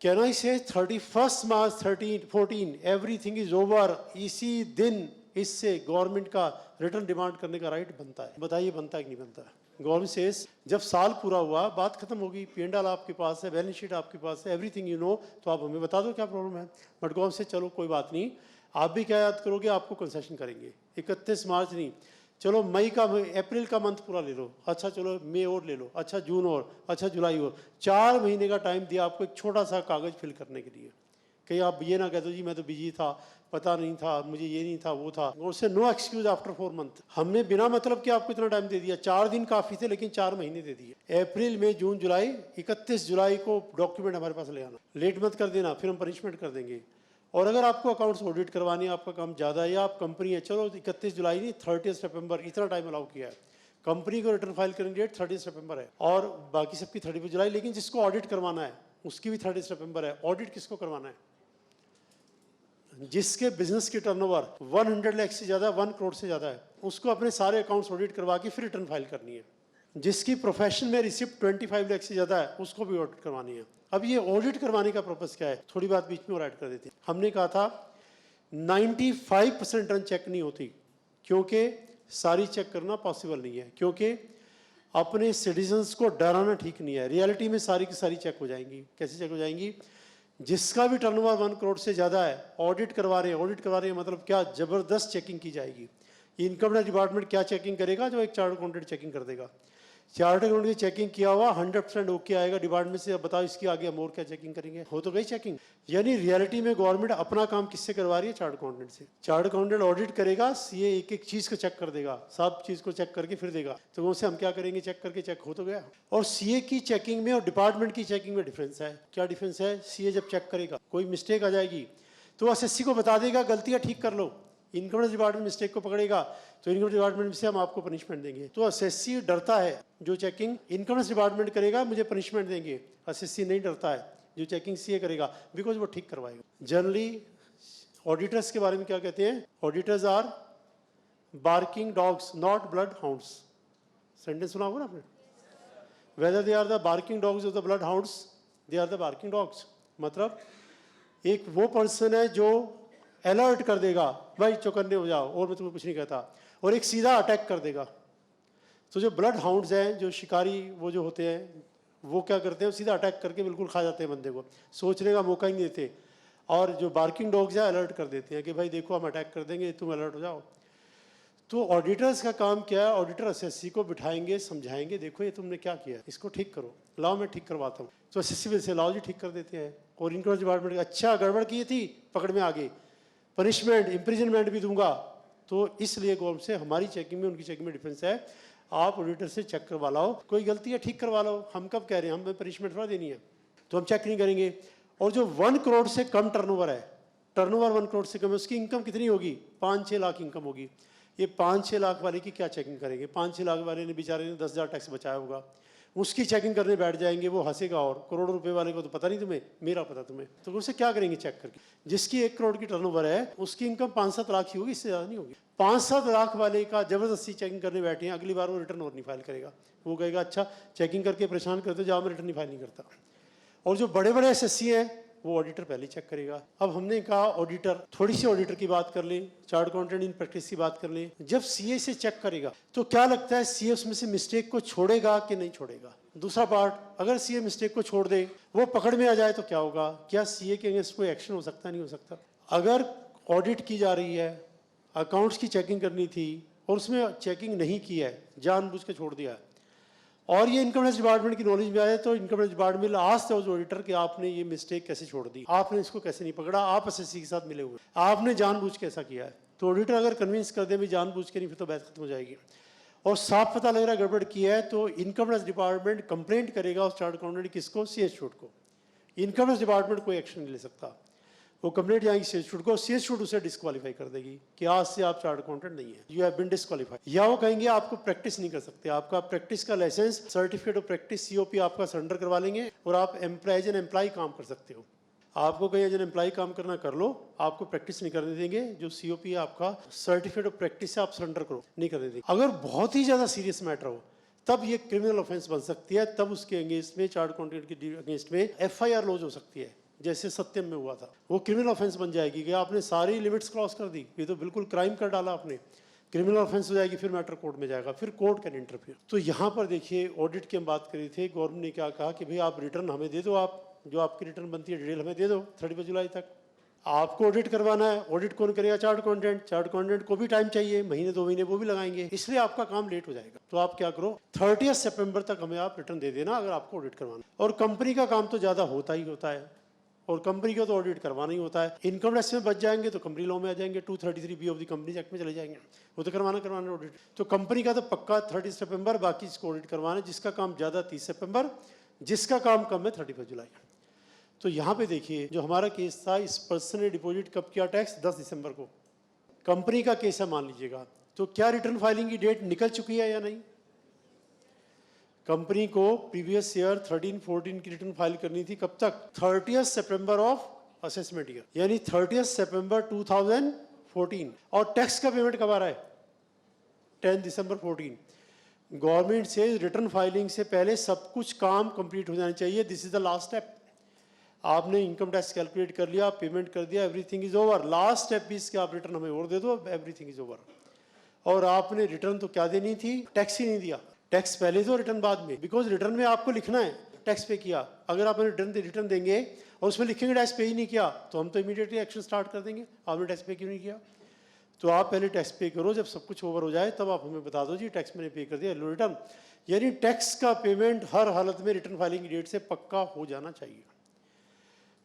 Can I say 31 March 13-14 everything is over, इसी दिन इससे गवर्नमेंट का रिटर्न डिमांड करने का राइट बनता है? बताइए बनता है कि नहीं बनता है? गवर्नमेंट सेज जब साल पूरा हुआ बात खत्म होगी, P&L आपके पास है, बैलेंस शीट आपके पास है, एवरीथिंग यू नो, तो आप हमें बता दो क्या प्रॉब्लम है। बट गवर्नमेंट से चलो कोई बात नहीं, आप भी क्या याद करोगे, आपको कंसेशन करेंगे 31 मार्च नहीं, चलो मई का, अप्रैल का मंथ पूरा ले लो, अच्छा चलो मई और ले लो, अच्छा जून और, अच्छा जुलाई और, 4 महीने का टाइम दिया आपको एक छोटा सा कागज़ फिल करने के लिए। कहीं आप ये ना कह दो जी मैं तो बिजी था, पता नहीं था, मुझे ये नहीं था, वो था, और उससे नो एक्सक्यूज आफ्टर 4 मंथ। हमने बिना मतलब कि आपको इतना टाइम दे दिया, 4 दिन काफ़ी थे लेकिन 4 महीने दे दिए। अप्रैल मई जून जुलाई, 31 जुलाई को डॉक्यूमेंट हमारे पास ले आना, लेट मत कर देना, फिर हम पनिशमेंट कर देंगे। और अगर आपको अकाउंट्स ऑडिट करवानी है, आपका काम ज़्यादा है या आप कंपनी है, चलो 31 जुलाई नहीं 30 सितंबर इतना टाइम अलाउ किया है। कंपनी को रिटर्न फाइल करने डेट 30 सितंबर है और बाकी सबकी 30 जुलाई, लेकिन जिसको ऑडिट करवाना है उसकी भी 30 सितंबर है। ऑडिट किसको करवाना है? जिसके बिजनेस की टर्नओवर 100 लाख से ज़्यादा, 1 करोड़ से ज़्यादा है, उसको अपने सारे अकाउंट्स ऑडिट करवा के फिर रिटर्न फाइल करनी है। जिसकी प्रोफेशन में रिसिप्ट 25 लाख से ज़्यादा है, उसको भी ऑडिट करवानी है। अब ये ऑडिट करवाने का पर्पज़ क्या है, थोड़ी बात बीच में और ऐड कर देते हैं। हमने कहा था 95% रन चेक नहीं होती, क्योंकि सारी चेक करना पॉसिबल नहीं है, क्योंकि अपने सिटीजन्स को डराना ठीक नहीं है। रियलिटी में सारी की सारी चेक हो जाएंगी। कैसे चेक हो जाएंगी? जिसका भी टर्नओवर 1 करोड़ से ज़्यादा है, ऑडिट करवा रहे हैं। ऑडिट करवा रहे हैं मतलब क्या, ज़बरदस्त चेकिंग की जाएगी। इनकम टैक्स डिपार्टमेंट क्या चेकिंग करेगा? जो एक चार्टर्ड अकाउंटेंट चेकिंग कर देगा। चार्टर्ड अकाउंटेंट की चेकिंग किया हुआ 100% ओके आएगा डिपार्टमेंट से। अब बताओ इसकी आगे हम और क्या चेकिंग करेंगे? हो तो गई चेकिंग। यानी रियलिटी में गवर्नमेंट अपना काम किससे करवा रही है? चार्टर्ड अकाउंटेंट से। चार्टर्ड अकाउंटेंट ऑडिट करेगा, सीए एक एक चीज़ को चेक कर देगा, सब चीज़ को चेक करके फिर देगा। तो उनसे हम क्या करेंगे? चेक करके, चेक हो तो गया। और सीए की चेकिंग में और डिपार्टमेंट की चेकिंग में डिफरेंस है। क्या डिफरेंस है? सीए जब चेक करेगा, कोई मिस्टेक आ जाएगी तो एसएससी को बता देगा, गलतियाँ ठीक कर लो। इनकम टैक्स डिपार्टमेंट मिस्टेक को पकड़ेगा तो इनकम डिपार्टमेंट से हम आपको पनिशमेंट देंगे। तो एसएससी डरता है जो चेकिंग इनकम टैक्स डिपार्टमेंट करेगा मुझे पनिशमेंट देंगे। एसएससी नहीं डरता है जो चेकिंग सीए करेगा, बिकॉज वो ठीक करवाएगा। जनरली ऑडिटर्स के बारे में क्या कहते हैं? Auditors are barking dogs not bloodhounds. Sentence सुना होगा ना आपने? Whether they are the barking dogs of the bloodhounds, they are the barking dogs. मतलब एक वो पर्सन है जो अलर्ट कर देगा, भाई चौकन्ने हो जाओ और मैं तुम्हें कुछ नहीं कहता, और एक सीधा अटैक कर देगा। तो जो ब्लड हाउंड्स हैं, जो शिकारी वो जो होते हैं, वो क्या करते हैं? सीधा अटैक करके बिल्कुल खा जाते हैं बंदे को, सोचने का मौका ही नहीं देते। और जो बार्किंग डॉग्स हैं अलर्ट कर देते हैं कि भाई देखो हम अटैक कर देंगे, तुम अलर्ट हो जाओ। तो ऑडिटर्स का काम क्या है? ऑडिटर एसएससी को बिठाएंगे, समझाएंगे, देखो ये तुमने क्या किया, इसको ठीक करो, लाओ मैं ठीक करवाता हूँ। तो एसएससी में से लाओ जी ठीक कर देते हैं। और इनकम डिपार्टमेंट अच्छा गड़बड़ की थी, पकड़ में आ गए, पनिशमेंट इम्प्रिजनमेंट भी दूंगा। तो इसलिए गवर्नमेंट से हमारी चेकिंग में उनकी चेकिंग में डिफरेंस है। आप ऑडिटर से चेक करवा लाओ, कोई गलती है ठीक करवा लो। हम कब कह रहे हैं हमें पनिशमेंट थोड़ा देनी है, तो हम चेक नहीं करेंगे। और जो 1 करोड़ से कम टर्नओवर है, टर्नओवर 1 करोड़ से कम है, उसकी इनकम कितनी होगी? 5-6 लाख इनकम होगी। ये 5-6 लाख वाले की क्या चेकिंग करेंगे? 5-6 लाख वाले ने बेचारे ने 10,000 टैक्स बचाया होगा, उसकी चेकिंग करने बैठ जाएंगे, वो हंसेगा। और करोड़ों रुपए वाले को तो पता नहीं तुम्हें, मेरा पता तुम्हें, तो उससे क्या करेंगे चेक करके? जिसकी 1 करोड़ की टर्नओवर है उसकी इनकम 5-7 लाख ही होगी, इससे ज़्यादा नहीं होगी। 5-7 लाख वाले का जबरदस्ती चेकिंग करने बैठे हैं, अगली बार वो रिटर्न और नहीं फाइल करेगा। वो कहेगा अच्छा चेकिंग करके परेशान करते जाओ, मैं रिटर्न नहीं फाइल नहीं करता। और जो बड़े बड़े एसएससी हैं वो ऑडिटर पहले चेक करेगा। अब हमने कहा ऑडिटर, थोड़ी सी ऑडिटर की बात कर लें, चार्टर्ड अकाउंटेंट इन प्रैक्टिस की बात कर लें। जब सीए से चेक करेगा तो क्या लगता है सीए उसमें से मिस्टेक को छोड़ेगा कि नहीं छोड़ेगा? दूसरा पार्ट, अगर सीए मिस्टेक को छोड़ दे, वो पकड़ में आ जाए तो क्या होगा? क्या सीए के अगेंस्ट कोई एक्शन हो सकता है? नहीं हो सकता। अगर ऑडिट की जा रही है, अकाउंट्स की चेकिंग करनी थी और उसमें चेकिंग नहीं की है, जानबूझ के छोड़ दिया है, और ये इनकम टैक्स डिपार्टमेंट की नॉलेज में आया, तो इनकम टैक्स डिपार्टमेंट आज तो ऑडिटर कि आपने ये मिस्टेक कैसे छोड़ दी, आपने इसको कैसे नहीं पकड़ा, आप एसएससी के साथ मिले हुए, आपने जानबूझ के ऐसा किया है। तो ऑडिटर अगर कन्विंस कर दे भी जानबूझ के नहीं, फिर तो बात खत्म हो जाएगी। और साफ पता लग रहा है गड़बड़ की है, तो इनकम टैक्स डिपार्टमेंट कंप्लेंट करेगा उस चार्टर्ड अकाउंटेंट किसको? सीएस शूट को। इनकम टैक्स डिपार्टमेंट कोई एक्शन नहीं ले सकता। वो कंप्लेंट जाएगी सीएस शूट को, सीएस शूट उसे डिस्क्वालीफाई कर देगी कि आज से आप चार्टर्ड अकाउंटेंट नहीं है, यू हैव बीन डिस्क्वालीफाइड। या वो कहेंगे आपको प्रैक्टिस नहीं कर सकते, आपका प्रैक्टिस का licence, certificate of practice COP आपका सरेंडर करवा लेंगे और आप एज एन एम्प्लॉय काम कर सकते हो। आपको कहीं एज एन एम्प्लॉय काम करना कर लो, आपको प्रैक्टिस नहीं करने देंगे। जो सीओपी है आपका सर्टिफिकेट ऑफ प्रैक्टिस से आप सरेंडर करो, नहीं करने देंगे। अगर बहुत ही ज़्यादा सीरियस मैटर हो तब ये क्रिमिनल ऑफेंस बन सकती है, तब उसके अगेंस्ट में चार्टर्ड अकाउंटेंट के अगेंस्ट में एफआईआर लॉज हो सकती है, जैसे सत्यम में हुआ था। वो क्रिमिनल ऑफेंस बन जाएगी कि आपने सारी लिमिट्स क्रॉस कर दी, ये तो बिल्कुल क्राइम कर डाला आपने। क्रिमिनल ऑफेंस हो जाएगी, फिर मैटर कोर्ट में जाएगा, फिर कोर्ट कैन इंटरफियर। तो यहाँ पर देखिए ऑडिट की हम बात करी थे, गवर्नमेंट ने क्या कहा कि भाई आप रिटर्न हमें दे दो, आप जो आपकी रिटर्न बनती है डिटेल हमें दे दो 31 जुलाई तक। आपको ऑडिट करवाना है, ऑडिट कौन करेगा? Chart accountant. चार्ट अकाउंटेंट को भी टाइम चाहिए, महीने 2 महीने वो भी लगाएंगे, इसलिए आपका काम लेट हो जाएगा। तो आप क्या करो, 30 सितंबर तक हमें आप रिटर्न दे देना अगर आपको ऑडिट करवाना। और कंपनी का काम तो ज़्यादा होता ही होता है, और कंपनी का तो ऑडिट करवाना ही होता है। इनकम टैक्स में बच जाएंगे तो कंपनी लॉ में आ जाएंगे, 233B of the companies act में चले जाएंगे, वो तो करवाना ऑडिट। तो कंपनी का तो पक्का 30 सितंबर, बाकी इसको ऑडिट करवाना, जिसका काम ज़्यादा 30 सितंबर, जिसका काम कम है 31 जुलाई। तो यहाँ पे देखिए जो हमारा केस था, इस पर्सन ने डिपॉजिट कब किया टैक्स? 10 दिसंबर को। कंपनी का केस है मान लीजिएगा, तो क्या रिटर्न फाइलिंग की डेट निकल चुकी है या नहीं? कंपनी को प्रीवियस ईयर 13-14 की रिटर्न फाइल करनी थी, कब तक? 30 सितंबर ऑफ असेसमेंट ईयर, यानी 30 सितंबर 2014। और टैक्स का पेमेंट कब आ रहा है? 10 दिसंबर 14। गवर्नमेंट से रिटर्न फाइलिंग से पहले सब कुछ काम कंप्लीट हो जाना चाहिए। This is the last step. आपने इनकम टैक्स कैलकुलेट कर लिया, पेमेंट कर दिया, everything is over. Last step is कि आप रिटर्न हमें और दे दो, एवरीथिंग इज ओवर। और आपने रिटर्न तो क्या देनी थी? टैक्स ही नहीं दिया। टैक्स पहले दो, रिटर्न बाद में, बिकॉज रिटर्न में आपको लिखना है टैक्स पे किया। अगर आप रिटर्न देंगे और उसमें लिखेंगे टैक्स पे ही नहीं किया, तो हम तो इमीडिएटली एक्शन स्टार्ट कर देंगे, आपने टैक्स पे क्यों नहीं किया। तो आप पहले टैक्स पे करो, जब सब कुछ ओवर हो जाए तब आप हमें बता दो जी टैक्स मैंने पे कर दिया, लो रिटर्न। यानी टैक्स का पेमेंट हर हालत में रिटर्न फाइलिंग की डेट से पक्का हो जाना चाहिए।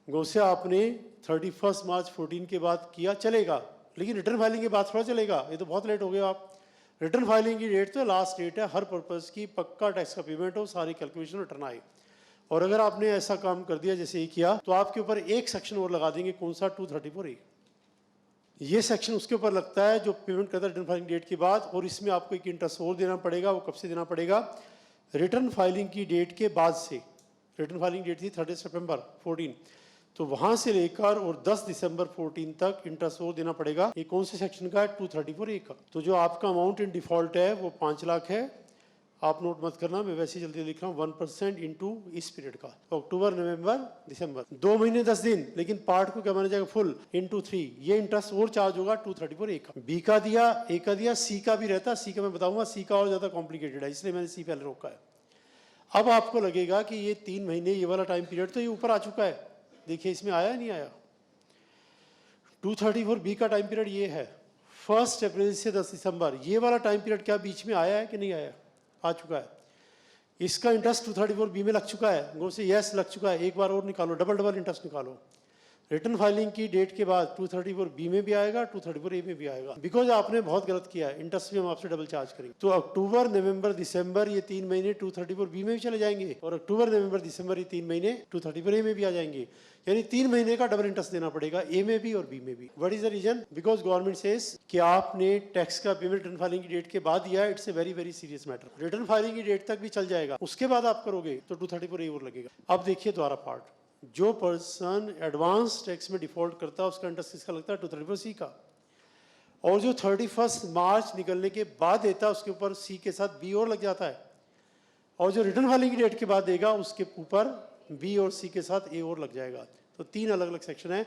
गौसे आपने 31 मार्च 14 के बाद किया चलेगा, लेकिन रिटर्न फाइलिंग के बाद थोड़ा चलेगा, ये तो बहुत लेट हो गया। आप रिटर्न फाइलिंग की डेट तो लास्ट डेट है हर पर्पज़ की, पक्का टैक्स का पेमेंट हो, सारी कैलकुलेशन रिटर्न आए। और अगर आपने ऐसा काम कर दिया जैसे ये किया, तो आपके ऊपर एक सेक्शन और लगा देंगे, कौन सा? 234A। ये सेक्शन उसके ऊपर लगता है जो पेमेंट करता है रिटर्न फाइलिंग डेट के बाद, और इसमें आपको एक इंटरेस्ट और देना पड़ेगा। वो कब से देना पड़ेगा? रिटर्न फाइलिंग की डेट के बाद से। रिटर्न फाइलिंग डेट थी 30 सितंबर 14, तो वहां से लेकर और 10 दिसंबर 14 तक इंटरेस्ट और देना पड़ेगा। ये कौन से सेक्शन का है? 234A का। तो जो आपका अमाउंट इन डिफॉल्ट है वो 5 लाख है। आप नोट मत करना, मैं वैसे ही जल्दी लिख रहा हूँ। 1% इंटू इस पीरियड का, अक्टूबर नवंबर दिसंबर, 2 महीने 10 दिन, लेकिन पार्ट को क्या माना जाएगा? Full into 3। ये इंटरेस्ट और चार्ज होगा 234A का। बी का दिया, ए का दिया, सी का भी रहता, सी का मैं बताऊंगा, सी का और ज्यादा कॉम्प्लिकेटेड है, इसलिए मैंने सी पहले रोका है। अब आपको लगेगा कि ये 3 महीने ये वाला टाइम पीरियड तो ये ऊपर आ चुका है, देखिए इसमें आया नहीं आया। 234B का टाइम पीरियड ये है, 1 अप्रैल से 10 दिसंबर, ये वाला टाइम पीरियड क्या बीच में आया है कि नहीं आया? आ चुका है। इसका इंटरेस्ट 234B में लग चुका है, गो से यस लग चुका है। एक बार और निकालो, डबल इंटरेस्ट निकालो। रिटर्न फाइलिंग की डेट के बाद 234B में भी आएगा, 234A में भी आएगा, बिकॉज आपने बहुत गलत किया है। इंटरेस्ट भी हम आपसे डबल चार्ज करेंगे। तो अक्टूबर नवंबर दिसंबर ये 3 महीने 234B में भी चले जाएंगे, और अक्टूबर नवंबर दिसंबर ये 3 महीने 234A में भी आ जाएंगे। यानी 3 महीने का डबल इंटरेस्ट देना पड़ेगा, ए में भी और बी में भी। What is the reason? Because government says कि आपने टैक्स का पेमेंट रिटर्न फाइलिंग की डेट के बाद दिया है। It's a very very serious matter. Return filing की डेट तक भी चल जाएगा, उसके बाद आप करोगे तो 234A और लगेगा। अब देखिए द्वारा पार्ट, जो पर्सन एडवांस टैक्स में डिफॉल्ट करता है उसका इंटरेस्ट किसका लगता है? 234C का। और जो 31 मार्च निकलने के बाद देता है उसके ऊपर सी के साथ बी और लग जाता है, और जो रिटर्न फाइलिंग की डेट के बाद देगा उसके ऊपर बी और सी के साथ ए और लग जाएगा। तो 3 अलग अलग सेक्शन है,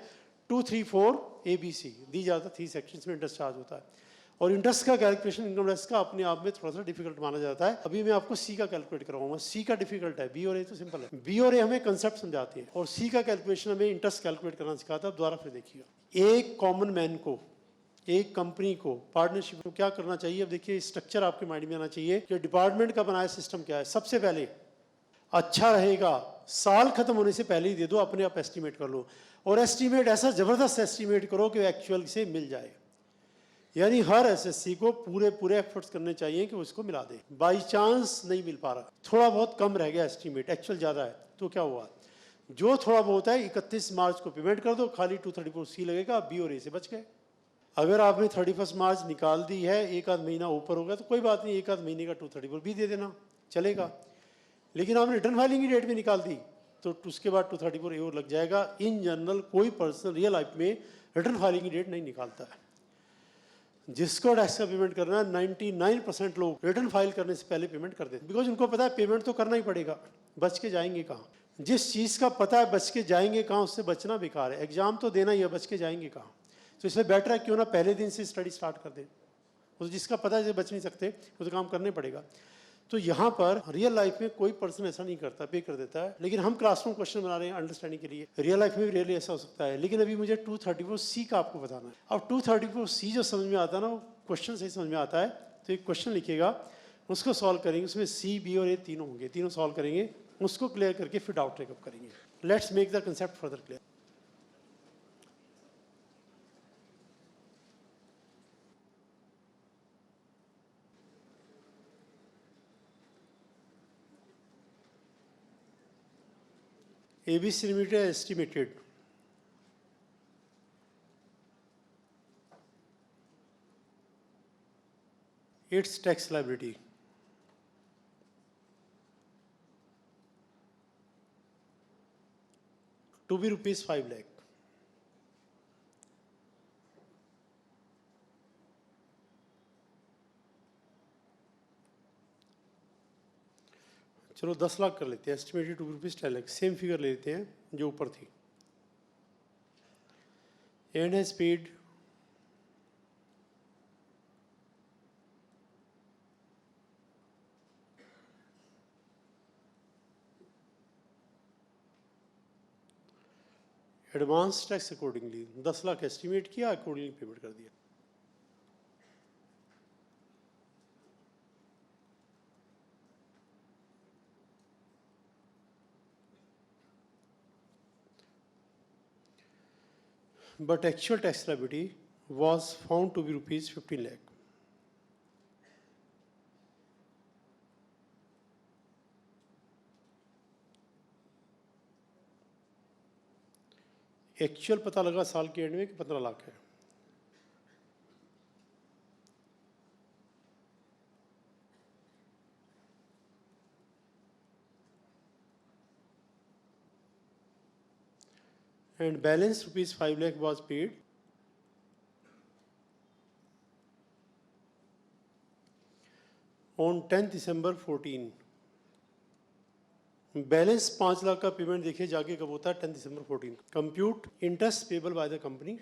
234ABC दी जाता है। 3 सेक्शंस में इंटरेस्ट चार्ज होता है। और इंटरेस्ट का कैलकुलेशन इनकम टैक्स का अपने आप में थोड़ा सा डिफिकल्ट माना जाता है। अभी मैं आपको सी का कैलकुलेट करवाऊंगा। सी का डिफिकल्ट है, बी और ए तो सिंपल है। बी और ए हमें कंसेप्ट समझाते हैं, और सी का कैलकुलेशन हमें इंटरेस्ट कैलकुलेट करना सिखाता है। दोबारा फिर देखिएगा, एक कॉमन मैन को, एक कंपनी को, पार्टनरशिप को क्या करना चाहिए? अब देखिए स्ट्रक्चर आपके माइंड में आना चाहिए कि डिपार्टमेंट का बनाया सिस्टम क्या है। सबसे पहले अच्छा रहेगा साल खत्म होने से पहले ही दे दो, अपने आप एस्टिमेट कर लो, और एस्टिमेट ऐसा जबरदस्त एस्टिमेट करो कि एक्चुअल से मिल जाए। यानी हर एसएससी को पूरे एफर्ट्स करने चाहिए कि उसको मिला दे। बाई चांस नहीं मिल पा रहा, थोड़ा बहुत कम रह गया एस्टिमेट, एक्चुअल ज़्यादा है, तो क्या हुआ? जो थोड़ा बहुत है 31 मार्च को पेमेंट कर दो, खाली 234C लगेगा, बी और ए से बच गए। अगर आपने 31 मार्च निकाल दी है, एक आध महीना ऊपर हो गया तो कोई बात नहीं, एक आध महीने का 234B दे देना, चलेगा। लेकिन आपने रिटर्न फाइलिंग की डेट भी निकाल दी तो उसके बाद 234A और लग जाएगा। इन जनरल कोई पर्सन रियल लाइफ में रिटर्न फाइलिंग की डेट नहीं निकालता है। जिसको टैक्स का पेमेंट करना है, 99% लोग रिटर्न फाइल करने से पहले पेमेंट कर देते, बिकॉज उनको पता है पेमेंट तो करना ही पड़ेगा, बच के जाएंगे कहाँ। जिस चीज़ का पता है बच के जाएंगे कहाँ, उससे बचना बेकार है। एग्जाम तो देना ही है, बच के जाएंगे कहाँ। तो इसलिए बेटर है क्यों ना पहले दिन से स्टडी स्टार्ट कर दें। वो जिसका पता है बच नहीं सकते वो तो काम करने पड़ेगा। तो यहाँ पर रियल लाइफ में कोई पर्सन ऐसा नहीं करता, पे कर देता है, लेकिन हम क्लासरूम क्वेश्चन बना रहे हैं अंडरस्टैंडिंग के लिए। रियल लाइफ में भी रियली ऐसा हो सकता है, लेकिन अभी मुझे 234C का आपको बताना है। अब 234C जो समझ में आता है ना, वो क्वेश्चन सही समझ में आता है। तो एक क्वेश्चन लिखिएगा, उसको सॉल्व करेंगे, उसमें C, B और A तीनों होंगे, तीनों सॉल्व करेंगे, उसको क्लियर करके फिर डाउट टेकअप करेंगे। Let's make the concept further clear. ABC Limited estimated its tax liability to be rupees 5 lakh. चलो 10 लाख कर लेते हैं, estimated to rupees 10 lakh, same figure ले लेते हैं जो ऊपर थी। And has paid advance tax accordingly, 10 lakh estimate किया, अकॉर्डिंगली पेमेंट कर दिया। But actual tax liability was found to be rupees 15 lakh. Actual पता लगा साल के एंड में कि 15 लाख है। And balance rupees 5 lakh was paid on 10th December 14। Balance 5 lakh का पेमेंट देखिए जाके कब होता है, 10 दिसंबर 14। Compute interest payable by the company.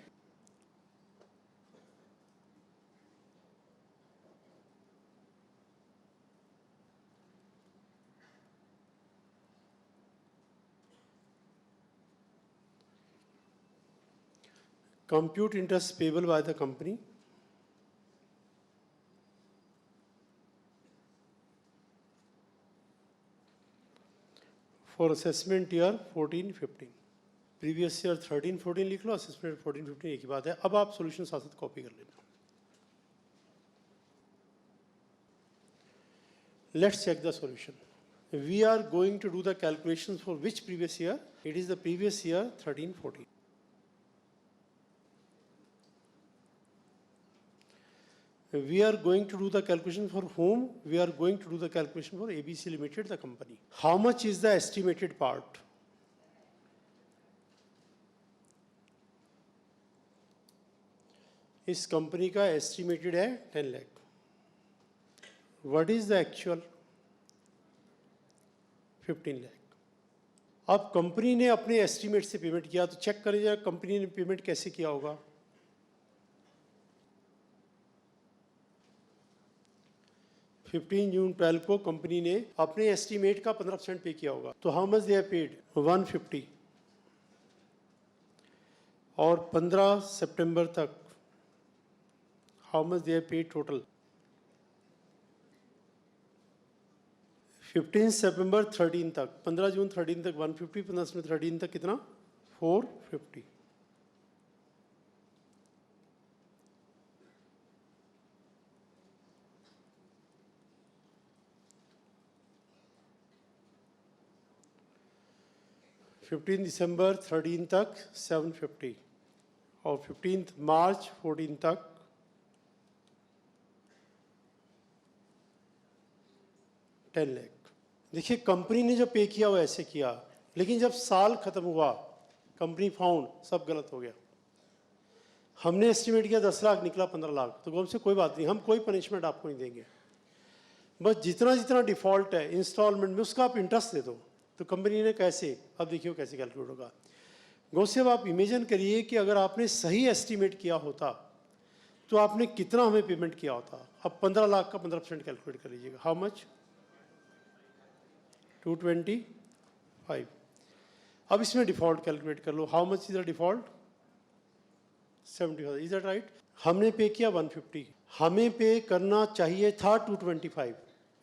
Compute interest payable by the company for assessment year 14-15। Previous year 13-14 लिख लो, असेसमेंट 14-15 एक ही बात है। अब आप सॉल्यूशन साथ साथ कॉपी कर लेना। Let's check the solution. We are going to do the calculations for which previous year? It is the previous year 13-14। We are going to do the calculation for whom? We are going to do the calculation for ABC Limited, the company. How much is the estimated part? इस company का estimated है 10 lakh. What is the actual? 15 lakh. अब company ने अपने estimate से payment किया, तो check करें जरा कंपनी ने पेमेंट कैसे किया होगा। 15 जून 12 को कंपनी ने अपने एस्टीमेट का 15% पे किया होगा। तो how much they have paid? 150। और 15 सितंबर तक how much they have paid total? 15 सितंबर 13 तक, 15 जून 13 तक 150, 15 सितंबर 13 तक कितना? 450। फिफ्टीन दिसंबर 13 तक 750 और 15 मार्च 14 तक 10 लाख। देखिए कंपनी ने जो पे किया वो ऐसे किया, लेकिन जब साल खत्म हुआ कंपनी फाउंड सब गलत हो गया। हमने एस्टिमेट किया 10 लाख, निकला 15 लाख। तो गौरव से कोई बात नहीं, हम कोई पनिशमेंट आपको नहीं देंगे, बस जितना जितना डिफॉल्ट है इंस्टॉलमेंट में उसका आप इंटरेस्ट दे दो। तो कंपनी ने कैसे, अब देखिए कैसे कैलकुलेट होगा। गौसे अब आप इमेजिन करिए कि अगर आपने सही एस्टीमेट किया होता तो आपने कितना हमें पेमेंट किया होता। अब 15 लाख का 15% कैलकुलेट कर लीजिएगा, हाउ मच, 225। अब इसमें डिफॉल्ट कैलकुलेट कर लो, how much is the default, 70,000, is that right. हमने पे किया 150, हमें पे करना चाहिए था 225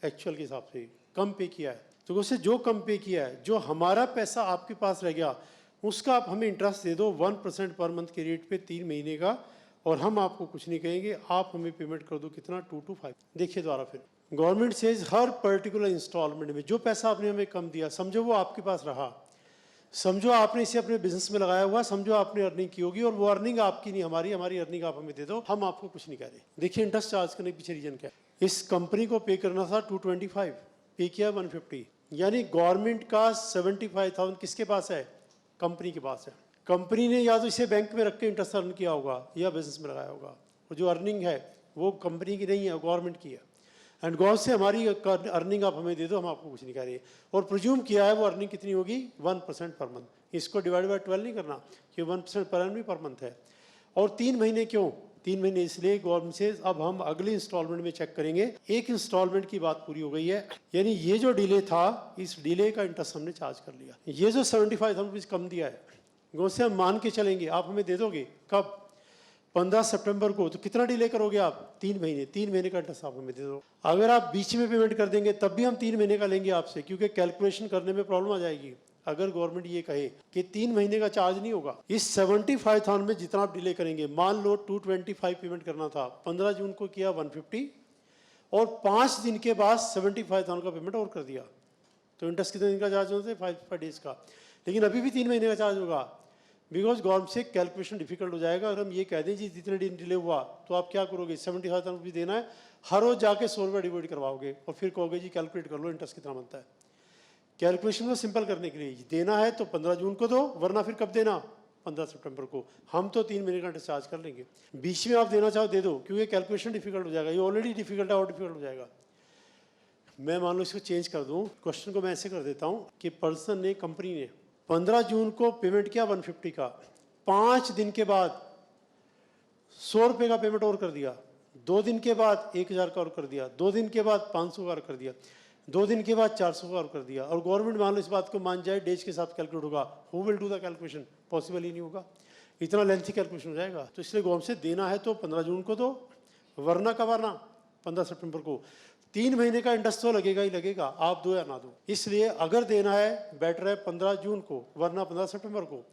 एक्चुअल के हिसाब से, कम पे किया है। तो उससे जो कम पे किया है, जो हमारा पैसा आपके पास रह गया, उसका आप हमें इंटरेस्ट दे दो 1% पर मंथ के रेट पे 3 महीने का, और हम आपको कुछ नहीं कहेंगे, आप हमें पेमेंट कर दो कितना, 225। देखिए द्वारा फिर, गवर्नमेंट सेज हर पर्टिकुलर इंस्टॉलमेंट में जो पैसा आपने हमें कम दिया, समझो वो आपके पास रहा, समझो आपने इसे अपने बिजनेस में लगाया हुआ, समझो आपने अर्निंग की होगी, और वो अर्निंग आपकी नहीं हमारी, हमारी अर्निंग आप हमें दे दो, हम आपको कुछ नहीं कह रहे। देखिए इंटरेस्ट चार्ज करने के पीछे रीजन क्या है। इस कंपनी को पे करना था 225, पे किया 150, यानी गवर्नमेंट का 75,000 किसके पास है, कंपनी के पास है। कंपनी ने या तो इसे बैंक में रख के इंटरेस्ट अर्न किया होगा या बिजनेस में लगाया होगा, और जो अर्निंग है वो कंपनी की नहीं है, गवर्नमेंट की है। एंड गवर्नमेंट से हमारी अर्निंग आप हमें दे दो, हम आपको कुछ नहीं कह रहे। और प्रिज्यूम किया है वो अर्निंग कितनी होगी, 1% पर मंथ। इसको डिवाइड बाय 12 नहीं करना, कि 1% पर एनम पर मंथ है। और 3 महीने क्यों, 3 महीने इसलिए गवर्नमेंट से अब हम अगले इंस्टॉलमेंट में चेक करेंगे। एक इंस्टॉलमेंट की बात पूरी हो गई है, यानी ये जो डिले था, इस डिले का इंटरेस्ट हमने चार्ज कर लिया। ये जो 75,000 रुपीज़ कम दिया है, गवर्नमेंट से हम मान के चलेंगे आप हमें दे दोगे कब, 15 सितंबर को। तो कितना डिले करोगे आप, 3 महीने, 3 महीने का इंटरेस्ट आप हमें दे दो। अगर आप बीच में पेमेंट कर देंगे तब भी हम 3 महीने का लेंगे आपसे, क्योंकि कैलकुलेशन करने में प्रॉब्लम आ जाएगी। अगर गवर्नमेंट ये कहे कि 3 महीने का चार्ज नहीं होगा, इस 75,000 में जितना आप डिले करेंगे, मान लो 225 पेमेंट करना था, 15 जून को किया 150, और 5 दिन के बाद 75,000 का पेमेंट और कर दिया, तो इंटरेस्ट कितने दिन का चार्ज होता है, 5 डेज का। लेकिन अभी भी 3 महीने का चार्ज होगा, बिकॉज गवर्नमेंट से कैलकुलेशन डिफिकल्ट हो जाएगा। अगर हम ये कह दें जी जितने दिन डिले हुआ, तो आप क्या करोगे, 75,000 रुपये देना है, हर रोज जाके 100 रुपये डिपॉजिट करवाओगे, और फिर कहोगे जी कैलकुलेट कर लो इंटरेस्ट कितना बनता है। कैलकुलेशन को सिंपल करने के लिए देना है तो 15 जून को दो, वरना फिर कब देना, 15 सितंबर को। हम तो 3 महीने का इंटरेस्ट चार्ज कर लेंगे, बीच में आप देना चाहो दे दो, क्योंकि कैलकुलेशन डिफिकल्ट हो जाएगा। ये ऑलरेडी डिफिकल्ट है और डिफिकल्ट हो जाएगा। मैं मान लो इसको चेंज कर दूं, क्वेश्चन को मैं ऐसे कर देता हूं कि पर्सन ने, कंपनी ने 15 जून को पेमेंट किया 150 का, 5 दिन के बाद 100 रुपये का पेमेंट और कर दिया, 2 दिन के बाद 1,000 का और कर दिया, 2 दिन के बाद 500 का और कर दिया, 2 दिन के बाद 400 का और कर दिया। और गवर्नमेंट मान लो इस बात को मान जाए, डेज के साथ कैलकुलेट होगा, who will do the calculation, possible ही नहीं होगा, इतना लेंथी कैलकुलेशन हो जाएगा। तो इसलिए गवर्नमेंट से देना है तो 15 जून को दो, वरना कब आना, 15 सितंबर को। 3 महीने का इंटरेस्ट तो लगेगा ही लगेगा, आप दो या ना दो। इसलिए अगर देना है बेटर है 15 जून को, वरना 15 सितंबर को।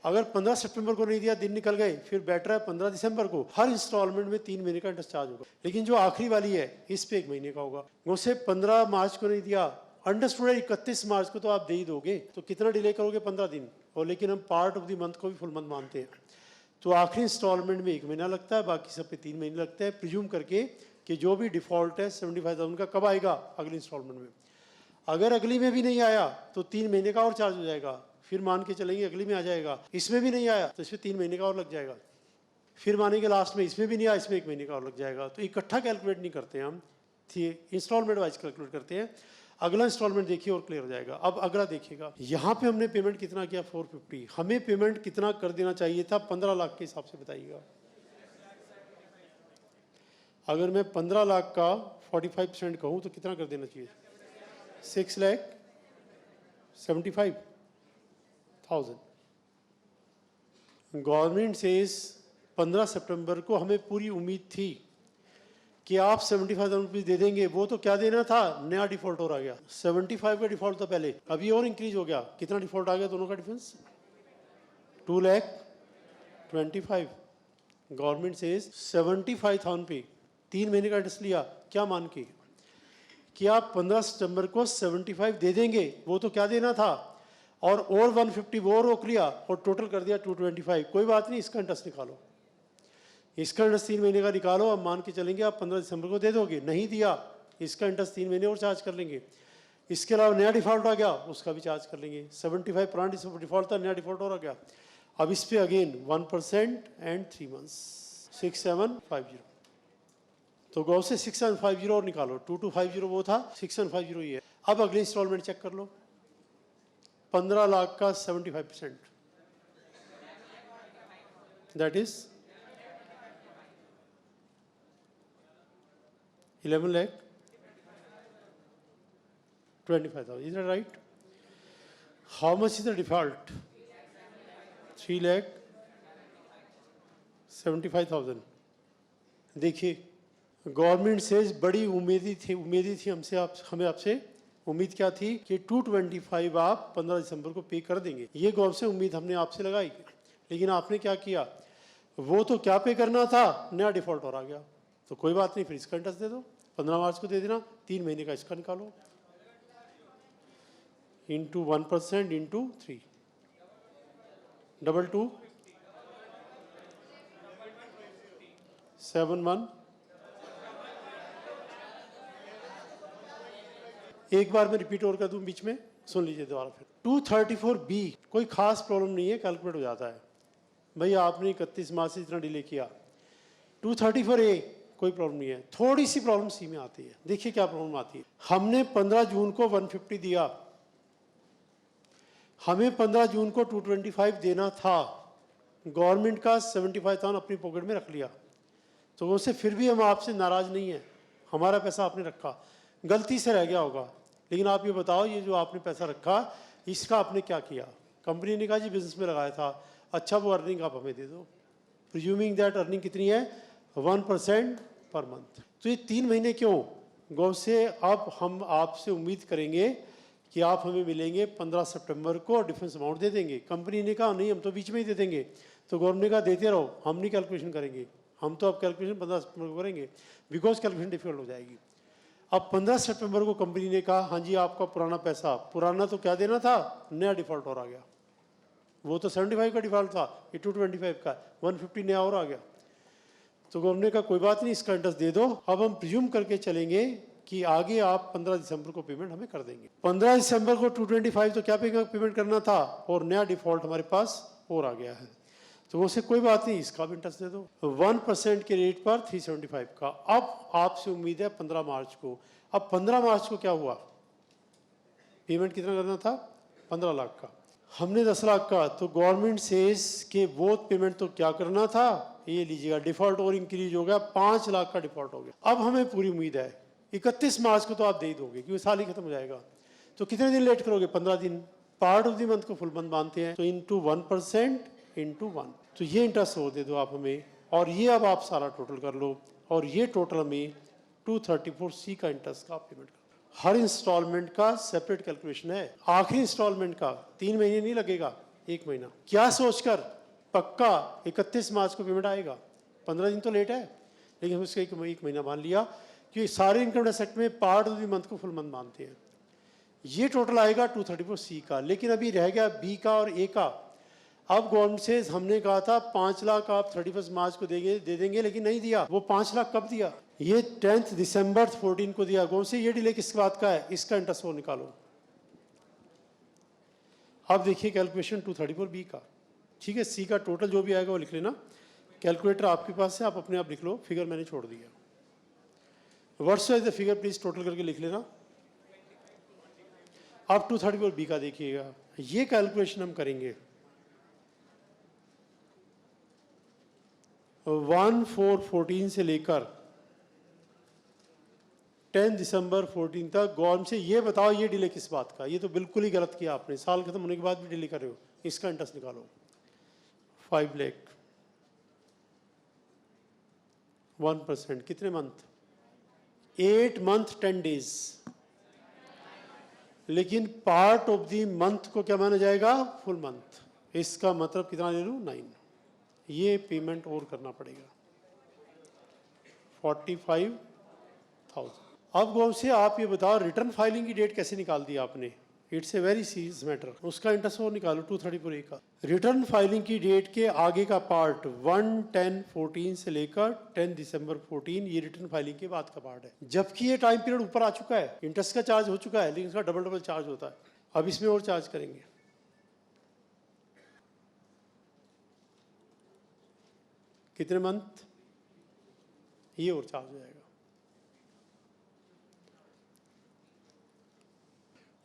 अगर 15 सितंबर को नहीं दिया, दिन निकल गए, फिर बेटर है 15 दिसंबर को। हर इंस्टॉलमेंट में 3 महीने का इंटरेस्ट चार्ज होगा, लेकिन जो आखिरी वाली है इस पे 1 महीने का होगा। उसे 15 मार्च को नहीं दिया, अंडरस्टूड है, 31 मार्च को तो आप दे ही दोगे, तो कितना डिले करोगे, 15 दिन। और लेकिन हम पार्ट ऑफ द मंथ को भी फुल मंथ मानते हैं, तो आखिरी इंस्टॉलमेंट में 1 महीना लगता है, बाकी सब पे 3 महीने लगते हैं, प्रिज्यूम करके कि जो भी डिफॉल्ट है 75,000 का कब आएगा, अगली इंस्टॉलमेंट में। अगर अगली में भी नहीं आया तो 3 महीने का और चार्ज हो जाएगा, फिर मान के चलेंगे अगली में आ जाएगा, इसमें भी नहीं आया तो इसमें 3 महीने का और लग जाएगा, फिर मानेंगे लास्ट में इसमें भी नहीं आया, इसमें 1 महीने का और लग जाएगा। तो इकट्ठा कैलकुलेट नहीं करते हम, इंस्टॉलमेंट वाइज कैलकुलेट करते हैं। अगला इंस्टॉलमेंट देखिए और क्लियर हो जाएगा। अब अगला देखिएगा, यहाँ पे हमने पेमेंट कितना किया, 450, हमें पेमेंट कितना कर देना चाहिए था 15 लाख के हिसाब से बताइएगा। अगर मैं 15 लाख का 45% कहूँ तो कितना कर देना चाहिए, 6,75,000। गवर्नमेंट से 15 सितंबर को हमें पूरी उम्मीद थी कि आप 75,000 रुपीज़ दे देंगे। वो तो क्या देना था, नया डिफॉल्ट और आ गया, 75 का डिफॉल्ट था पहले, अभी और इंक्रीज हो गया। कितना डिफॉल्ट आ गया, दोनों का डिफरेंस 2,25,000। गवर्नमेंट से 75,000 पे 3 महीने का इंटरेस्ट लिया, क्या मान के कि आप 15 सितंबर को 75 दे देंगे, वो तो क्या देना था, और 150 वो रोक लिया और टोटल कर दिया 225। कोई बात नहीं, इसका इंटरेस्ट निकालो, इसका इंटरेस्ट 3 महीने का निकालो। अब मान के चलेंगे आप 15 दिसंबर को दे दोगे, नहीं दिया इसका इंटरेस्ट 3 महीने और चार्ज कर लेंगे। इसके अलावा नया डिफॉल्ट आ गया, उसका भी चार्ज कर लेंगे। 75 पुराना डिफॉल्ट था, नया डिफॉल्ट और आ गया। अब इस पे अगेन 1% एंड 3 मंथ्स, 6750। तो गौ से 6750 और निकालो, 2250 वो था, 6750 ये है। अब अगले इंस्टॉलमेंट चेक कर लो, 15 लाख का 75%, that is 11 lakh 25,000. Is that right? How much is the default? 3 lakh 75,000. देखिए, गवर्नमेंट से बड़ी उम्मीद थी हमें आपसे उम्मीद क्या थी कि 225 आप 15 दिसंबर को पे कर देंगे। ये गवर्नमेंट से उम्मीद हमने आपसे लगाई, लेकिन आपने क्या किया, वो तो क्या पे करना था, नया डिफॉल्ट और आ गया। तो कोई बात नहीं, फिर इसका इंटरेस्ट दे दो, 15 मार्च को दे देना, 3 महीने का इसका निकालो, इंटू 1% इंटू 3, 22 71। एक बार मैं रिपीट और कर दूं बीच में, सुन लीजिए दोबारा फिर। 234B कोई खास प्रॉब्लम नहीं है, कैलकुलेट हो जाता है। भैया आपने 31 मार्च से इतना डिले किया। 234A कोई प्रॉब्लम नहीं है, थोड़ी सी प्रॉब्लम सी में आती है। देखिए क्या प्रॉब्लम आती है। हमने 15 जून को 150 दिया, हमें 15 जून को 225 देना था, गवर्नमेंट का 75,000 अपनी पॉकेट में रख लिया। तो उससे फिर भी हम आपसे नाराज नहीं है, हमारा पैसा आपने रखा, गलती से रह गया होगा, लेकिन आप ये बताओ, ये जो आपने पैसा रखा इसका आपने क्या किया? कंपनी ने कहा जी बिजनेस में लगाया था, अच्छा वो अर्निंग आप हमें दे दो। प्रिज्यूमिंग दैट अर्निंग कितनी है? 1% पर मंथ। तो ये 3 महीने क्यों? गौ से अब हम आपसे उम्मीद करेंगे कि आप हमें मिलेंगे 15 सितंबर को और डिफरेंस अमाउंट दे देंगे। कंपनी ने कहा नहीं, हम तो बीच में ही दे देंगे। तो गवर्नमेंट ने कहा देते रहो, हम नहीं कैलकुलेशन करेंगे, हम तो अब कैलकुलेशन 15 सितंबर को करेंगे, बिकॉज कैलकुलेशन डिफिकल्ट हो जाएगी। अब 15 सितंबर को कंपनी ने कहा हाँ जी आपका पुराना पैसा, पुराना तो क्या देना था, नया डिफॉल्ट और आ गया। वो तो 75 का डिफॉल्ट था, ये 225 का, 150 नया और आ गया। तो गवर्नमेंट का कोई बात नहीं, इसका इंटरेस्ट दे दो। अब हम प्रिज्यूम करके चलेंगे कि आगे आप 15 दिसंबर को पेमेंट हमें कर देंगे। 15 दिसंबर को 225 तो क्या पेमेंट करना था, और नया डिफॉल्ट हमारे पास और आ गया है। तो उससे कोई बात नहीं, इसका भी इंटरेस्ट दे दो 1% के रेट पर 375 का। अब आपसे उम्मीद है 15 मार्च को। अब 15 मार्च को क्या हुआ, पेमेंट कितना करना था? 15 लाख का, हमने 10 लाख का। तो गवर्नमेंट सेज के वो पेमेंट तो क्या करना था, ये लीजिएगा, डिफॉल्ट और इंक्रीज हो गया, 5 लाख का डिफॉल्ट हो गया। अब हमें पूरी उम्मीद है 31 मार्च को तो आप दे ही दोगे, क्योंकि साल ही खत्म हो जाएगा। तो कितने दिन लेट करोगे? 15 दिन। पार्ट ऑफ द मंथ को फुल मंथ मानते हैं, तो इंटू 1% इंटू 1, तो ये इंटरेस्ट हो दे दो आप हमें। और ये अब आप सारा टोटल कर लो, और ये टोटल हमें 234C का इंटरेस्ट का पेमेंट कर। हर इंस्टॉलमेंट का सेपरेट कैलकुलेशन है। आखिरी इंस्टॉलमेंट का 3 महीने नहीं लगेगा, 1 महीना। क्या सोचकर? पक्का 31 मार्च को पेमेंट आएगा, 15 दिन तो लेट है, लेकिन उसका 1 महीना मान लिया, क्योंकि सारे इनकम टैक्स एक्ट में पार्ट ऑफ द मंथ को फुल मंथ मानते हैं। ये टोटल आएगा 234C का, लेकिन अभी रह गया B का और A का। अब गवर्नमेंट से हमने कहा था 5 लाख आप 31 मार्च को दे देंगे, लेकिन नहीं दिया। वो 5 लाख कब दिया? ये 10 दिसंबर 14 को दिया। गवर्नमेंट से ये डिले किस बात का है? इसका इंटरेस्ट वो निकालो। अब देखिए कैलकुलेशन 234B का, ठीक है। C का टोटल जो भी आएगा वो लिख लेना, कैलकुलेटर आपके पास है, आप अपने आप लिख लो, फिगर मैंने छोड़ दिया। What's is the figure please total करके लिख लेना। अब 234B का देखिएगा, ये कैलकुलेशन हम करेंगे 1/4/14 से लेकर 10 दिसंबर 14 तक। गवर्नमेंट से ये बताओ ये डिले किस बात का? ये तो बिल्कुल ही गलत किया आपने, साल खत्म होने के बाद भी डिले कर रहे हो। इसका इंटरेस्ट निकालो 5 लाख, 1%, कितने मंथ? 8 month 10 days. लेकिन पार्ट ऑफ द मंथ को क्या माना जाएगा? Full month. इसका मतलब कितना ले लूँ? 9। ये पेमेंट और करना पड़ेगा 45,000। अब गौर से आप ये बताओ रिटर्न फाइलिंग की डेट कैसे निकाल दी आपने? It's a very serious matter. उसका इंटरेस्ट और निकालो 234A का। रिटर्न फाइलिंग की डेट के आगे का पार्ट 1/10/14 से लेकर 10 दिसंबर 14, ये रिटर्न फाइलिंग के बाद का पार्ट है। जबकि ये टाइम पीरियड ऊपर आ चुका है, इंटरेस्ट का चार्ज हो चुका है, लेकिन इसका डबल चार्ज होता है। अब इसमें और चार्ज करेंगे। कितने मंथ? ये और चार्ज हो जाएगा।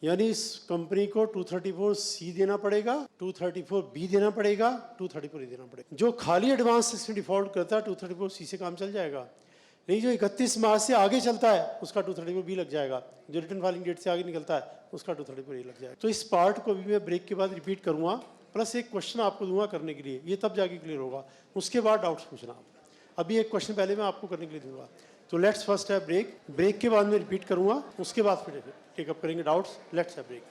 यानी इस कंपनी को 234C देना पड़ेगा, 234B देना पड़ेगा, 234A देना पड़ेगा। जो खाली एडवांस से डिफॉल्ट करता है 234C से काम चल जाएगा, नहीं, जो 31 मार्च से आगे चलता है उसका 230 पर भी लग जाएगा, जो रिटर्न फाइलिंग डेट से आगे निकलता है उसका 230 पर ही लग जाएगा। तो इस पार्ट को भी मैं ब्रेक के बाद रिपीट करूँगा, प्लस एक क्वेश्चन आपको दूंगा करने के लिए, ये तब जाके क्लियर होगा, उसके बाद डाउट्स पूछना आप। अभी एक क्वेश्चन पहले मैं आपको करने के लिए दूंगा। तो लेट्स फर्स्ट है ब्रेक, ब्रेक के बाद मैं रिपीट करूँगा, उसके बाद फिर टेकअप करेंगे डाउट्स। लेट्स है ब्रेक।